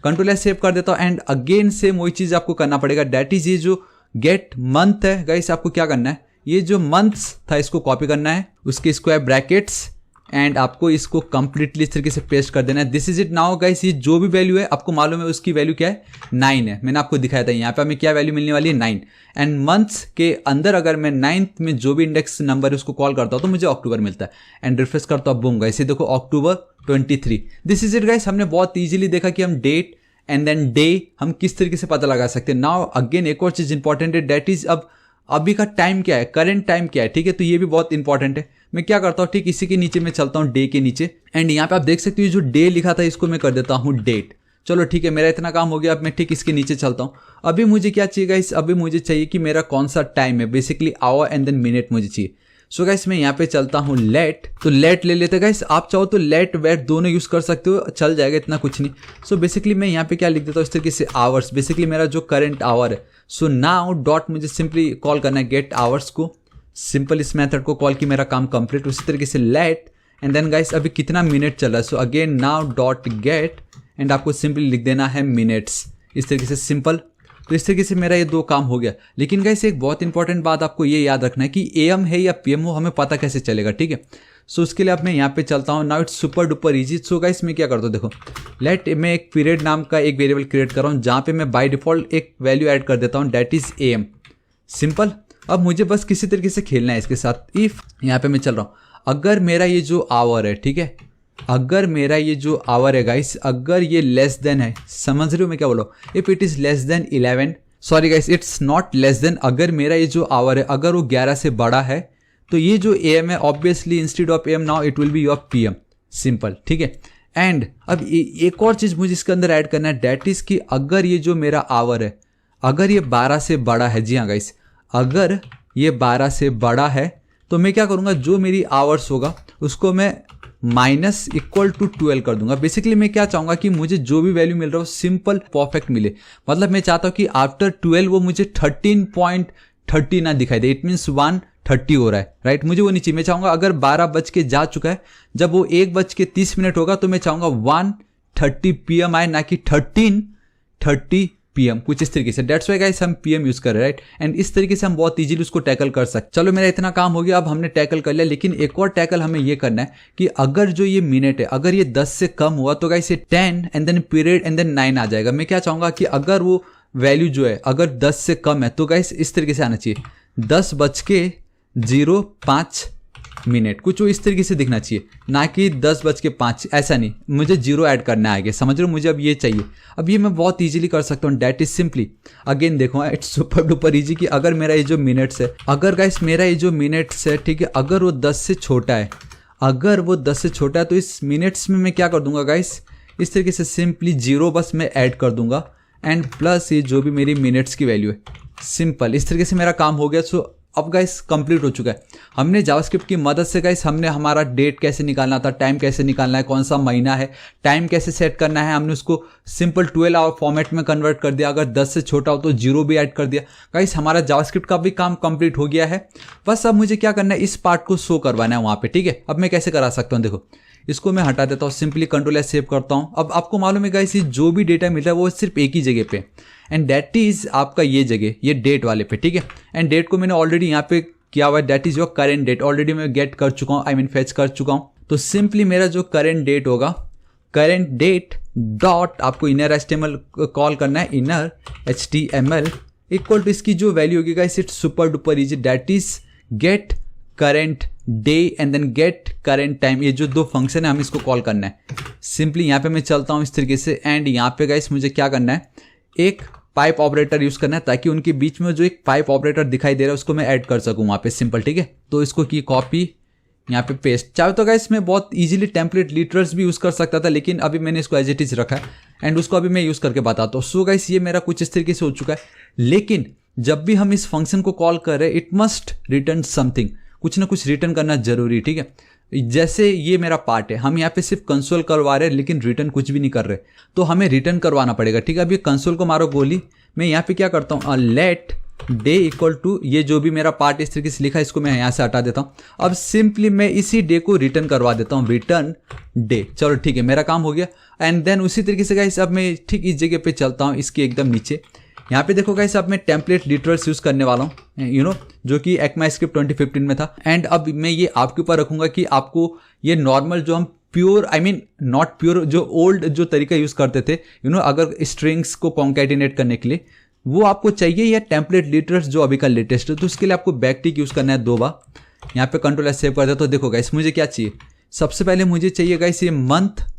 [SPEAKER 1] Control S save कर देता हूँ। एंड अगेन सेम वही चीज़ आपको करना पड़ेगा, डेट इज ये जो गेट मंथ है गाइस, आपको क्या करना है, ये जो मंथ्स था इसको कॉपी करना है, उसके स्क्वायर ब्रैकेट्स, एंड आपको इसको कंप्लीटली इस तरीके से पेस्ट कर देना है। This is it now guys. ये जो भी वैल्यू है आपको मालूम है उसकी वैल्यू क्या है, 9 है। मैंने आपको दिखाया था यहाँ पे हमें क्या वैल्यू मिलने वाली है, 9। एंड मंथ्स के अंदर अगर मैं 9th में जो भी इंडेक्स नंबर है उसको कॉल करता हूँ तो मुझे अक्टूबर मिलता है। एंड रिफ्रेश करता हूँ, बूम गाइस ये देखो अक्टूबर 23। This is it guys. हमने बहुत ईजिली देखा कि हम डेट एंड देन डे हम किस तरीके से पता लगा सकते हैं। नाउ अगेन एक और चीज इंपॉर्टेंट है, डेट इज अब अभी का टाइम क्या है, करंट टाइम क्या है, ठीक है। तो ये भी बहुत इंपॉर्टेंट है। मैं क्या करता हूँ, ठीक इसी के नीचे मैं चलता हूँ डे के नीचे, एंड यहाँ पे आप देख सकते हो जो डे लिखा था इसको मैं कर देता हूँ डेट। चलो ठीक है, मेरा इतना काम हो गया। अब मैं ठीक इसके नीचे चलता हूँ। अभी मुझे क्या चाहिए गाइस, अभी मुझे चाहिए कि मेरा कौन सा टाइम है, basically hour and then minute मुझे चाहिए। सो गाइस मैं यहाँ पे चलता हूँ लेट, तो लेट ले लेते गाइस। आप चाहो तो लेट वेट दोनों यूज कर सकते हो, चल जाएगा, इतना कुछ नहीं। सो बेसिकली मैं यहाँ पे क्या लिख देता हूँ इस तरीके से, आवर्स, बेसिकली मेरा जो करंट आवर है। सो नाउ डॉट मुझे सिंपली कॉल करना है गेट आवर्स को, सिंपल इस मेथड को कॉल की मेरा काम कंप्लीट। उसी तरीके से लेट एंड देन गाइस अभी कितना मिनट चल रहा है। So again now dot gate and आपको सिंपली लिख देना है मिनट्स, इस तरीके से सिंपल। तो इस तरीके से मेरा ये 2 काम हो गया। लेकिन गाइस एक बहुत इंपॉर्टेंट बात आपको ये याद रखना है कि एएम है या पीएम हो हमें पता कैसे चलेगा, ठीक है। सो उसके लिए अब मैं यहाँ पे चलता हूँ। Now it's super duper easy. So guys मैं क्या करता हूँ, देखो लेट मैं एक पीरियड नाम का एक वेरिएबल क्रिएट कर रहा हूँ जहाँ पे मैं बाय डिफॉल्ट एक वैल्यू ऐड कर देता हूँ, डेट इज एएम, सिंपल। अब मुझे बस किसी तरीके से खेलना है इसके साथ। इफ यहाँ पे मैं चल रहा हूँ, अगर मेरा ये जो आवर है, ठीक है, अगर मेरा ये जो आवर है गाइस, अगर ये लेस देन है, समझ रहे हो मैं क्या बोल रहा हूँ, if it is less than 11, sorry guys it's not less than, अगर मेरा ये जो आवर है अगर वो 11 से बड़ा है तो ये जो एएम है obviously instead of am now it will be your PM, simple, ठीक है। एंड अब एक और चीज मुझे इसके अंदर ऐड करना है, डेट इज कि अगर ये जो मेरा आवर है अगर ये 12 से बड़ा है, जी हाँ गाइस, अगर ये 12 से बड़ा है तो मैं क्या करूँगा, जो मेरी आवर्स होगा उसको मैं -=12 कर दूंगा। बेसिकली मैं क्या चाहूंगा कि मुझे जो भी वैल्यू मिल रहा हो सिंपल परफेक्ट मिले। मतलब मैं चाहता हूँ कि आफ्टर 12 वो मुझे 13.30 ना दिखाई दे, इट मीन्स 1:30 हो रहा है, राइट। मुझे वो नहीं चाहिए। मैं चाहूंगा अगर 12 बज के जा चुका है, जब वो 1:30 होगा तो मैं चाहूंगा 30 PM आए, ना कि 13:30 PM, कुछ इस तरीके से। डेट्स वाई गाइस हम PM यूज कर रहे हैं, राइट। एंड इस तरीके से हम बहुत इजीली उसको टैकल कर सकते। चलो मेरा इतना काम हो गया, अब हमने टैकल कर लिया, लेकिन एक और टैकल हमें ये करना है कि अगर जो ये मिनट है अगर ये 10 से कम हुआ तो गाइस ये 10 and then period and then 9 आ जाएगा। मैं क्या चाहूंगा कि अगर वो वैल्यू जो है अगर 10 से कम है तो गाइस इस तरीके से आना चाहिए, 10:05 मिनट, कुछ वो इस तरीके से दिखना चाहिए, ना कि 10:05। ऐसा नहीं, मुझे 0 ऐड करना है आगे, समझ रहे हो। मुझे अब ये चाहिए, अब ये मैं बहुत इजीली कर सकता हूँ। डेट इज सिंपली, अगेन देखो इट्स सुपर डुपर इजी कि अगर मेरा ये जो मिनट्स है, अगर गाइस मेरा ये जो मिनट्स है, ठीक है, अगर वो 10 से छोटा है, अगर वो 10 से छोटा है तो इस मिनट्स में मैं क्या कर दूंगा गाइस, इस तरीके से सिंपली 0 बस मैं ऐड कर दूंगा एंड प्लस ये जो भी मेरी मिनट्स की वैल्यू है, सिंपल इस तरीके से मेरा काम हो गया। सो अब गाइस कंप्लीट हो चुका है। हमने जावास्क्रिप्ट की मदद से गाइस हमने हमारा डेट कैसे निकालना था, टाइम कैसे निकालना है, कौन सा महीना है, टाइम कैसे सेट करना है, हमने उसको सिंपल 12 आवर फॉर्मेट में कन्वर्ट कर दिया। अगर 10 से छोटा हो तो 0 भी ऐड कर दिया। गाइस हमारा जावास्क्रिप्ट का भी काम कंप्लीट हो गया है। बस अब मुझे क्या करना है, इस पार्ट को शो करवाना है वहाँ पे, ठीक है। अब मैं कैसे करा सकता हूँ, देखो इसको मैं हटा देता हूँ, सिंपली Ctrl+S सेव करता हूँ। अब आपको मालूम है गाइस ये जो भी डेटा मिल रहा है वो सिर्फ एक ही जगह पे, एंड दैट इज आपका ये जगह, ये डेट वाले पे, ठीक है। एंड डेट को मैंने ऑलरेडी यहाँ पे किया हुआ है, that is your current date, already मैं गेट कर चुका हूँ, आई मीन फेच कर चुका हूँ। तो सिंपली मेरा जो करेंट डेट होगा, करेंट डेट डॉट आपको इनर HTML कॉल करना है, इनर HTML इक्वल टू इसकी जो वैल्यू होगी guys it's super duper easy, that is get current day and then get current time. ये जो दो फंक्शन है हम इसको कॉल करना है। सिंपली यहाँ पे मैं चलता हूँ इस तरीके से, एंड यहाँ पे गाइस मुझे क्या करना है, एक पाइप ऑपरेटर यूज करना है ताकि उनके बीच में जो एक पाइप ऑपरेटर दिखाई दे रहा है उसको मैं ऐड कर सकूं वहाँ पे, सिंपल, ठीक है। तो इसको की कॉपी यहाँ पे पेस्ट। चाहे तो गाइस मैं बहुत इजीली टेम्पलेट लिटरल्स भी यूज कर सकता था, लेकिन अभी मैंने इसको एज इट इज रखा है एंड उसको अभी मैं यूज करके बताता हूँ। सो गाइस ये मेरा कुछ इस तरीके से हो चुका है, लेकिन जब भी हम इस फंक्शन को कॉल कर रहे हैं इट मस्ट रिटर्न समथिंग, कुछ ना कुछ रिटर्न करना जरूरी, ठीक है। जैसे ये मेरा पार्ट है, हम यहाँ पे सिर्फ कंसोल करवा रहे हैं लेकिन रिटर्न कुछ भी नहीं कर रहे, तो हमें रिटर्न करवाना पड़ेगा, ठीक है। अब ये कंसोल को मारो गोली, मैं यहाँ पे क्या करता हूँ, लेट डे इक्वल टू ये जो भी मेरा पार्ट इस तरीके से लिखा है इसको मैं यहाँ से हटा देता हूँ। अब सिंपली मैं इसी डे को रिटर्न करवा देता हूँ, रिटर्न डे। चलो ठीक है, मेरा काम हो गया। एंड देन उसी तरीके से गाइस अब मैं ठीक इस जगह पे चलता हूँ, इसके एकदम नीचे। यहाँ पे देखो गाइस अब मैं टेम्पलेट लिटरल्स यूज करने वाला हूँ, यू नो, जो कि ECMAScript 2015 में था। एंड अब मैं ये आपके ऊपर रखूंगा कि आपको ये नॉर्मल जो हम pure, I mean not pure, जो ओल्ड जो तरीका यूज करते थे, यू नो, अगर स्ट्रिंग्स को कॉन्कैटिनेट करने के लिए, वो आपको चाहिए, या टेम्पलेट लिटरल्स जो अभी का लेटेस्ट है, तो उसके लिए आपको बैकटिक यूज करना है 2 बार। यहाँ पे Ctrl+S सेव कर दे। तो देखो गाइस मुझे क्या चाहिए, सबसे पहले मुझे चाहिए गाइस ये मंथ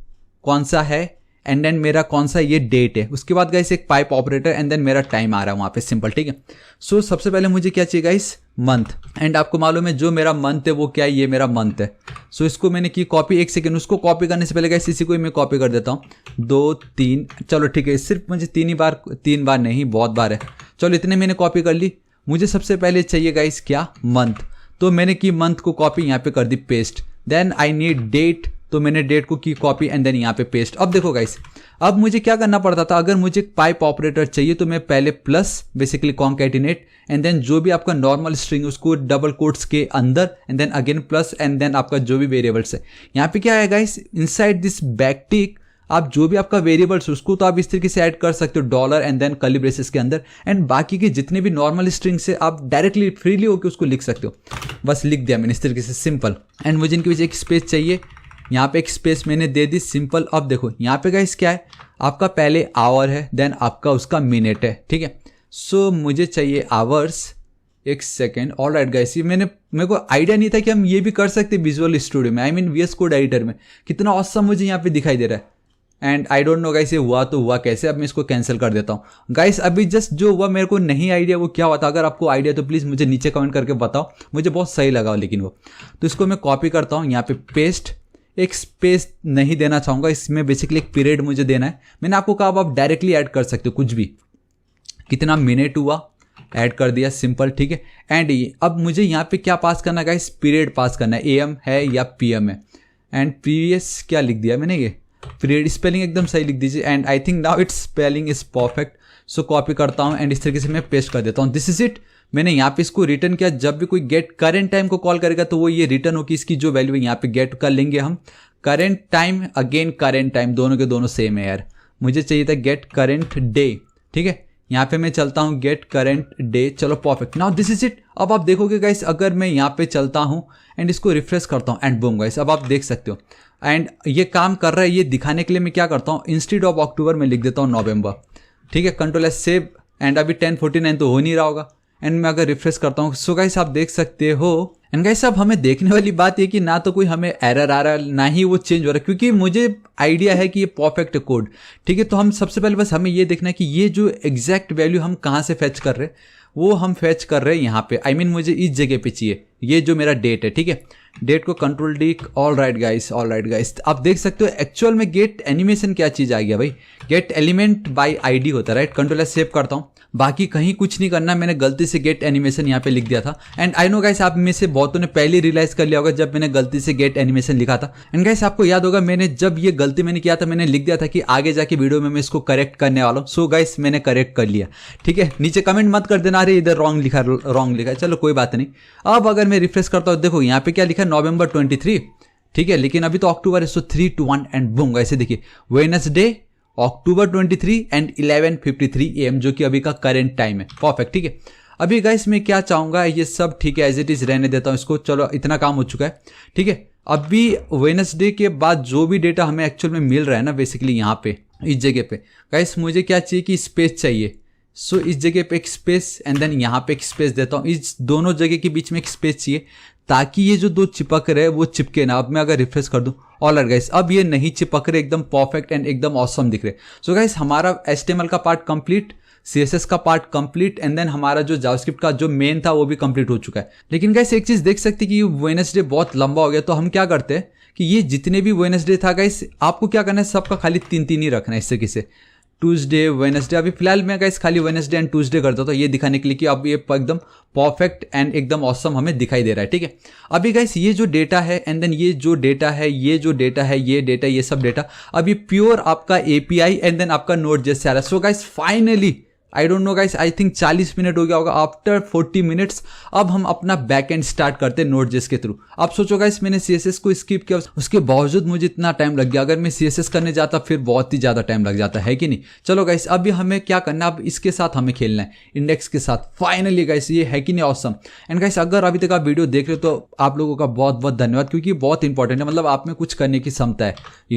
[SPEAKER 1] कौन सा है एंड देन मेरा कौन सा ये डेट है। उसके बाद गाइस एक पाइप ऑपरेटर एंड देन मेरा टाइम आ रहा है वहाँ पे, सिंपल, ठीक है। सो सबसे पहले मुझे क्या चाहिए गाइस, मंथ। एंड आपको मालूम है जो मेरा मंथ है वो क्या है, ये मेरा मंथ है। सो इसको मैंने की कॉपी, एक सेकेंड, उसको कॉपी करने से पहले गाइस इसी को ही मैं कॉपी कर देता हूँ, 2 3, चलो ठीक है, सिर्फ मुझे 3 बार नहीं, बहुत बार है। चलो इतने मैंने कॉपी कर ली। मुझे सबसे पहले चाहिए गाइस क्या, मंथ। तो मैंने की मंथ को कॉपी, यहाँ पे कर दी paste. Then I need date, तो मैंने डेट को की कॉपी एंड देन यहाँ पे पेस्ट। अब देखो गाइस, अब मुझे क्या करना पड़ता था, अगर मुझे पाइप ऑपरेटर चाहिए तो मैं पहले plus basically concatenate and then जो भी आपका नॉर्मल स्ट्रिंग उसको डबल कोट्स के अंदर and then again plus and then आपका जो भी वेरिएबल्स है। यहाँ पे क्या है गाइस, इनसाइड दिस बैकटिक आप जो भी आपका वेरिएबल्स उसको तो आप इस तरीके से ऐड कर सकते हो, dollar and then curly braces के अंदर, एंड बाकी के जितने भी नॉर्मल स्ट्रिंग से आप डायरेक्टली फ्रीली होकर उसको लिख सकते हो। बस लिख दिया मैंने इस तरीके से, सिंपल। एंड मुझे इनके बीच एक स्पेस चाहिए, यहाँ पे एक स्पेस मैंने दे दी, सिंपल। अब देखो यहाँ पे गाइस क्या है, आपका पहले आवर है देन आपका उसका मिनट है, ठीक है। सो मुझे चाहिए आवर्स, एक सेकेंड। ऑल राइट गाइस, ये मेरे को आइडिया नहीं था कि हम ये भी कर सकते विजुअल स्टूडियो में, I mean VS code editor में। कितना ऑसम मुझे यहाँ पे दिखाई दे रहा है। And I don't know guys ये हुआ तो हुआ कैसे। अब मैं इसको कैंसिल कर देता हूँ गाइस। अभी जस्ट जो हुआ मेरे को नहीं आइडिया वो क्या हुआ था, अगर आपको आइडिया तो प्लीज़ मुझे नीचे कमेंट करके बताओ, मुझे बहुत सही लगा लेकिन वो। तो इसको मैं कॉपी करता हूँ, यहाँ पे पेस्ट, एक स्पेस नहीं देना चाहूँगा, इसमें बेसिकली एक पीरियड मुझे देना है। मैंने आपको कहा अब आप डायरेक्टली ऐड कर सकते हो कुछ भी, कितना मिनट हुआ ऐड कर दिया, सिंपल, ठीक है। एंड अब मुझे यहाँ पे क्या पास करना है गाइस, पीरियड पास करना है, AM है या PM है। एंड प्रीवियस क्या लिख दिया मैंने, ये पीरियड स्पेलिंग एकदम सही लिख दीजिए। And I think now it's spelling is perfect. So copy करता हूँ एंड इस तरीके से मैं पेस्ट कर देता हूँ। This is it. मैंने यहाँ पे इसको रिटर्न किया। जब भी कोई गेट करेंट टाइम को कॉल करेगा तो वो ये रिटर्न होगी, इसकी जो वैल्यू है यहाँ पे गेट कर लेंगे हम current time again current time, दोनों के दोनों सेम है यार। मुझे चाहिए था गेट करेंट डे, ठीक है। यहाँ पे मैं चलता हूँ गेट करेंट डे, चलो perfect, now this is it. अब आप देखोगे गाइस, अगर मैं यहाँ पे चलता हूँ एंड इसको रिफ्रेश करता हूँ एंड बूम गाइस, अब आप देख सकते हो एंड ये काम कर रहा है। ये दिखाने के लिए मैं क्या करता हूँ, इंस्टेड ऑफ अक्टूबर में लिख देता हूँ नवंबर, ठीक है। कंट्रोल एस सेव एंड अभी 10:49 तो हो नहीं रहा होगा एंड मैं अगर रिफ्रेश करता हूँ, सो गाइस आप देख सकते हो। एंड गाइस अब हमें देखने वाली बात ये कि ना तो कोई हमें एरर आ रहा है, ना ही वो चेंज हो रहा है, क्योंकि मुझे आइडिया है कि ये परफेक्ट कोड, ठीक है। तो हम सबसे पहले बस हमें ये देखना है कि ये जो एग्जैक्ट वैल्यू हम कहाँ से फेच कर रहे हैं, वो हम फेच कर रहे हैं यहाँ पे। आई मीन मुझे इस जगह पे चाहिए, ये जो मेरा डेट है, ठीक है। डेट को control D, all right guys, आप देख सकते हो एक्चुअल में गेट एनिमेशन क्या चीज आ गया भाई, गेट एलिमेंट बाय आईडी होता है, राइट। कंट्रोल एस सेव करता हूँ, बाकी कहीं कुछ नहीं करना, मैंने गलती से गेट एनिमेशन यहाँ पे लिख दिया था। एंड आई नो गाइस आप में से बहुतों ने पहले रियलाइज कर लिया होगा जब मैंने गलती से गेट एनिमेशन लिखा था। एंड गाइस आपको याद होगा मैंने जब ये गलती मैंने किया था, मैंने लिख दिया था कि आगे जाके वीडियो में मैं इसको करेक्ट करने वाला हूँ। सो गाइस मैंने करेक्ट कर लिया, ठीक है। नीचे कमेंट मत कर देना अरे इधर रॉन्ग लिखा, चलो कोई बात नहीं। अब अगर मैं रिफ्रेश करता हूँ, देखो यहाँ पे क्या लिखा है, नवंबर 23, ठीक है, लेकिन अभी तो अक्टूबर है। सो 3 to 1 एंड बूम गाइस, देखिए वेडनेसडे अक्टूबर 23 एंड 11:53 AM, जो कि अभी का करेंट टाइम है, परफेक्ट, ठीक है। अभी गाइस मैं क्या चाहूंगा, ये सब ठीक है एज इट इज रहने देता हूँ इसको, चलो इतना काम हो चुका है, ठीक है। अभी वेडनेसडे के बाद जो भी डेटा हमें एक्चुअल में मिल रहा है ना, बेसिकली यहाँ पे इस जगह पे गाइस मुझे क्या चाहिए कि स्पेस चाहिए। सो इस जगह पे एक स्पेस एंड देन यहाँ पे एक स्पेस देता हूँ, इस दोनों जगह के बीच में एक स्पेस चाहिए ताकि ये जो दो चिपक रहे वो चिपके ना। अब मैं अगर रिफ्रेश कर दूं, ऑलराइट गाइस अब ये नहीं चिपक रहे, एकदम परफेक्ट एंड एकदम ऑसम दिख रहे। सो गाइस हमारा HTML का पार्ट कंप्लीट, CSS का पार्ट कंप्लीट एंड देन हमारा जो जावास्क्रिप्ट का जो मेन था वो भी कंप्लीट हो चुका है। लेकिन गाइस एक चीज देख सकते कि वेडनेसडे बहुत लंबा हो गया, तो हम क्या करते हैं कि ये जितने भी वेडनेसडे था गाइस, आपको क्या करना है, सबका खाली 3 ही रखना है इस तरीके से, ट्यूसडे वेडनेसडे। अभी फिलहाल मैं गाइस खाली वेडनेसडे एंड ट्यूसडे करता था, ये दिखाने के लिए कि अब ये एकदम परफेक्ट एंड एकदम ऑसम हमें दिखाई दे रहा है, ठीक है। अभी गाइस ये जो डेटा है एंड देन ये जो डेटा है, ये जो डेटा है, ये डेटा, ये सब डेटा अभी प्योर आपका API एंड देन आपका Node.js से आ रहा है। So guys finally I don't know guys, I think 40 minute हो गया होगा, आफ्टर 40 मिनट्स अब हम अपना बैकएंड स्टार्ट करते हैं Node.js के थ्रू। आप सोचो गाइस मैंने CSS को स्किप किया, उसके बावजूद मुझे इतना टाइम लग गया। अगर मैं CSS करने जाता फिर बहुत ही ज़्यादा टाइम लग जाता है कि नहीं। चलो गाइस अभी हमें क्या करना, अब इसके साथ हमें खेलना है, इंडेक्स के साथ। फाइनली गाइस ये है कि नहीं ऑसम। एंड गाइस अगर अभी तक आप वीडियो देख रहे हो तो आप लोगों का बहुत बहुत धन्यवाद, क्योंकि बहुत इंपॉर्टेंट है, मतलब आप में कुछ करने की क्षमता है,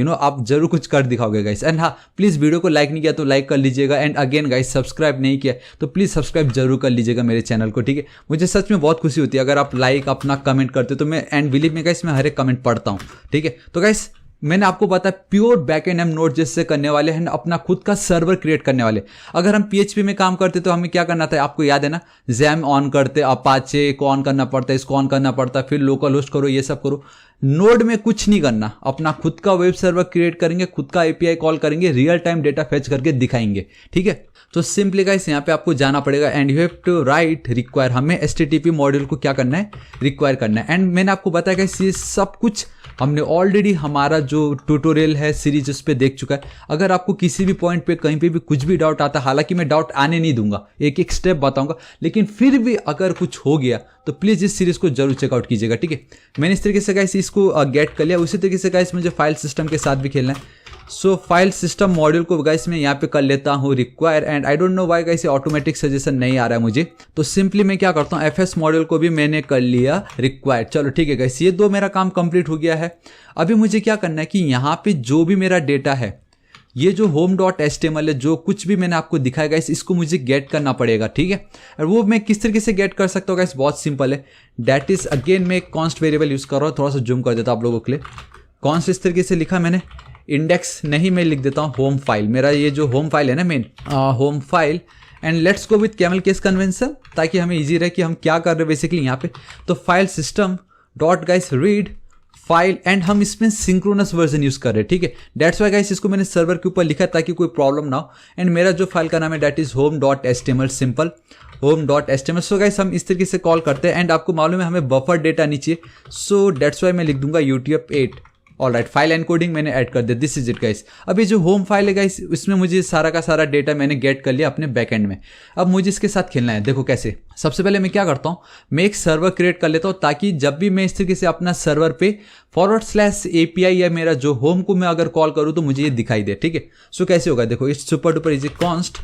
[SPEAKER 1] आप जरूर कुछ कर दिखाओगे गाइस। एंड हाँ प्लीज़ वीडियो को लाइक नहीं किया तो लाइक कर लीजिएगा, एंड अगेन गाइस सब्सक्राइब नहीं किया तो प्लीज़ सब्सक्राइब जरूर कर लीजिएगा मेरे चैनल को, ठीक है। मुझे सच में बहुत खुशी होती है अगर आप लाइक अपना कमेंट करते हो तो मैं, एंड बिलीव में गाइस मैं हर एक कमेंट पढ़ता हूँ, ठीक है। तो गाइस मैंने आपको बताया प्योर बैकएंड हम Node.js से करने वाले हैं, अपना खुद का सर्वर क्रिएट करने वाले। अगर हम PHP में काम करते तो हमें क्या करना था, आपको याद है ना, जैम ऑन करते, अपाचे को ऑन करना पड़ता है, इसको ऑन करना पड़ता है, फिर लोकल होस्ट करो, ये सब करो। नोड में कुछ नहीं करना, अपना खुद का वेब सर्वर क्रिएट करेंगे, खुद का API कॉल करेंगे, रियल टाइम डेटा फेच करके दिखाएंगे, ठीक है। तो सिंपली गाइस यहाँ पे आपको जाना पड़ेगा and you have to write require, हमें HTTP मॉड्यूल को क्या करना है, रिक्वायर करना है। एंड मैंने आपको बताया गाइस ये सब कुछ हमने ऑलरेडी हमारा जो ट्यूटोरियल है सीरीज उस पर देख चुका है। अगर आपको किसी भी पॉइंट पे कहीं पे भी कुछ भी डाउट आता, हालांकि मैं डाउट आने नहीं दूंगा, एक एक स्टेप बताऊंगा, लेकिन फिर भी अगर कुछ हो गया तो प्लीज़ इस सीरीज को जरूर चेकआउट कीजिएगा, ठीक है। मैंने इस तरीके से गाइस इसको गेट कर लिया। उसी तरीके से गाइस मुझे फाइल सिस्टम के साथ भी खेलना है। सो फाइल सिस्टम मॉड्यूल को गाइस मैं यहाँ पे कर लेता हूँ require, and I don't know why guys automatic suggestion नहीं आ रहा है मुझे, तो सिंपली मैं क्या करता हूँ FS मॉड्यूल को भी मैंने कर लिया रिक्वायर। चलो ठीक है गाइस, ये दो मेरा काम कंप्लीट हो गया है। अभी मुझे क्या करना है कि यहाँ पे जो भी मेरा डेटा है, ये जो home.html है, जो कुछ भी मैंने आपको दिखाया गाइस, इसको मुझे गेट करना पड़ेगा, ठीक है। और वो मैं किस तरीके से गेट कर सकता हूँ गाइस, बहुत सिंपल है। दैट इज अगेन मैं कॉन्स्ट वेरिएबल यूज कर रहा हूँ, थोड़ा सा जूम कर देता हूँ आप लोगों के लिए। कॉन्स्ट इस तरीके से लिखा मैंने, इंडेक्स नहीं मैं लिख देता हूँ होम फाइल, मेरा ये जो होम फाइल है ना main home file, and let's go with camel case convention, ताकि हमें इजी रहे कि हम क्या कर रहे हैं बेसिकली यहाँ पे। तो file system dot guys read file, and हम इसमें सिंक्रोनस वर्जन यूज कर रहे हैं, ठीक है। डेट्स वाई गाइस इसको मैंने सर्वर के ऊपर लिखा ताकि कोई प्रॉब्लम ना हो। एंड मेरा जो फाइल का नाम है that is home.html, simple home.html। So guys हम इस तरीके से कॉल करते हैं, एंड आपको मालूम है हमें बफर डेटा नहीं चाहिए, सो डेट्स वाई मैं लिख दूंगा UTF-8, ऑलराइट, फाइल एनकोडिंग मैंने ऐड कर दिया, दिस इज इट गाइस। अब ये जो होम फाइल है गाइस, इसमें मुझे सारा का सारा डेटा मैंने गेट कर लिया अपने बैकएंड में। अब मुझे इसके साथ खेलना है, देखो कैसे। सबसे पहले मैं क्या करता हूँ, मैं एक सर्वर क्रिएट कर लेता हूँ ताकि जब भी मैं इस तरीके से अपना सर्वर पे /API या मेरा जो होम को मैं अगर कॉल करूँ तो मुझे ये दिखाई दे, ठीक है। सो कैसे होगा, देखो it's super duper is const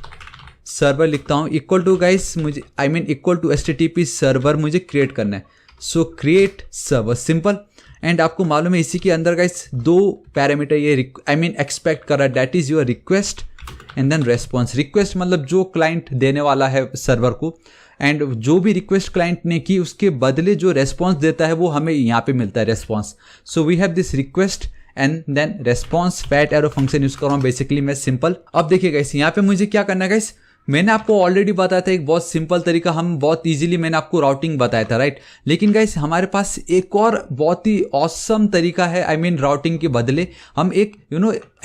[SPEAKER 1] server लिखता हूँ इक्वल टू गाइस, मुझे इक्वल टू HTTP सर्वर मुझे क्रिएट करना है। सो क्रिएट सर्वर, सिंपल। एंड आपको मालूम है इसी के अंदर गाइस 2 पैरामीटर ये एक्सपेक्ट कर रहा है, that is your request and then response. Request मतलब जो क्लाइंट देने वाला है सर्वर को, एंड जो भी रिक्वेस्ट क्लाइंट ने की उसके बदले जो रेस्पॉन्स देता है वो हमें यहाँ पे मिलता है response. So we have this request and then response, fat arrow function use कर रहा हूँ बेसिकली मैं, सिंपल। अब देखिए गाइस यहाँ पे मुझे क्या करना है गाइस, मैंने आपको ऑलरेडी बताया था एक बहुत सिंपल तरीका, हम बहुत इजीली मैंने आपको राउटिंग बताया था, राइट। लेकिन गाइस हमारे पास एक और बहुत ही ऑसम तरीका है, राउटिंग के बदले हम एक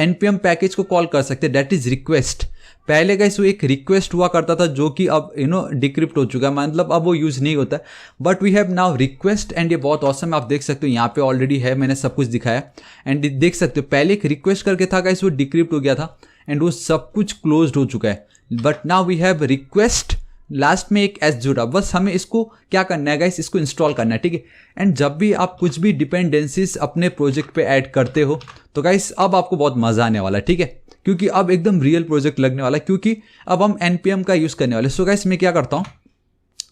[SPEAKER 1] npm पैकेज को कॉल कर सकते हैं, दैट इज रिक्वेस्ट। पहले गाइस वो एक रिक्वेस्ट हुआ करता था जो कि अब डिक्रिप्ट हो चुका है, मतलब अब वो यूज नहीं होता, but we have now request and ये बहुत ऑसम है। आप देख सकते हो यहाँ पे ऑलरेडी है, मैंने सब कुछ दिखाया एंड देख सकते हो पहले एक रिक्वेस्ट करके था गाइस, वो डिक्रिप्ट हो गया था एंड वो सब कुछ क्लोज्ड हो चुका है। But now we have request, last में एक एस जुड़ा, बस हमें इसको क्या करना है गाइस, इसको इंस्टॉल करना है, ठीक है। एंड जब भी आप कुछ भी डिपेंडेंसीज अपने प्रोजेक्ट पे ऐड करते हो तो गाइस अब आपको बहुत मजा आने वाला है, ठीक है, क्योंकि अब एकदम रियल प्रोजेक्ट लगने वाला है, क्योंकि अब हम npm का यूज करने वाले। सो गाइस मैं क्या करता हूँ,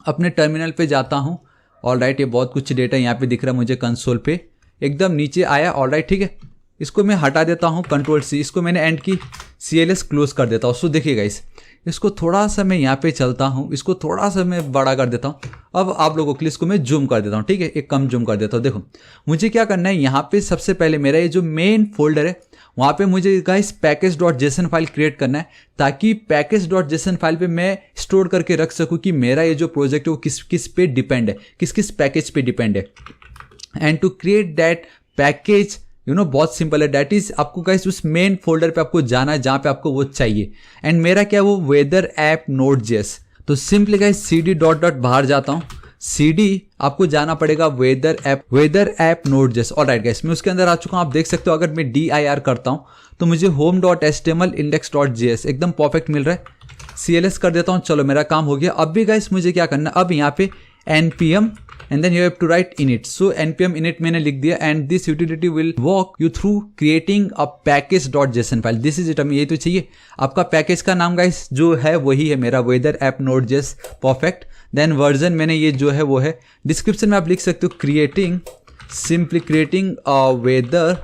[SPEAKER 1] अपने टर्मिनल पे जाता हूँ। ऑलराइट, ये बहुत कुछ डेटा यहाँ पे दिख रहा है मुझे कंसोल पे, एकदम नीचे आया। ऑलराइट, ठीक है, इसको मैं हटा देता हूँ, Ctrl+C, इसको मैंने एंड की CLS क्लोज कर देता हूँ। सो देखिए गाइस, इसको थोड़ा सा मैं यहाँ पे चलता हूँ, इसको थोड़ा सा मैं बड़ा कर देता हूँ। अब आप लोगों के लिए इसको मैं जूम कर देता हूँ, ठीक है, एक कम जूम कर देता हूँ। देखो मुझे क्या करना है, यहाँ पे सबसे पहले मेरा ये जो मेन फोल्डर है वहाँ पे मुझे गाइस package.json फाइल क्रिएट करना है, ताकि package.json फाइल पे मैं स्टोर करके रख सकूँ कि मेरा ये जो प्रोजेक्ट है वो किस किस पे डिपेंड है, किस किस पैकेज पे डिपेंड है। And to create that package बहुत सिंपल है, दैट इज आपको गाइस उस मेन फोल्डर पे आपको जाना है जहाँ पे आपको वो चाहिए। एंड मेरा क्या है, वो वेदर ऐप Node.js। तो सिंपली गाइस cd डॉट बाहर जाता हूँ, cd आपको जाना पड़ेगा weather app Node.js। Alright guys, मैं उसके अंदर आ चुका हूँ। आप देख सकते हो अगर मैं dir करता हूँ तो मुझे home.html index.js एकदम परफेक्ट मिल रहा है। CLS कर देता हूँ, चलो मेरा काम हो गया। अब भी गाइस मुझे क्या करना है, अब यहाँ पे npm and then you have to write init। so npm init मैंने लिख दिया and this utility will walk you through creating a package.json file। this is it, हमें यही तो चाहिए। आपका पैकेज का नाम गाइस जो है वही है मेरा weather app Node.js, perfect. Then version मैंने ये जो है वो है, डिस्क्रिप्शन में आप लिख सकते हो simply creating weather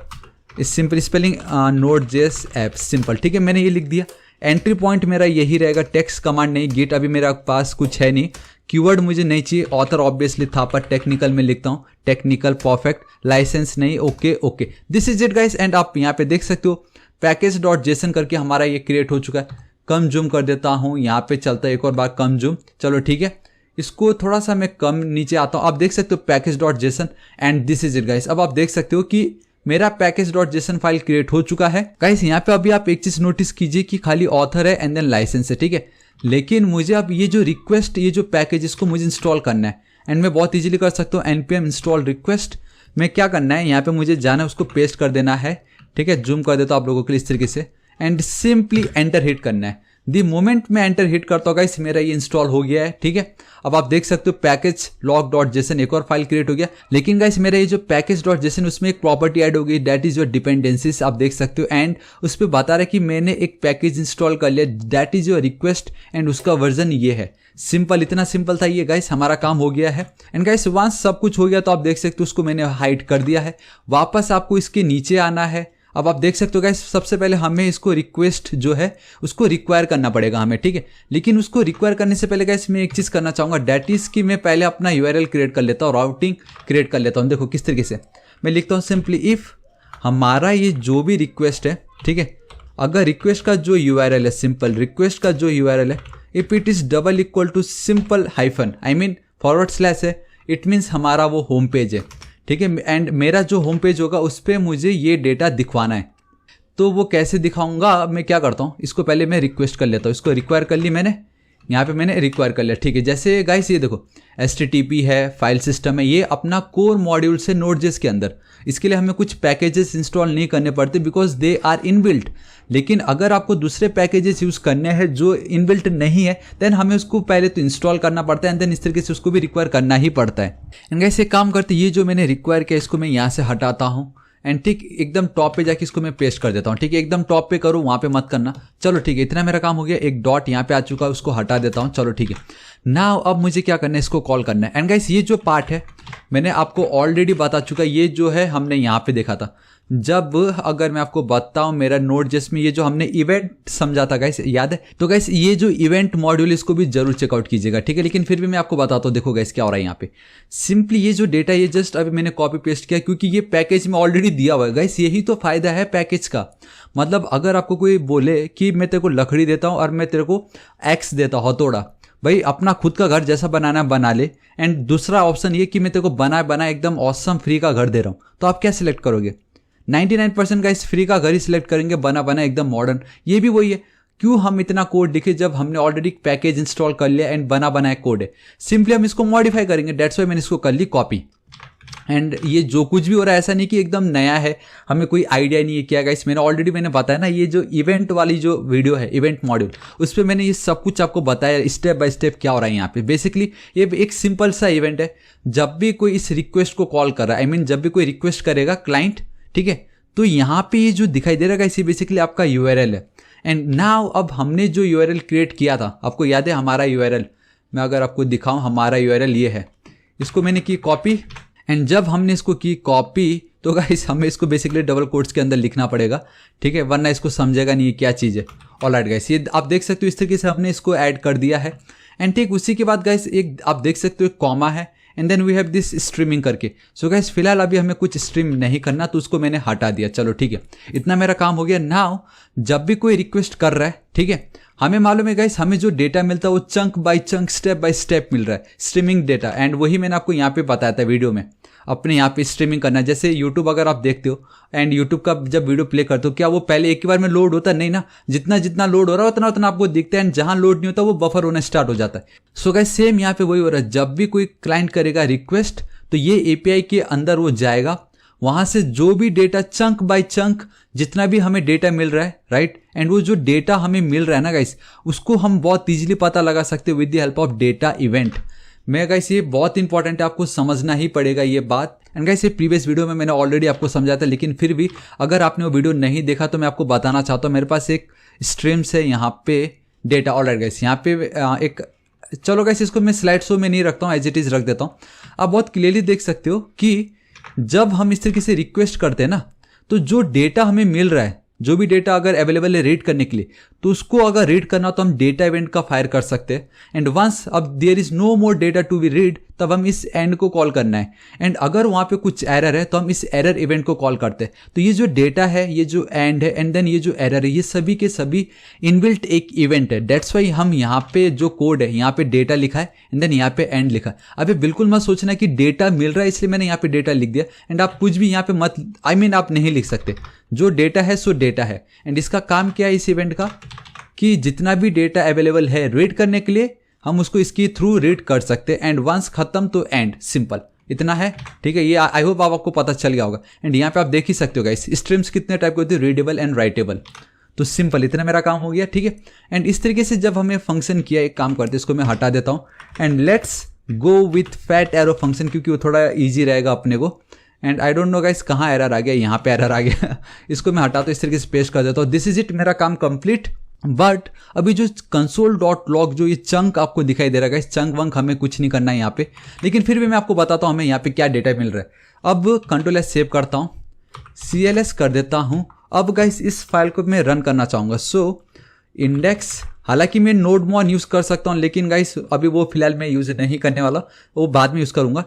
[SPEAKER 1] simple spelling Node.js app, simple, ठीक है, मैंने ये लिख दिया। एंट्री पॉइंट मेरा यही रहेगा, टेक्स्ट कमांड नहीं, गिट अभी मेरा पास कुछ है नहीं, कीवर्ड मुझे नहीं चाहिए, ऑथर ऑब्वियसली था पर टेक्निकल में लिखता हूँ, टेक्निकल, परफेक्ट, लाइसेंस नहीं, okay, this is it guys. And आप यहाँ पे देख सकते हो package.json करके हमारा ये क्रिएट हो चुका है। कम जूम कर देता हूँ, यहाँ पे चलता है एक और बार कम जूम, चलो ठीक है, इसको थोड़ा सा मैं कम नीचे आता हूँ। आप देख सकते हो package.json and this is it guys. अब आप देख सकते हो कि मेरा package.json फाइल क्रिएट हो चुका है गाइस। यहाँ पे अभी आप एक चीज नोटिस कीजिए कि खाली ऑथर है एंड देन लाइसेंस है, ठीक है, लेकिन मुझे अब ये जो रिक्वेस्ट, ये जो पैकेज, इसको मुझे इंस्टॉल करना है एंड मैं बहुत इजीली कर सकता हूँ npm इंस्टॉल रिक्वेस्ट। मैं क्या करना है, यहाँ पे मुझे जाना है, उसको पेस्ट कर देना है, ठीक है, जूम कर देता हूँ आप लोगों के लिए इस तरीके से एंड सिंपली एंटर हिट करना है। दी मोमेंट मैं एंटर हिट करता हूँ गाइस, मेरा ये इंस्टॉल हो गया है, ठीक है। अब आप देख सकते हो पैकेज log.json एक और फाइल क्रिएट हो गया, लेकिन गाइस मेरा ये जो package.json उसमें एक प्रॉपर्टी ऐड हो गई, दैट इज योर डिपेंडेंसीज। आप देख सकते हो एंड उस पर बता रहा है कि मैंने एक पैकेज इंस्टॉल कर लिया, that is your request and उसका वर्जन ये है। सिंपल, इतना सिंपल था ये गाइस, हमारा काम हो गया है। एंड गाइस वंस सब कुछ हो गया तो आप देख सकते हो उसको मैंने हाइड कर दिया है। वापस आपको इसके नीचे आना है। अब आप देख सकते हो गाइस, सबसे पहले हमें इसको रिक्वेस्ट जो है उसको रिक्वायर करना पड़ेगा हमें, ठीक है। लेकिन उसको रिक्वायर करने से पहले गाइस मैं एक चीज़ करना चाहूँगा, डैट इज़ कि मैं पहले अपना URL क्रिएट कर लेता हूँ, राउटिंग क्रिएट कर लेता हूँ। देखो किस तरीके से मैं लिखता हूँ, सिंपली इफ़ हमारा ये जो भी रिक्वेस्ट है, ठीक है, अगर रिक्वेस्ट का जो URL है, सिंपल रिक्वेस्ट का जो URL है, if it is double equal to simple hyphen / है, इट मीन्स हमारा वो होम पेज है, ठीक है। एंड मेरा जो होम पेज होगा उस पर मुझे ये डेटा दिखवाना है। तो वो कैसे दिखाऊंगा, मैं क्या करता हूँ, इसको पहले मैं रिक्वेस्ट कर लेता हूँ, इसको रिक्वायर कर ली मैंने, यहाँ पे मैंने रिक्वायर कर लिया, ठीक है। जैसे गाइस ये देखो HTTP है, फाइल सिस्टम है, ये अपना कोर मॉड्यूल से Node.js के अंदर। इसके लिए हमें कुछ पैकेजेस इंस्टॉल नहीं करने पड़ते बिकॉज दे आर इनबिल्ट। लेकिन अगर आपको दूसरे पैकेजेस यूज़ करने हैं जो इनबिल्ट नहीं है, देन हमें उसको पहले तो इंस्टॉल करना पड़ता है एंड देन इस तरीके से उसको भी रिक्वायर करना ही पड़ता है। एंड गाइस एक काम करते, ये जो मैंने रिक्वायर किया इसको मैं यहाँ से हटाता हूँ एंड ठीक एकदम टॉप पे जाके इसको मैं पेस्ट कर देता हूँ, ठीक है। एकदम टॉप पे करो, वहाँ पे मत करना। चलो ठीक है, इतना मेरा काम हो गया। एक डॉट यहाँ पे आ चुका है, उसको हटा देता हूँ। चलो ठीक है, नाउ अब मुझे क्या करना है, इसको कॉल करना है। एंड गाइस ये जो पार्ट है मैंने आपको ऑलरेडी बता चुका, ये जो है हमने यहाँ पे देखा था। जब अगर मैं आपको बताऊं मेरा Node.js में ये जो हमने इवेंट समझा था गाइस, याद है? तो गाइस ये जो इवेंट मॉड्यूल इसको भी जरूर चेकआउट कीजिएगा, ठीक है। लेकिन फिर भी मैं आपको बताता हूँ, देखो गाइस क्या हो रहा है यहाँ पे। सिंपली ये जो डेटा ये जस्ट अभी मैंने कॉपी पेस्ट किया क्योंकि ये पैकेज में ऑलरेडी दिया हुआ है गाइस। यही तो फायदा है पैकेज का। मतलब अगर आपको कोई बोले कि मैं तेरे को लकड़ी देता हूँ और मैं तेरे को एक्स देता हूँ, हथौड़ा, भाई अपना खुद का घर जैसा बनाना है बना ले। एंड दूसरा ऑप्शन ये कि मैं तेरे को बना एकदम ऑसम फ्री का घर दे रहा हूँ, तो आप क्या सिलेक्ट करोगे? 99% गाइस फ्री का घर ही सिलेक्ट करेंगे, बना एकदम मॉडर्न। ये भी वही है, क्यों हम इतना कोड लिखे जब हमने ऑलरेडी पैकेज इंस्टॉल कर लिया एंड बना एक कोड है। सिंपली हम इसको मॉडिफाई करेंगे, डेट्स वाई मैंने इसको कर ली कॉपी। एंड ये जो कुछ भी हो रहा है ऐसा नहीं कि एकदम नया है, हमें कोई आइडिया नहीं है क्या गाइस। मैंने बताया ना, ये जो इवेंट वाली जो वीडियो है, इवेंट मॉड्यूल, उस पर मैंने ये सब कुछ आपको बताया स्टेप बाय स्टेप क्या हो रहा है यहाँ पे। बेसिकली ये एक सिंपल सा इवेंट है। जब भी कोई इस रिक्वेस्ट को कॉल कर रहा है, जब भी कोई रिक्वेस्ट करेगा क्लाइंट, ठीक है, तो यहाँ पे ये जो दिखाई दे रहा है इसी बेसिकली आपका URL है। एंड नाउ अब हमने जो URL क्रिएट किया था, आपको याद है हमारा URL, मैं अगर आपको दिखाऊं हमारा URL ये है। इसको मैंने की कॉपी एंड जब हमने इसको की कॉपी तो गाइस हमें इसको बेसिकली डबल कोट्स के अंदर लिखना पड़ेगा, ठीक है, वरना इसको समझेगा नहीं क्या चीज़ है। ऑलराइट गाइस, ये आप देख सकते हो इस तरीके से हमने इसको ऐड कर दिया है। एंड ठीक उसी के बाद गाइस एक आप देख सकते हो एक कॉमा है and then we have this streaming करके। सो गाइस फिलहाल अभी हमें कुछ स्ट्रीम नहीं करना तो उसको मैंने हटा दिया। चलो ठीक है, इतना मेरा काम हो गया। नाउ जब भी कोई रिक्वेस्ट कर रहा है, ठीक है, हमें मालूम है गाइस हमें जो डेटा मिलता है वो chunk by chunk step by step मिल रहा है, स्ट्रीमिंग डेटा। एंड वही मैंने आपको यहाँ पे बताया था वीडियो में, अपने यहाँ पे स्ट्रीमिंग करना है। जैसे यूट्यूब अगर आप देखते हो एंड यूट्यूब का जब वीडियो प्ले करते हो, क्या वो पहले एक ही बार में लोड होता नहीं ना, जितना लोड हो रहा है उतना आपको दिखता है एंड जहां लोड नहीं होता वो बफर होना स्टार्ट हो जाता है। सो गाइस सेम यहाँ पे वही हो रहा है, जब भी कोई क्लाइंट करेगा रिक्वेस्ट तो ये API के अंदर वो जाएगा, वहां से जो भी डेटा चंक बाय चंक जितना भी हमें डेटा मिल रहा है, राइट, एंड वो जो डेटा हमें मिल रहा है ना गाइस, उसको हम बहुत ईजिली पता लगा सकते हैं with the help of data event. मैं गाइस ये बहुत इंपॉर्टेंट है, आपको समझना ही पड़ेगा ये बात। एंड गाइस ये प्रीवियस वीडियो में मैंने ऑलरेडी आपको समझाया था, लेकिन फिर भी अगर आपने वो वीडियो नहीं देखा तो मैं आपको बताना चाहता हूँ। मेरे पास एक स्ट्रीम्स है यहाँ पे डेटा। ऑलराइट गाइस, यहाँ पे एक, चलो गाइस इसको मैं स्लाइड शो में नहीं रखता हूँ, एज इट इज रख देता हूँ। आप बहुत क्लियरली देख सकते हो कि जब हम इस तरीके से रिक्वेस्ट करते हैं ना, तो जो डेटा हमें मिल रहा है, जो भी डेटा अगर अवेलेबल है रीड करने के लिए, तो उसको अगर रीड करना तो हम डेटा इवेंट का फायर कर सकते हैं। एंड वंस अब there is no more data to be read, तब हम इस एंड को कॉल करना है। एंड अगर वहाँ पे कुछ एरर है तो हम इस एरर इवेंट को कॉल करते हैं। तो ये जो डेटा है, ये जो एंड है एंड देन ये जो एरर है, ये सभी के सभी इनबिल्ट एक इवेंट है। डेट्स वाई हम यहाँ पे जो कोड है, यहाँ पे डेटा लिखा है एंड देन यहाँ पे एंड लिखा है। अभी बिल्कुल मत सोचना कि डेटा मिल रहा है इसलिए मैंने यहाँ पे डेटा लिख दिया। एंड आप कुछ भी यहाँ पे मत, आप नहीं लिख सकते। जो डेटा है सो डेटा है। एंड इसका काम क्या है इस इवेंट का, कि जितना भी डेटा अवेलेबल है रीड करने के लिए हम उसको इसकी थ्रू रीड कर सकते हैं। एंड वंस खत्म तो एंड, सिंपल इतना है, ठीक है। ये आई होप आपको पता चल गया होगा। एंड यहाँ पे आप देख ही सकते हो गाइस स्ट्रीम्स कितने टाइप के होते हैं, रीडेबल एंड राइटेबल। तो सिंपल इतना मेरा काम हो गया, ठीक है। एंड इस तरीके से जब हमें फंक्शन किया, एक काम करते हैं इसको मैं हटा देता हूँ and let's go with fat arrow function, क्योंकि वो थोड़ा ईजी रहेगा अपने को। And I don't know guys कहाँ एरर आ गया, यहाँ पे एरर आ गया इसको मैं हटाता हूँ, इस तरीके से पेस्ट कर देता हूँ। दिस इज इट, मेरा काम कंप्लीट। बट अभी जो console.log जो ये चंक आपको दिखाई दे रहा है, इस चंक वंक हमें कुछ नहीं करना है यहाँ पे, लेकिन फिर भी मैं आपको बताता हूँ हमें यहाँ पे क्या डेटा मिल रहा है। अब Ctrl+S सेव करता हूँ, CLS कर देता हूँ। अब गाइस इस फाइल को मैं रन करना चाहूँगा। सो इंडेक्स, हालांकि मैं नोडमॉन यूज़ कर सकता हूँ, लेकिन गाइस अभी वो फिलहाल मैं यूज़ नहीं करने वाला, वो बाद में यूज़ करूँगा।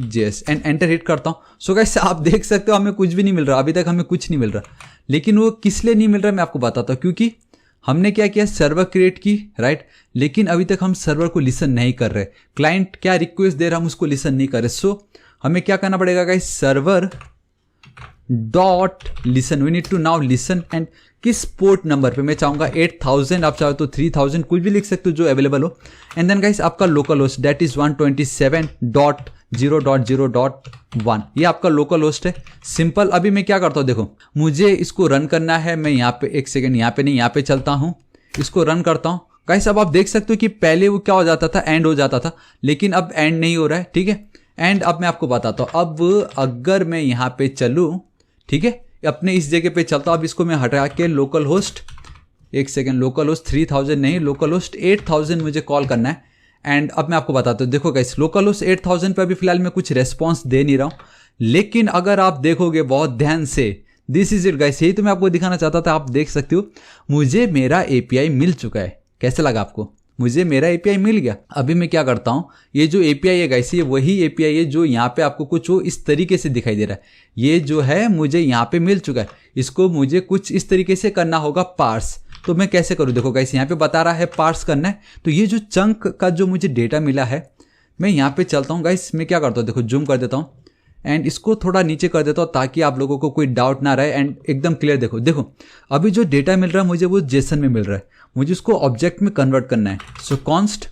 [SPEAKER 1] .js एंड एंटर हिट करता हूँ। सो गाइस आप देख सकते हो हमें कुछ भी नहीं मिल रहा, अभी तक हमें कुछ नहीं मिल रहा। लेकिन वो किस लिए नहीं मिल रहा मैं आपको बताता हूँ, क्योंकि हमने क्या किया, सर्वर क्रिएट की, राइट, लेकिन अभी तक हम सर्वर को लिसन नहीं कर रहे। क्लाइंट क्या रिक्वेस्ट दे रहा हम उसको लिसन नहीं कर रहे। सो हमें क्या करना पड़ेगा guys, server dot listen, we need to now listen and किस पोर्ट नंबर पे मैं चाहूँगा 8000, आप चाहो तो 3000 कुछ भी लिख सकते हो जो अवेलेबल हो। एंड देन गाइस आपका लोकल होस्ट दैट इज 127.0.0.1, ये आपका लोकल होस्ट है। सिंपल। अभी मैं क्या करता हूँ, देखो मुझे इसको रन करना है, मैं यहाँ पे एक सेकेंड यहाँ पे नहीं यहाँ पे चलता हूँ, इसको रन करता हूँ। गाइस अब आप देख सकते हो कि पहले वो क्या हो जाता था, एंड हो जाता था, लेकिन अब एंड नहीं हो रहा है, ठीक है। एंड अब मैं आपको बताता हूँ, अब अगर मैं यहाँ पे चलूँ, ठीक है, अपने इस जगह पे चलता हूँ। अब इसको मैं हटा के लोकल होस्ट, एक सेकेंड, लोकल होस्ट 3000 नहीं, लोकल होस्ट 8000 मुझे कॉल करना है। एंड अब मैं आपको बताता हूँ, देखो गाइस लोकल होस्ट 8000 पे अभी फिलहाल मैं कुछ रेस्पॉन्स दे नहीं रहा हूँ, लेकिन अगर आप देखोगे बहुत ध्यान से, दिस इज इट गाइस, यही तो मैं आपको दिखाना चाहता था। आप देख सकते हो मुझे मेरा एपीआई मिल चुका है। कैसे लगा आपको? मुझे मेरा एपीआई मिल गया। अभी मैं क्या करता हूँ, ये जो एपीआई है गाइस, ये वही एपीआई है जो यहाँ पे आपको कुछ वो इस तरीके से दिखाई दे रहा है। ये जो है मुझे यहाँ पे मिल चुका है, इसको मुझे कुछ इस तरीके से करना होगा पार्स। तो मैं कैसे करूँ, देखो गाइस यहाँ पे बता रहा है पार्स करना है। तो ये जो चंक का जो मुझे डेटा मिला है, मैं यहाँ पे चलता हूँ गाइस, मैं क्या करता हूँ, देखो जूम कर देता हूँ एंड इसको थोड़ा नीचे कर देता हूँ ताकि आप लोगों को कोई डाउट ना रहे एंड एकदम क्लियर। देखो अभी जो डेटा मिल रहा है मुझे वो जेसन में मिल रहा है, मुझे उसको ऑब्जेक्ट में कन्वर्ट करना है। So const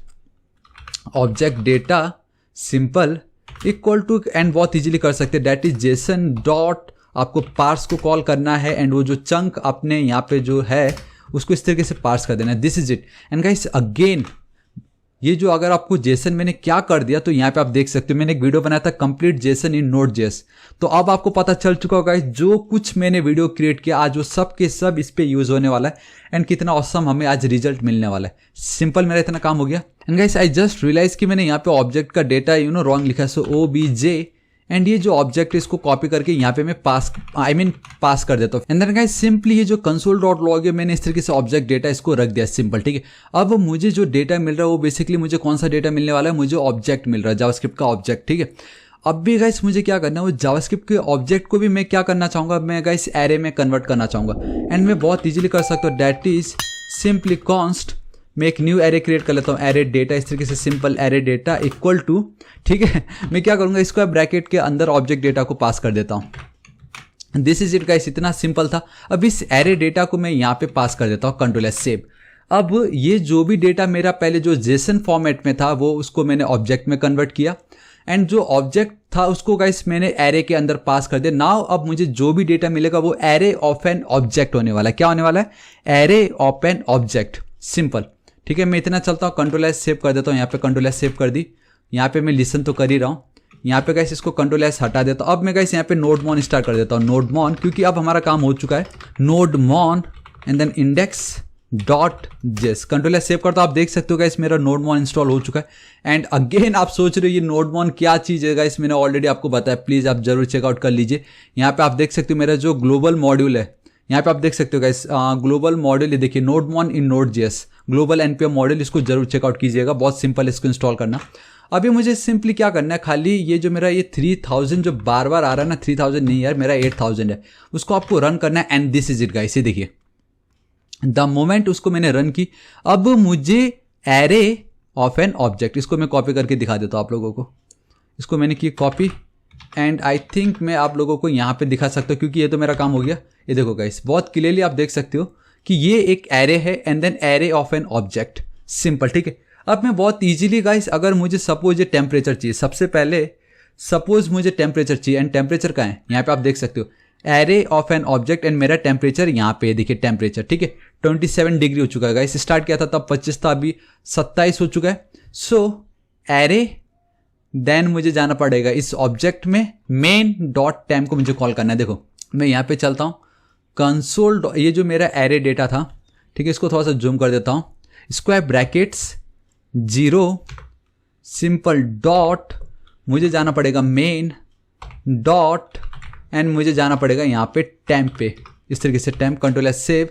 [SPEAKER 1] object data simple equal to, and बहुत इजीली कर सकते हैं, दैट इज जेसन डॉट, आपको पार्स को कॉल करना है एंड वो जो चंक अपने यहाँ पे जो है उसको इस तरीके से पार्स कर देना है। This is it. And guys again ये जो अगर आपको जेसन मैंने क्या कर दिया, तो यहाँ पे आप देख सकते हो मैंने एक वीडियो बनाया था कंप्लीट जेसन इन नोड.जेएस। तो अब आपको पता चल चुका होगा जो कुछ मैंने वीडियो क्रिएट किया आज वो सब के सब इस पे यूज होने वाला है एंड कितना ऑसम हमें आज रिजल्ट मिलने वाला है। सिंपल, मेरा इतना काम हो गया। And guys I just realise कि मैंने यहाँ पे ऑब्जेक्ट का डेटा रॉन्ग लिखा है। सो OBJ एंड ये जो ऑब्जेक्ट है इसको कॉपी करके यहाँ पे मैं पास कर देता हूँ। एंड देन गाइस सिंपली ये जो console.log है मैंने इस तरीके से ऑब्जेक्ट डेटा इसको रख दिया सिंपल, ठीक है। अब मुझे जो डेटा मिल रहा है वो बेसिकली मुझे कौन सा डेटा मिलने वाला है, मुझे ऑब्जेक्ट मिल रहा है, जावास्क्रिप्ट का ऑब्जेक्ट, ठीक है। अब भी गाइस मुझे क्या करना है, वो जावास्क्रिप्ट के ऑब्जेक्ट को भी मैं क्या करना चाहूँगा, मैं गाइस एरे में कन्वर्ट करना चाहूँगा। एंड मैं बहुत ईजिली कर सकता हूँ, दैट इज सिंपली कॉन्स्ट, मैं एक न्यू एरे क्रिएट कर लेता हूँ, एरे डेटा, इस तरीके से simple array data equal to, ठीक है। मैं क्या करूँगा, इसको ब्रैकेट के अंदर ऑब्जेक्ट डेटा को पास कर देता हूँ। दिस इज इट गाइस, इतना सिंपल था। अब इस एरे डेटा को मैं यहाँ पे पास कर देता हूँ, कंट्रोल एस सेव। अब ये जो भी डेटा मेरा पहले जो जेसन फॉर्मेट में था वो उसको मैंने ऑब्जेक्ट में कन्वर्ट किया एंड जो ऑब्जेक्ट था उसको गाइस मैंने एरे के अंदर पास कर दिया। नाउ अब मुझे जो भी डेटा मिलेगा वो एरे ऑफ एन ऑब्जेक्ट होने वाला है। क्या होने वाला है? Array of an object, simple, ठीक है। मैं इतना चलता हूँ, कंट्रोल एस सेव कर देता हूँ, यहाँ पे कंट्रोल एस सेव कर दी। यहाँ पे मैं लिसन तो कर ही रहा हूँ, यहाँ पे गाइस इसको कंट्रोल एस हटा देता हूँ। अब मैं गाइस यहाँ पे नोडमॉन स्टार्ट कर देता हूँ, नोडमॉन, क्योंकि अब हमारा काम हो चुका है। Nodemon and then index.js, control S save करता हूँ। आप देख सकते हो गाइस मेरा नोडमॉन इंस्टॉल हो चुका है। एंड अगेन आप सोच रहे हो ये नोडमॉन क्या चीज़ है गाइस, मैंने ऑलरेडी आपको बताया, प्लीज़ आप जरूर चेकआउट कर लीजिए। यहाँ पे आप देख सकते हो मेरा जो ग्लोबल मॉड्यूल है, यहाँ पे आप देख सकते हो गाइस ग्लोबल मॉड्यूल, ये देखिए नोडमॉन इन नोड.जेएस ग्लोबल npm मॉड्यूल, इसको जरूर चेकआउट कीजिएगा, बहुत सिंपल है इसको इंस्टॉल करना। अभी मुझे सिंपली क्या करना है, खाली ये जो मेरा ये 3000 जो बार बार आ रहा है ना, 3000 नहीं यार, मेरा 8000 है, उसको आपको रन करना है। And this is it guys, ये देखिए द मोमेंट उसको मैंने रन की, अब मुझे एरे ऑफ एन ऑब्जेक्ट, इसको मैं कॉपी करके दिखा देता हूँ आप लोगों को। इसको मैंने की कॉपी एंड आई थिंक मैं आप लोगों को यहाँ पे दिखा सकता हूँ क्योंकि ये तो मेरा काम हो गया। ये देखो गाइस बहुत क्लियरली आप देख सकते हो कि ये एक एरे है and then array of an object, simple, ठीक है। अब मैं बहुत इजीली गाइस, अगर मुझे सपोज ये टेम्परेचर चाहिए, सबसे पहले सपोज मुझे टेम्परेचर चाहिए एंड टेम्परेचर कहाँ है, यहाँ पे आप देख सकते हो array of an object and मेरा टेम्परेचर यहाँ पे देखिए टेम्परेचर, ठीक है 27 डिग्री हो चुका है गाइस। स्टार्ट किया था तब 25 था, अभी 27 हो चुका है। सो एरे देन मुझे जाना पड़ेगा इस ऑब्जेक्ट में, मेन डॉट टेम्प को मुझे कॉल करना है। देखो मैं यहाँ पे चलता हूँ, कंसोल, ये जो मेरा एरे डेटा था, ठीक है, इसको थोड़ा सा जूम कर देता हूँ, स्क्वायर ब्रैकेट्स 0 सिंपल डॉट, मुझे जाना पड़ेगा मेन डॉट एंड मुझे जाना पड़ेगा यहाँ पे टेम्प पे, इस तरीके से temp, control S save.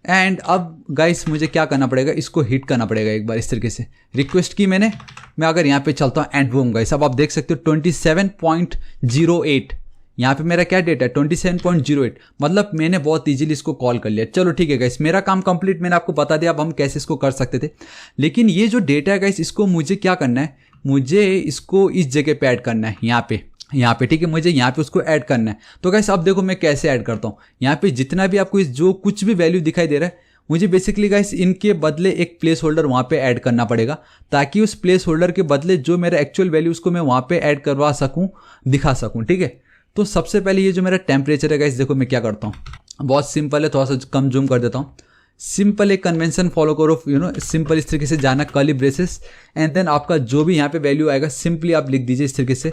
[SPEAKER 1] And अब गाइस मुझे क्या करना पड़ेगा, इसको हिट करना पड़ेगा एक बार, इस तरीके से रिक्वेस्ट की मैंने। मैं अगर यहाँ पे चलता हूँ एंड बूम गाइस, अब आप देख सकते हो 27.08, यहाँ पे मेरा क्या डेटा है 27.08, मतलब मैंने बहुत इजीली इसको कॉल कर लिया। चलो ठीक है गाइस, मेरा काम कंप्लीट, मैंने आपको बता दिया अब हम कैसे इसको कर सकते थे। लेकिन ये जो डेटा है गाइस, इसको मुझे क्या करना है, मुझे इसको इस जगह पे ऐड करना है, यहाँ पे यहाँ पे, ठीक है। मुझे यहाँ पे उसको ऐड करना है। तो गाइस अब देखो मैं कैसे ऐड करता हूँ। यहाँ पे जितना भी आपको जो कुछ भी वैल्यू दिखाई दे रहा है, मुझे बेसिकली गाइस इनके बदले एक प्लेस होल्डर वहाँ पे ऐड करना पड़ेगा, ताकि उस प्लेस होल्डर के बदले जो मेरा एक्चुअल वैल्यू उसको मैं वहाँ पे ऐड करवा सकूँ, दिखा सकूँ, ठीक है। तो सबसे पहले ये जो मेरा टेम्परेचर है गाइस, देखो मैं क्या करता हूँ, बहुत सिंपल है, थोड़ा सा कम जूम कर देता हूँ। सिंपल एक कन्वेंशन फॉलो करो, सिंपल इस तरीके से जाना, कर्ली ब्रेसेस, एंड देन आपका जो भी यहाँ पे वैल्यू आएगा सिंपली आप लिख दीजिए इस तरीके से,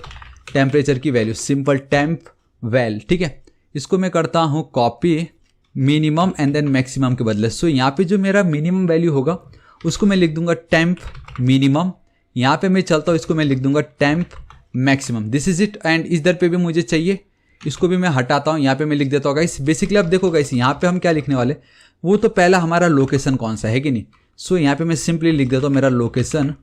[SPEAKER 1] टेम्परेचर की वैल्यू, सिंपल टेम्प वैल, ठीक है। इसको मैं करता हूँ copy minimum and then maximum के बदले। सो यहाँ पे जो मेरा मिनिमम वैल्यू होगा उसको मैं लिख दूंगा टेम्प मिनिमम। यहाँ पे मैं चलता हूँ, इसको मैं लिख दूंगा temp maximum. This is it. And इधर पे भी मुझे चाहिए, इसको भी मैं हटाता हूँ, यहाँ पे मैं लिख देता हूँ गाइस। बेसिकली अब देखो गाइस, यहाँ पे हम क्या लिखने वाले, वो तो पहला हमारा लोकेशन कौन सा है कि नहीं। सो यहाँ पे मैं सिंपली लिख देता हूँ मेरा लोकेशन,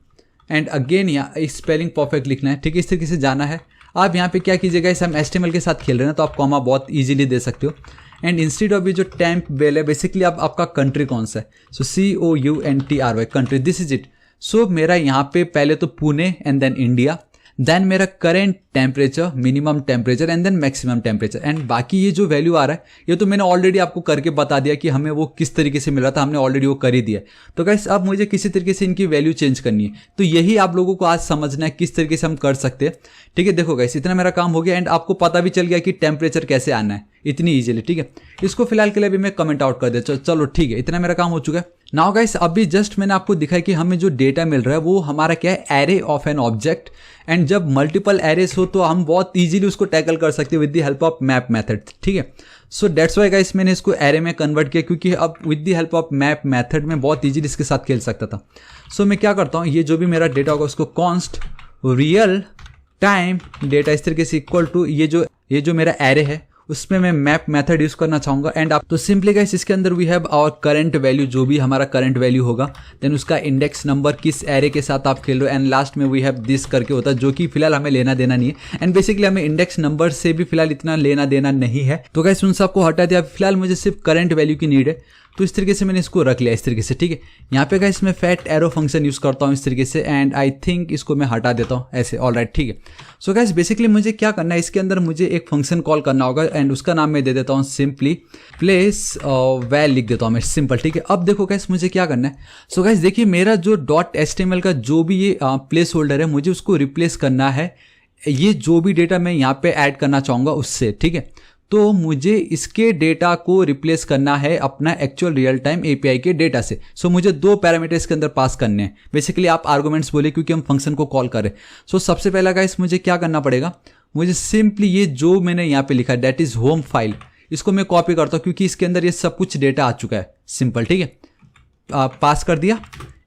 [SPEAKER 1] एंड अगेन यहाँ स्पेलिंग परफेक्ट लिखना है, ठीक है। इस तरीके से जाना है। आप यहाँ पे क्या कीजिएगा, इस हम HTML के साथ खेल रहे हैं तो आप कॉमा बहुत ईजिली दे सकते हो। एंड इंस्टेड ऑफ ये जो टेम्प वेल है, बेसिकली आप आपका कंट्री कौन सा है, so COUNTRY country, this is it. So मेरा यहाँ पे पहले तो Pune and then India, then मेरा current temperature, minimum temperature and then maximum temperature. And बाकी ये जो वैल्यू आ रहा है ये तो मैंने ऑलरेडी आपको करके बता दिया कि हमें वो किस तरीके से मिला था, हमने ऑलरेडी वो कर ही दिया। तो गाइस अब मुझे किसी तरीके से इनकी वैल्यू चेंज करनी है, तो यही आप लोगों को आज समझना है किस तरीके से हम कर सकते हैं, ठीक है। देखो गाइस इतना मेरा काम हो गया, एंड आपको पता भी चल गया कि टेम्परेचर कैसे आना है इतनी ईजिली, ठीक है। इसको फिलहाल के लिए भी मैं कमेंट आउट कर देता हूँ, चलो ठीक है, इतना मेरा काम हो चुका है। नाउ गाइस अभी जस्ट मैंने आपको दिखाया कि हमें जो डेटा मिल रहा है वो हमारा क्या है, array of an object. And जब मल्टीपल एरेस हो तो हम बहुत इजीली उसको टैकल कर सकते हैं with the help of map method, ठीक है। सो दैट्स वाई गाइस मैंने इसको एरे में कन्वर्ट किया, क्योंकि अब with the help of map method में बहुत इजीली इसके साथ खेल सकता था। सो मैं क्या करता हूँ, ये जो भी मेरा डेटा होगा उसको कॉन्स्ट रियल टाइम डेटा इस तरीके से इक्वल टू ये जो मेरा एरे है उसमें मैं मैप मेथड यूज करना चाहूंगा। एंड आप तो सिंपली गाइस इसके अंदर we have our current value, जो भी हमारा करंट वैल्यू होगा, देन उसका इंडेक्स नंबर किस एरे के साथ आप खेल रहे हो, एंड लास्ट में वी हैव दिस करके होता है, जो कि फिलहाल हमें लेना देना नहीं है। एंड बेसिकली हमें इंडेक्स नंबर से भी फिलहाल इतना लेना देना नहीं है, तो गाइस उन सबको हटा दिया। फिलहाल मुझे सिर्फ करंट वैल्यू की नीड है, तो इस तरीके से मैंने इसको रख लिया इस तरीके से, ठीक है। यहाँ पे गाइस मैं फैट एरो फंक्शन यूज करता हूँ इस तरीके से, एंड आई थिंक इसको मैं हटा देता हूँ ऐसे, ऑलराइट, ठीक है। सो गाइस बेसिकली मुझे क्या करना है, इसके अंदर मुझे एक फंक्शन कॉल करना होगा, एंड उसका नाम मैं दे देता हूँ सिंपली प्लेस वैल, लिख देता हूँ मैं सिंपल, ठीक है। अब देखो गाइस मुझे क्या करना है। सो गाइस देखिए मेरा जो .html का जो भी ये प्लेस होल्डर है, मुझे उसको रिप्लेस करना है ये जो भी डेटा मैं यहाँ पे ऐड करना चाहूँगा उससे, ठीक है। तो मुझे इसके डेटा को रिप्लेस करना है अपना एक्चुअल रियल टाइम एपीआई के डेटा से। सो मुझे दो पैरामीटर्स के अंदर पास करने हैं, बेसिकली आप आर्गुमेंट्स बोले क्योंकि हम फंक्शन को कॉल करें। सो सबसे पहला गाइस मुझे क्या करना पड़ेगा, मुझे सिंपली ये जो मैंने यहाँ पे लिखा दैट इज होम फाइल, इसको मैं कॉपी करता हूँ क्योंकि इसके अंदर ये सब कुछ डेटा आ चुका है, सिंपल, ठीक है। पास कर दिया,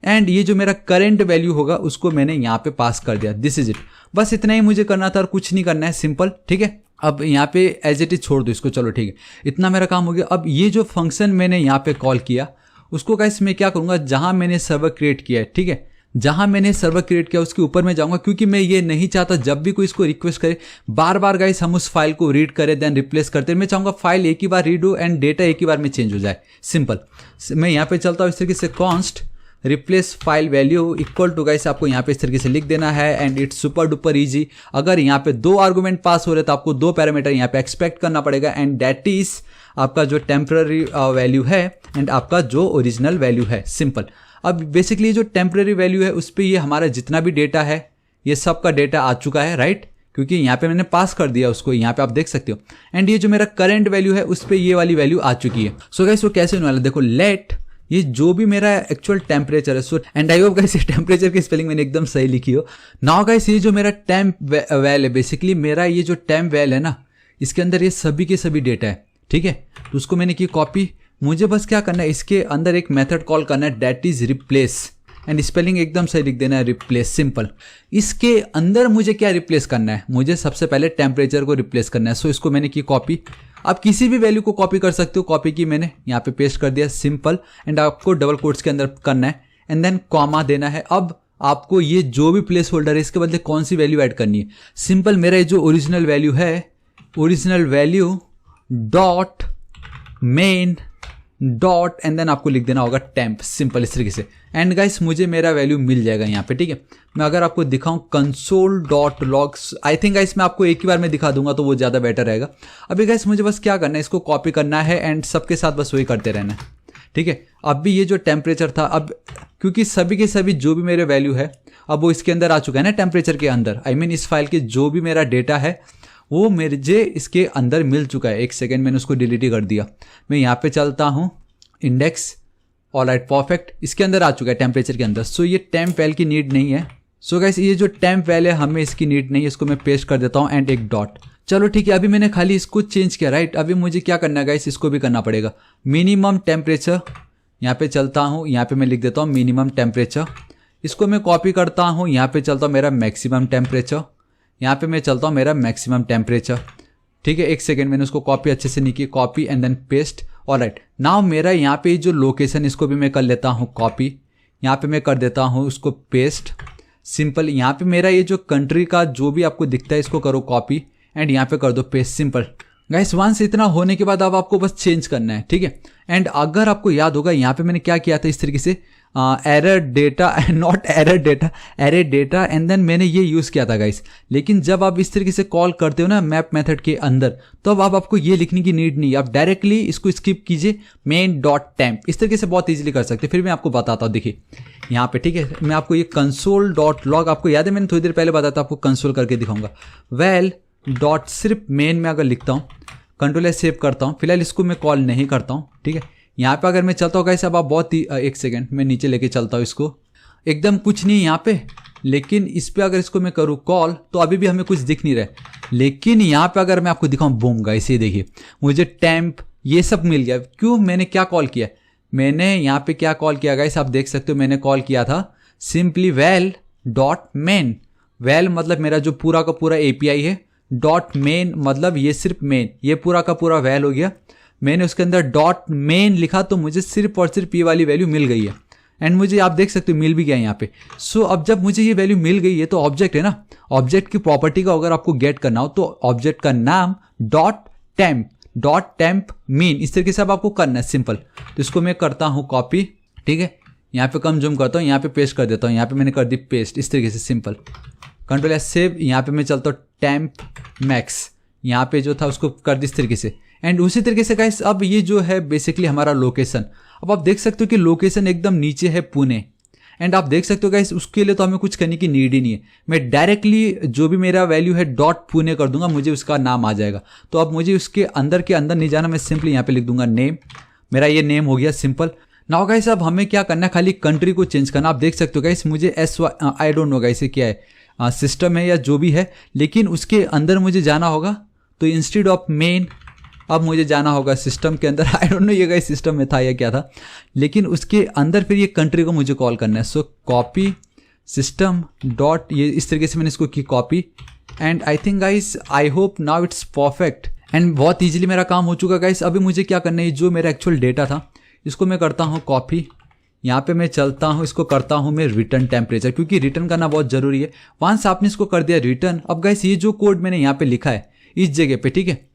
[SPEAKER 1] एंड ये जो मेरा करंट वैल्यू होगा उसको मैंने यहाँ पे पास कर दिया, दिस इज इट। बस इतना ही मुझे करना था और कुछ नहीं करना है, सिंपल, ठीक है। अब यहाँ पे एज इट इज छोड़ दो इसको, चलो ठीक है, इतना मेरा काम हो गया। अब ये जो फंक्शन मैंने यहाँ पे कॉल किया उसको गाइस मैं क्या करूँगा, जहाँ मैंने सर्वर क्रिएट किया है, ठीक है, जहाँ मैंने सर्वर क्रिएट किया उसके ऊपर मैं जाऊँगा, क्योंकि मैं ये नहीं चाहता जब भी कोई इसको रिक्वेस्ट करे बार बार गाइस हम उस फाइल को रीड करें देन रिप्लेस करते हैं। मैं चाहूँगा फाइल एक ही बार रीड हो एंड डेटा एक ही बार में चेंज हो जाए, सिंपल। मैं यहाँ पे चलता हूँ इस तरीके से, const replace file value equal to guys आपको यहाँ पे इस तरीके से लिख देना है, and it's super duper easy. अगर यहाँ पे दो आर्गुमेंट पास हो रहे तो आपको दो पैरामीटर यहाँ पे एक्सपेक्ट करना पड़ेगा, एंड दैट इज आपका जो टेम्पररी वैल्यू है एंड आपका जो ओरिजिनल वैल्यू है, सिंपल। अब बेसिकली जो टेम्पररी वैल्यू है उस पर ये हमारा जितना भी डेटा है ये सब का डेटा आ चुका है, राइट, क्योंकि यहाँ पे मैंने पास कर दिया उसको, यहाँ पे आप देख सकते हो। एंड ये जो मेरा करंट वैल्यू है उस पर ये वाली वैल्यू आ चुकी है। सो गाइस वो कैसे होने वाला, देखो लेट ये जो भी मेरा एक्चुअल टेम्परेचर है, so and I hope guys ये टेम्परेचर की स्पेलिंग मैंने एकदम सही लिखी हो। नाउ गाइस ये जो मेरा टेम्प वैल है, बेसिकली मेरा ये जो टेम्प वैल है ना, इसके अंदर ये सभी के सभी डेटा है, ठीक है। तो उसको मैंने की कॉपी, मुझे बस क्या करना है, इसके अंदर एक मेथड कॉल करना है that is replace, and spelling एकदम सही लिख देना है, रिप्लेस, सिंपल। इसके अंदर मुझे क्या रिप्लेस करना है, मुझे सबसे पहले टेम्परेचर को रिप्लेस करना है। सो इसको मैंने की कॉपी, आप किसी भी वैल्यू को कॉपी कर सकते हो, कॉपी की मैंने यहाँ पे पेस्ट कर दिया, सिंपल। एंड आपको डबल कोट्स के अंदर करना है एंड देन कॉमा देना है। अब आपको ये जो भी प्लेस होल्डर है इसके बदले कौन सी वैल्यू ऐड करनी है, सिंपल मेरा जो ओरिजिनल वैल्यू है, original value dot main dot and then आपको लिख देना होगा टेम्प, सिंपल इस तरीके से। एंड गाइस मुझे मेरा वैल्यू मिल जाएगा यहाँ पे, ठीक है। मैं अगर आपको दिखाऊं console dot logs, I think guys मैं आपको एक ही बार में दिखा दूंगा तो वो ज़्यादा बेटर रहेगा। अभी गाइस मुझे बस क्या करना है, इसको कॉपी करना है एंड सबके साथ बस वही करते रहना है, ठीक है। अब भी ये जो टेम्परेचर था, अब क्योंकि सभी के सभी जो भी मेरे वैल्यू है अब वो इसके अंदर आ चुका है ना, टेम्परेचर के अंदर, आई मीन इस फाइल के जो भी मेरा डेटा है वो मुझे इसके अंदर मिल चुका है। एक सेकेंड, मैंने उसको डिलीट ही कर दिया। मैं यहाँ पे चलता हूँ इंडेक्स, ऑलराइट परफेक्ट, इसके अंदर आ चुका है टेम्परेचर के अंदर। सो ये टेम्प वैल की नीड नहीं है। सो गाइस ये जो टेम्प वैल है हमें इसकी नीड नहीं है, इसको मैं पेस्ट कर देता हूँ एंड एक डॉट। चलो ठीक है, अभी मैंने खाली इसको चेंज किया, राइट। अभी मुझे क्या करना है गाइस, इसको भी करना पड़ेगा। मिनिमम टेम्परेचर, यहाँ पे चलता हूँ, यहाँ पे मैं लिख देता हूँ मिनिमम टेम्परेचर। इसको मैं कॉपी करता हूँ, यहाँ पे चलता हूँ मेरा मैक्सिमम टेम्परेचर, यहाँ पे मैं चलता हूँ मेरा मैक्सिमम टेम्परेचर, ठीक है। एक सेकेंड, मैंने उसको कॉपी अच्छे से नहीं की, copy and then paste, alright. Now मेरा यहाँ पे जो लोकेशन, इसको भी मैं कर लेता हूँ कॉपी, यहाँ पे मैं कर देता हूँ उसको पेस्ट, सिंपल। यहाँ पे मेरा ये जो कंट्री का जो भी आपको दिखता है इसको करो कॉपी एंड यहाँ पे कर दो पेस्ट, सिंपल। गाइस वंस इतना होने के बाद अब आपको बस चेंज करना है, ठीक है। एंड अगर आपको याद होगा यहाँ पे मैंने क्या किया था इस तरीके से, error data, not error data, array data, and then मैंने ये यूज़ किया था गाइस। लेकिन जब आप इस तरीके से कॉल करते हो ना मैप मेथड के अंदर, तो अब आपको ये लिखने की नीड नहीं है, आप डायरेक्टली इसको स्किप कीजिए, मेन डॉट टेम्प, इस तरीके से बहुत ईजिली कर सकते हैं। फिर मैं आपको बताता हूँ, देखिए यहाँ पे, ठीक है। मैं आपको ये कंसोल डॉट लॉग, आपको याद है मैंने थोड़ी देर पहले बताया था, आपको कंसोल करके दिखाऊंगा। वेल डॉट सिर्फ मेन में अगर लिखता हूँ, कंट्रोल एस सेव करता हूँ, फिलहाल इसको मैं कॉल नहीं करता हूँ, ठीक है। यहाँ पे अगर मैं चलता हूँ गाइस, अब आप बहुत ही, एक सेकेंड मैं नीचे लेके चलता हूँ इसको, एकदम कुछ नहीं है यहाँ पे। लेकिन इस पे अगर इसको मैं करूँ कॉल तो अभी भी हमें कुछ दिख नहीं रहा है। लेकिन यहाँ पे अगर मैं आपको दिखाऊँ, बूम गाइस ये देखिए मुझे टेम्प ये सब मिल गया। क्यों, मैंने क्या कॉल किया, मैंने यहाँ पे क्या कॉल किया गाइस, आप देख सकते हो मैंने कॉल किया था simply well dot main. Well मतलब मेरा जो पूरा का पूरा एपीआई है, डॉट मेन मतलब ये सिर्फ मेन, ये पूरा का पूरा वेल हो गया। मैंने उसके अंदर डॉट मेन लिखा तो मुझे सिर्फ और सिर्फ ये वाली वैल्यू मिल गई है एंड मुझे आप देख सकते हो मिल भी गया यहाँ पे। सो अब जब मुझे ये वैल्यू मिल गई है तो ऑब्जेक्ट है ना, ऑब्जेक्ट की प्रॉपर्टी का अगर आपको गेट करना हो तो ऑब्जेक्ट का नाम डॉट टेम्प मीन, इस तरीके से अब आपको करना है, सिंपल। तो इसको मैं करता हूँ कॉपी, ठीक है, यहाँ पे कम जूम करता हूँ, यहाँ पे पेस्ट कर देता हूँ, यहाँ पे मैंने कर दी पेस्ट, इस तरीके से सिंपल। कंट्रोल एस सेव, यहाँ पे मैं चलता हूँ टेम्प मैक्स, यहाँ पे जो था उसको कर दी इस तरीके से। एंड उसी तरीके से गाइस अब ये जो है बेसिकली हमारा लोकेशन, अब आप देख सकते हो कि लोकेशन एकदम नीचे है पुणे। एंड आप देख सकते हो गाइस उसके लिए तो हमें कुछ करने की नीड ही नहीं है, मैं डायरेक्टली जो भी मेरा वैल्यू है डॉट पुणे कर दूंगा, मुझे उसका नाम आ जाएगा। तो अब मुझे उसके अंदर के अंदर नहीं जाना, मैं सिंपली यहाँ पे लिख दूंगा नेम, मेरा ये नेम हो गया, सिंपल। नाउ गाइस अब हमें क्या करना है, खाली कंट्री को चेंज करना। आप देख सकते हो गाइस मुझे आई डोंट नो गाइस ये क्या है, सिस्टम है या जो भी है, लेकिन उसके अंदर मुझे जाना होगा। तो इंस्टेड ऑफ मेन अब मुझे जाना होगा सिस्टम के अंदर, आई डोंट नो ये गाइस सिस्टम में था या क्या था, लेकिन उसके अंदर फिर ये कंट्री को मुझे कॉल करना है। सो कॉपी सिस्टम डॉट, ये इस तरीके से मैंने इसको की copy. And I think guys I hope now it's perfect and बहुत ईजिली मेरा काम हो चुका गाइस। अभी मुझे क्या करना है, जो मेरा एक्चुअल डेटा था इसको मैं करता हूँ कॉपी, यहाँ पे मैं चलता हूँ, इसको करता हूँ मैं रिटर्न टेम्परेचर, क्योंकि रिटर्न करना बहुत जरूरी है। वंस आपने इसको कर दिया रिटर्न, अब गाइस ये जो कोड मैंने यहाँ पे लिखा है इस जगह पे, ठीक है,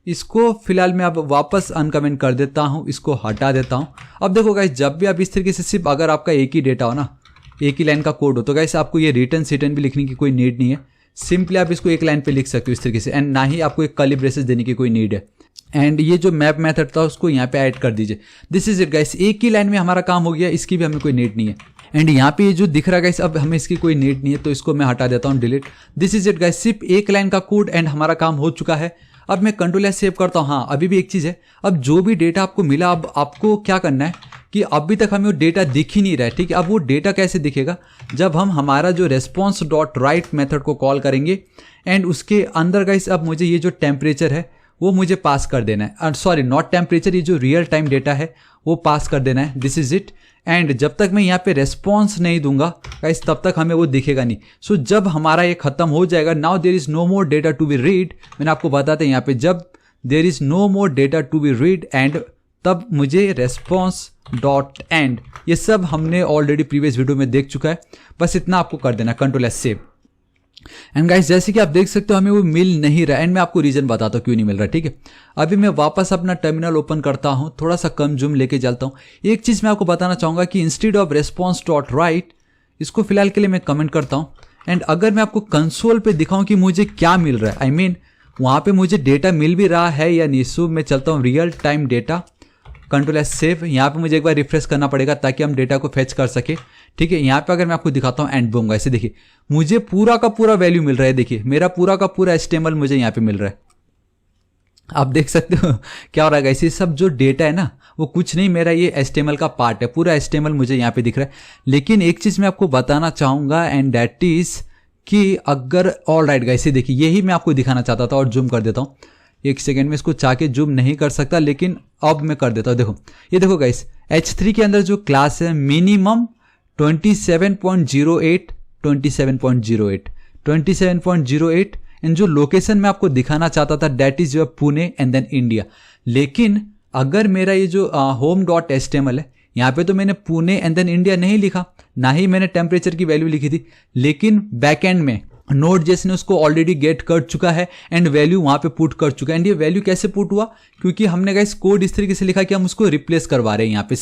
[SPEAKER 1] इसको फिलहाल मैं अब वापस अनकमेंट कर देता हूँ, इसको हटा देता हूँ। अब देखो गाइस जब भी आप इस तरीके से सिर्फ अगर आपका एक ही डेटा हो ना, एक ही लाइन का कोड हो, तो गाइस आपको ये रिटर्न भी लिखने की कोई नीड नहीं है, सिंपली आप इसको एक लाइन पे लिख सकते हो इस तरीके से। एंड ना ही आपको एक कर्ली ब्रेसेस देने की कोई नीड है। एंड ये जो मैप मेथड था उसको यहाँ पे ऐड कर दीजिए। दिस इज इट गाइस, एक ही लाइन में हमारा काम हो गया, इसकी भी हमें कोई नीड नहीं है। एंड यहाँ पे ये जो दिख रहा है गाइस अब हमें इसकी कोई नीड नहीं है, तो इसको मैं हटा देता हूँ, delete. This is it guys, सिर्फ एक लाइन का कोड एंड हमारा काम हो चुका है। अब मैं कंट्रोल एस सेव करता हूँ। हाँ अभी भी एक चीज़ है, अब जो भी डेटा आपको मिला अब आपको क्या करना है कि अभी तक हमें वो डेटा दिख ही नहीं रहा है, ठीक है। अब वो डेटा कैसे दिखेगा, जब हम हमारा जो रेस्पॉन्स डॉट राइट मेथड को कॉल करेंगे एंड उसके अंदर गाइस अब मुझे ये जो टेम्परेचर है वो मुझे पास कर देना है, सॉरी नॉट टेम्परेचर, ये जो रियल टाइम डेटा है वो पास कर देना है। This is it. एंड जब तक मैं यहाँ पे रेस्पॉन्स नहीं दूंगा गाइस तब तक हमें वो दिखेगा नहीं। सो जब हमारा ये खत्म हो जाएगा, now there is no more data to be read, मैंने आपको बताते हैं यहाँ पे जब there is no more data to be read and तब मुझे रेस्पॉन्स डॉट एंड, ये सब हमने ऑलरेडी प्रीवियस वीडियो में देख चुका है, बस इतना आपको कर देना, control S save. And guys जैसे कि आप देख सकते हो हमें वो मिल नहीं रहा, एंड मैं आपको रीजन बताता हूँ क्यों नहीं मिल रहा। ठीक है, अभी मैं वापस अपना टर्मिनल ओपन करता हूँ, थोड़ा सा कम जूम लेके चलता हूँ। एक चीज़ मैं आपको बताना चाहूँगा कि instead of response dot right, इसको फिलहाल के लिए मैं कमेंट करता हूँ। एंड अगर मैं आपको कंसोल पे दिखाऊँ कि मुझे क्या मिल रहा है, आई मीन वहाँ पे मुझे डेटा मिल भी रहा है या नहीं। सो मैं चलता हूँ real time data, control S save. यहाँ पे मुझे एक बार रिफ्रेश करना पड़ेगा ताकि हम डेटा को फेच कर सके। ठीक है, यहाँ पे अगर मैं आपको दिखाता हूँ एंड बूम, ऐसे देखिए मुझे पूरा का पूरा वैल्यू मिल रहा है। देखिए मेरा पूरा का पूरा HTML मुझे यहाँ पे मिल रहा है। आप देख सकते हो क्या हो रहा है। इसे सब जो डेटा है ना वो कुछ नहीं, मेरा ये HTML का पार्ट है, पूरा HTML मुझे यहाँ पे दिख रहा है। लेकिन एक चीज़ मैं आपको बताना चाहूँगा एंड दैट इज़ कि अगर ऑल राइट गाइस, देखिए यही मैं आपको दिखाना चाहता था। और जूम कर देता हूँ, एक सेकेंड में इसको चाह के जूम नहीं कर सकता, लेकिन अब मैं कर देता हूँ। देखो ये देखो गाइस, H3 के अंदर जो क्लास है मिनिमम 27.08 27.08 एंड जो लोकेशन मैं आपको दिखाना चाहता था that is your Pune and then India. लेकिन अगर मेरा ये जो होम डॉट HTML है, यहाँ पे तो मैंने पुणे एंड देन इंडिया नहीं लिखा, ना ही मैंने टेम्परेचर की वैल्यू लिखी थी, लेकिन बैकएंड में Node.js ने उसको ऑलरेडी गेट कर चुका है एंड वैल्यू वहाँ पे पुट कर चुका है। एंड ये वैल्यू कैसे पुट हुआ, क्योंकि हमने गाइस कोड इस तरीके से लिखा कि हम उसको रिप्लेस करवा रहे हैं। यहाँ पे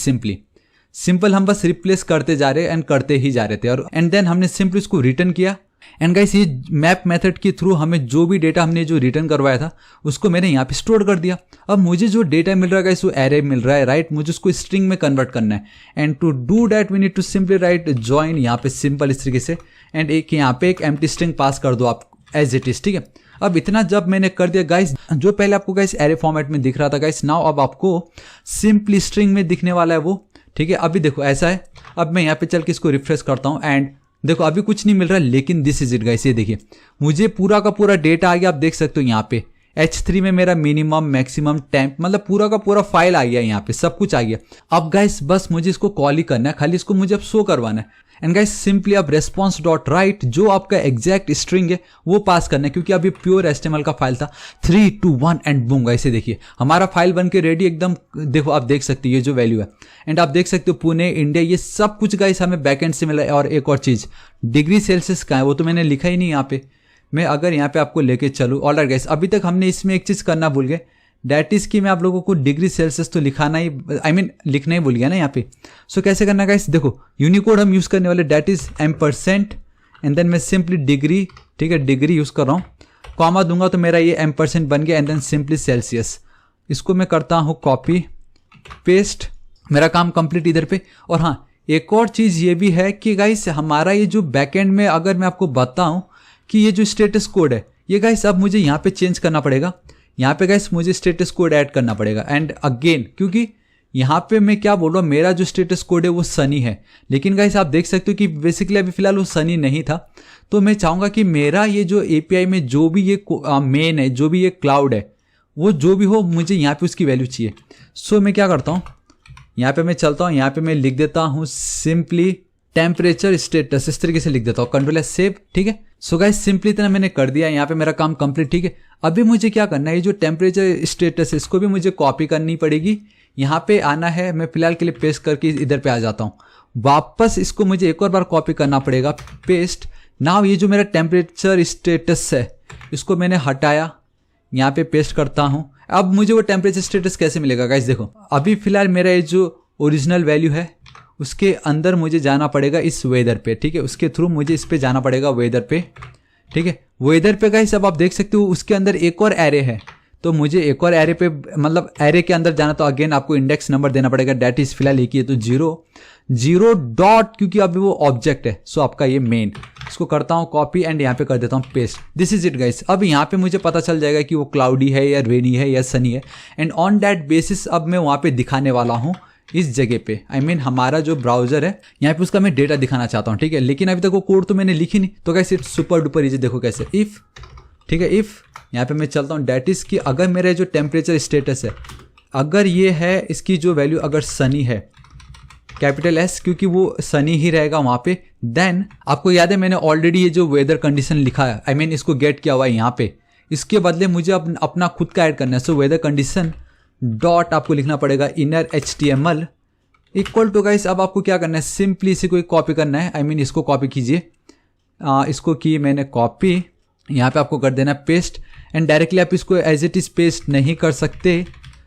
[SPEAKER 1] सिंपल हम बस रिप्लेस करते जा रहे हैं एंड करते ही जा रहे थे, और एंड देन हमने सिंपली उसको रिटर्न किया। एंड गाइस ये मैप मेथड के थ्रू हमें जो भी डेटा हमने जो रिटर्न करवाया था उसको मैंने यहाँ पे स्टोर कर दिया। अब मुझे जो डेटा मिल रहा है गाइस वो एरे मिल रहा है, राइट। मुझे उसको स्ट्रिंग में कन्वर्ट करना है and to do that we need to simply write join यहाँ पे सिंपल इस तरीके से, एंड एक यहाँ पे एक एम्प्टी स्ट्रिंग पास कर दो आप एज इट इज। ठीक है, अब इतना जब मैंने कर दिया गाइस, जो पहले आपको गाइस एरे फॉर्मेट में दिख रहा था गाइस, नाउ अब आपको सिंपली स्ट्रिंग में दिखने वाला है वो। ठीक है, अभी देखो ऐसा है। अब मैं यहाँ पे चल के इसको रिफ्रेश करता हूँ एंड देखो अभी कुछ नहीं मिल रहा, लेकिन दिस इज इट गाइस। ये देखिए मुझे पूरा का पूरा डेटा आ गया। आप देख सकते हो यहाँ पे H3 में मेरा मिनिमम मैक्सिमम टेम्प मतलब पूरा का पूरा फाइल आ गया, यहाँ पे सब कुछ आ गया। अब गाइस बस मुझे इसको कॉल ही करना है, खाली इसको मुझे अब शो करवाना है। एंड गाइस सिंपली अब रेस्पॉन्स डॉट राइट जो आपका एग्जैक्ट स्ट्रिंग है वो पास करना है, क्योंकि अभी प्योर HTML का फाइल था। 3 2 1 एंड बूम गाइस, ये देखिए हमारा फाइल बन के रेडी एकदम। देखो आप देख सकते हो ये जो वैल्यू है, एंड आप देख सकते हो पुणे इंडिया, ये सब कुछ गाइस हमें बैकएंड से मिला है। और एक और चीज, डिग्री सेल्सियस का है वो तो मैंने लिखा ही नहीं यहाँ पे। मैं अगर यहाँ पे आपको लेके चलूँ, ऑलराइट गाइस, अभी तक हमने इसमें एक चीज करना भूल गए, दैट इज कि मैं आप लोगों को डिग्री सेल्सियस तो लिखाना ही, आई मीन लिखना ही भूल गया ना यहाँ पे। सो कैसे करना गाइस, देखो यूनिकोड हम यूज करने वाले that is M% and then मैं सिंपली डिग्री, ठीक है डिग्री यूज कर रहा हूँ, कॉमा दूंगा तो मेरा ये M% बन गया एंड देन सिंपली सेल्सियस। इसको मैं करता हूँ कॉपी पेस्ट, मेरा काम कंप्लीट इधर पे। और हाँ एक और चीज ये भी है कि गाइस हमारा ये जो बैकएंड में अगर मैं आपको बताऊं कि ये जो स्टेटस कोड है ये गाइस अब मुझे यहाँ पे चेंज करना पड़ेगा। यहाँ पे गाइस मुझे स्टेटस कोड ऐड करना पड़ेगा एंड अगेन, क्योंकि यहाँ पे मैं क्या बोल रहा हूँ, मेरा जो स्टेटस कोड है वो सनी है, लेकिन गाइस आप देख सकते हो कि बेसिकली अभी फिलहाल वो सनी नहीं था। तो मैं चाहूँगा कि मेरा ये जो API में जो भी ये मेन है, जो भी ये क्लाउड है, वो जो भी हो मुझे यहाँ पे उसकी वैल्यू चाहिए। सो मैं क्या करता हूँ, यहाँ पे मैं चलता हूँ, यहाँ पे मैं लिख देता हूँ सिंपली टेम्परेचर स्टेटस, इस तरीके से लिख देता हूँ, कंट्रोल एस सेव। ठीक है, सो गाइस सिंपली इतना मैंने कर दिया, यहाँ पे मेरा काम कंप्लीट। ठीक है, अभी मुझे क्या करना है, ये जो टेम्परेचर स्टेटस है इसको भी मुझे कॉपी करनी पड़ेगी, यहाँ पे आना है। मैं फिलहाल के लिए पेस्ट करके इधर पे आ जाता हूँ, वापस इसको मुझे एक और बार कॉपी करना पड़ेगा, पेस्ट। नाउ ये जो मेरा टेम्परेचर स्टेटस है इसको मैंने हटाया, यहाँ पे पेस्ट करता हूँ। अब मुझे वो टेम्परेचर स्टेटस कैसे मिलेगा गाइस, देखो अभी फिलहाल मेरा ये जो ओरिजिनल वैल्यू है उसके अंदर मुझे जाना पड़ेगा इस वेदर पे। ठीक है, उसके थ्रू मुझे इस पे जाना पड़ेगा वेदर पे। ठीक है, वेदर पे गाइस अब आप देख सकते हो उसके अंदर एक और एरे है, तो मुझे एक और एरे पे मतलब एरे के अंदर जाना, तो अगेन आपको इंडेक्स नंबर देना पड़ेगा, डेट इज फिलहाल एक ही है तो 0 डॉट, क्योंकि अभी वो ऑब्जेक्ट है। सो आपका ये मेन, इसको करता हूँ कॉपी एंड यहाँ पे कर देता हूँ paste. This is it guys. अब यहाँ पे मुझे पता चल जाएगा कि वो क्लाउडी है या रेनी है या सनी है, एंड ऑन दैट बेसिस अब मैं वहाँ पे दिखाने वाला हूँ इस जगह पे, आई मीन हमारा जो ब्राउजर है यहाँ पे उसका मैं डेटा दिखाना चाहता हूँ। ठीक है, लेकिन अभी तक वो कोड तो मैंने लिखी नहीं, तो कैसे सुपर डुपर इजी। देखो कैसे, इफ, ठीक है इफ यहाँ पे मैं चलता हूँ, डेट इज कि अगर मेरा जो टेम्परेचर स्टेटस है अगर ये है, इसकी जो वैल्यू अगर सनी है, कैपिटल S, क्योंकि वो सनी ही रहेगा वहाँ पे, देन आपको याद है मैंने ऑलरेडी ये जो वेदर कंडीशन लिखा है, आई मीन इसको गेट किया हुआ है यहाँ पे, इसके बदले मुझे अपना खुद का ऐड करना है। सो वेदर कंडीशन डॉट आपको लिखना पड़ेगा inner HTML equal to guys, अब आपको क्या करना है, सिंपली इसी को कॉपी करना है, आई मीन इसको कॉपी कीजिए इसको की मैंने कॉपी, यहाँ पे आपको कर देना पेस्ट एंड डायरेक्टली आप इसको एज इट इज़ पेस्ट नहीं कर सकते।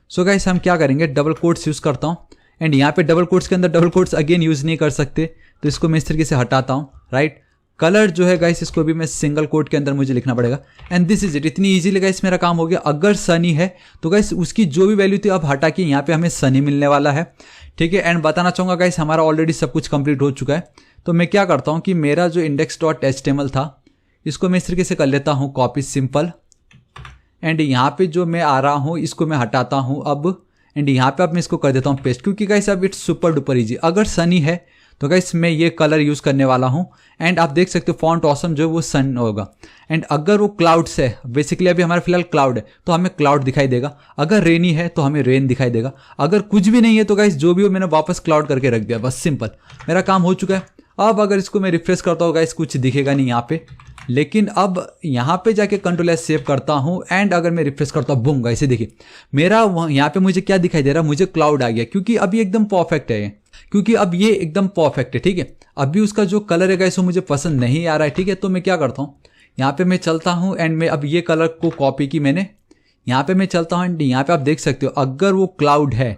[SPEAKER 1] सो गाइस हम क्या करेंगे, डबल कोट्स यूज़ करता हूँ एंड यहाँ पे डबल कोट्स के अंदर डबल कोट्स अगेन यूज़ नहीं कर सकते, तो इसको मैं इस तरीके से हटाता हूँ, राइट। कलर जो है गाइस इसको भी मैं सिंगल कोट के अंदर मुझे लिखना पड़ेगा एंड दिस इज इट। इतनी इजीली गाइस मेरा काम हो गया। अगर सनी है तो गाइस उसकी जो भी वैल्यू थी अब हटा के यहाँ पे हमें सनी मिलने वाला है, ठीक है। एंड बताना चाहूँगा गाइस हमारा ऑलरेडी सब कुछ कंप्लीट हो चुका है। तो मैं क्या करता हूँ कि मेरा जो index.html था इसको मैं इस तरीके से कर लेता हूँ कॉपी सिंपल एंड यहाँ पे जो मैं आ रहा हूँ इसको मैं हटाता हूँ अब एंड यहाँ पे अब मैं इसको कर देता हूँ पेस्ट, क्योंकि गाइस अब इट्स सुपर डुपर इजी। अगर सनी है तो गाइस मैं ये कलर यूज़ करने वाला हूँ एंड आप देख सकते हो फॉन्ट ऑसम जो है वो सन होगा। एंड अगर वो क्लाउड्स है, बेसिकली अभी हमारा फिलहाल क्लाउड है तो हमें क्लाउड दिखाई देगा, अगर रेनी है तो हमें रेन दिखाई देगा, अगर कुछ भी नहीं है तो गाइस जो भी हो मैंने वापस क्लाउड करके रख दिया, बस सिंपल मेरा काम हो चुका है। अब अगर इसको मैं रिफ्रेश करता हूँ गाइस कुछ दिखेगा नहीं यहाँ पे, लेकिन अब यहाँ पे जाके कंट्रोल एस सेव करता हूँ एंड अगर मैं रिफ्रेश करता हूँ बूम गाइस देखिए मेरा यहाँ पे मुझे क्या दिखाई दे रहा है, मुझे क्लाउड आ गया, क्योंकि अब ये एकदम परफेक्ट है, क्योंकि अब ये एकदम परफेक्ट है, ठीक है। अभी उसका जो कलर है गाइस वो मुझे पसंद नहीं आ रहा है, ठीक है। तो मैं क्या करता हूँ, यहाँ पे मैं चलता हूँ एंड मैं अब ये कलर को कॉपी की मैंने, यहाँ पे मैं चलता हूँ एंड यहाँ पे आप देख सकते हो अगर वो क्लाउड है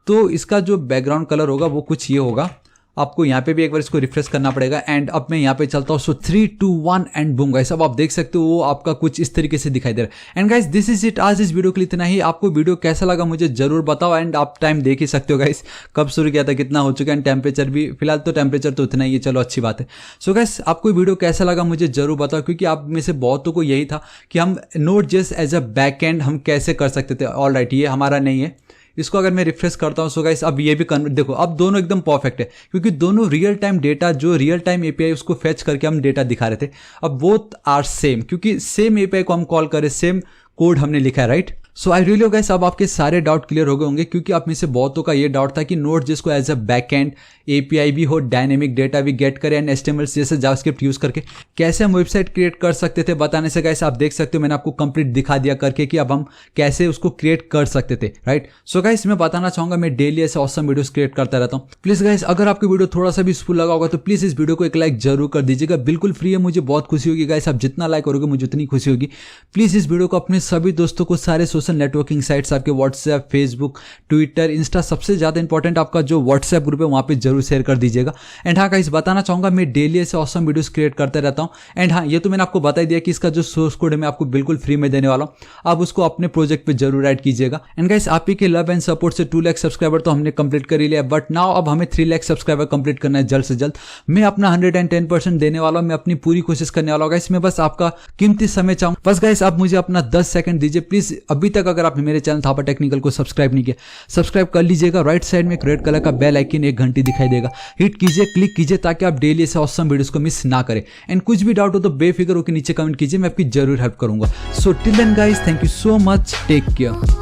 [SPEAKER 1] तो इसका जो बैकग्राउंड कलर होगा वो कुछ ये होगा। आपको यहाँ पे भी एक बार इसको रिफ्रेश करना पड़ेगा एंड अब मैं यहाँ पे चलता हूँ। सो 3 2 1 एंड बूम गाइस, अब आप देख सकते हो वो आपका कुछ इस तरीके से दिखाई दे रहा है। And guys this is it, आज इस वीडियो के लिए इतना ही। आपको वीडियो कैसा लगा मुझे जरूर बताओ एंड आप टाइम देख ही सकते हो गाइस कब शुरू किया था, कितना हो चुका है एंड टेम्परेचर भी, फिलहाल तो टेम्परेचर तो उतना ही है, चलो अच्छी बात है। सो गाइस आपको वीडियो कैसा लगा मुझे जरूर बताओ, क्योंकि आप में से बहुतों को यही था कि हम Node.js as a back and हम कैसे कर सकते थे। ऑल राइट, ये हमारा नहीं है। इसको अगर मैं रिफ्रेश करता हूँ सो गाइस अब ये भी देखो अब दोनों एकदम परफेक्ट है, क्योंकि दोनों रियल टाइम डेटा जो रियल टाइम एपीआई उसको फेच करके हम डेटा दिखा रहे थे, अब बोथ आर सेम, क्योंकि सेम एपीआई को हम कॉल करें, सेम कोड हमने लिखा है, right. So I really guys अब आपके सारे डाउट क्लियर हो गए होंगे, क्योंकि आप में से बहुतों का ये डाउट था कि Node.js को as a back end API भी हो, डायनेमिक डेटा भी गेट करें एंड HTML जैसे जावास्क्रिप्ट यूज करके कैसे हम वेबसाइट क्रिएट कर सकते थे। बताने से गाइस आप देख सकते हो मैंने आपको कंप्लीट दिखा दिया करके कि अब हम कैसे उसको क्रिएट कर सकते थे, राइट। सो गाइस मैं बताना चाहूंगा मैं डेली ऐसे ऑसम वीडियोस क्रिएट करता रहता हूँ। प्लीज गाइस अगर आपको वीडियो थोड़ा सा भी यूजफुल लगा होगा तो प्लीज इस वीडियो को एक लाइक जरूर कर दीजिएगा, बिल्कुल फ्री है, मुझे बहुत खुशी होगी गाइस। आप जितना लाइक करोगे मुझे उतनी खुशी होगी। प्लीज इस वीडियो को अपने सभी दोस्तों को, सारे सोशल नेटवर्किंग साइट्स आपके व्हाट्सएप, फेसबुक, ट्विटर, इंस्टा, सबसे ज्यादा इंपॉर्टेंट आपका जो व्हाट्सएप ग्रुप है वहां पे जरूर शेयर कर दीजिएगा। एंड हाँ गाइस बताना चाहूंगा मैं डेली ऐसे ऑसम वीडियोस क्रिएट करते रहता हूँ। एंड हाँ ये तो मैंने आपको बता ही दिया कि इसका जो सोर्स कोड है मैं आपको बिल्कुल फ्री में देने वाला हूँ, आप उसको अपने प्रोजेक्ट पे जरूर ऐड कीजिएगा। एंड गाइस आप ही के लव एंड सपोर्ट से 2 लाख सब्सक्राइबर तो हमने कंप्लीट कर ही लिया, बट नाउ अब हमें 3 लाख सब्सक्राइबर कंप्लीट करना है जल्द से जल्द। मैं अपना 110% देने वाला हूँ, मैं अपनी पूरी कोशिश करने वाला हूँ गाइस। मैं बस आपका कीमती समय चाहूँ, बस गाइस आप मुझे अपना 10 सेकंड दीजिए प्लीज। अभी तक अगर आपने मेरे चैनल थापा टेक्निकल को सब्सक्राइब नहीं किया, सब्सक्राइब कर लीजिएगा। राइट साइड में एक रेड कलर का बेल आइकन, एक घंटी दिखाई देगा, हिट कीजिए, क्लिक कीजिए ताकि आप डेली ऐसे ऑसम वीडियोस को मिस ना करें। एंड कुछ भी डाउट हो तो बेफिक्र होकर नीचे कमेंट कीजिए, मैं आपकी जरूर हेल्प करूंगा। So till then guys thank you so much, take care.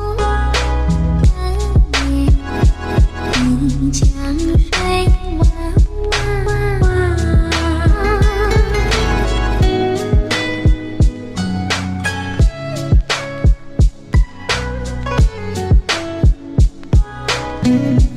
[SPEAKER 2] Mm-hmm.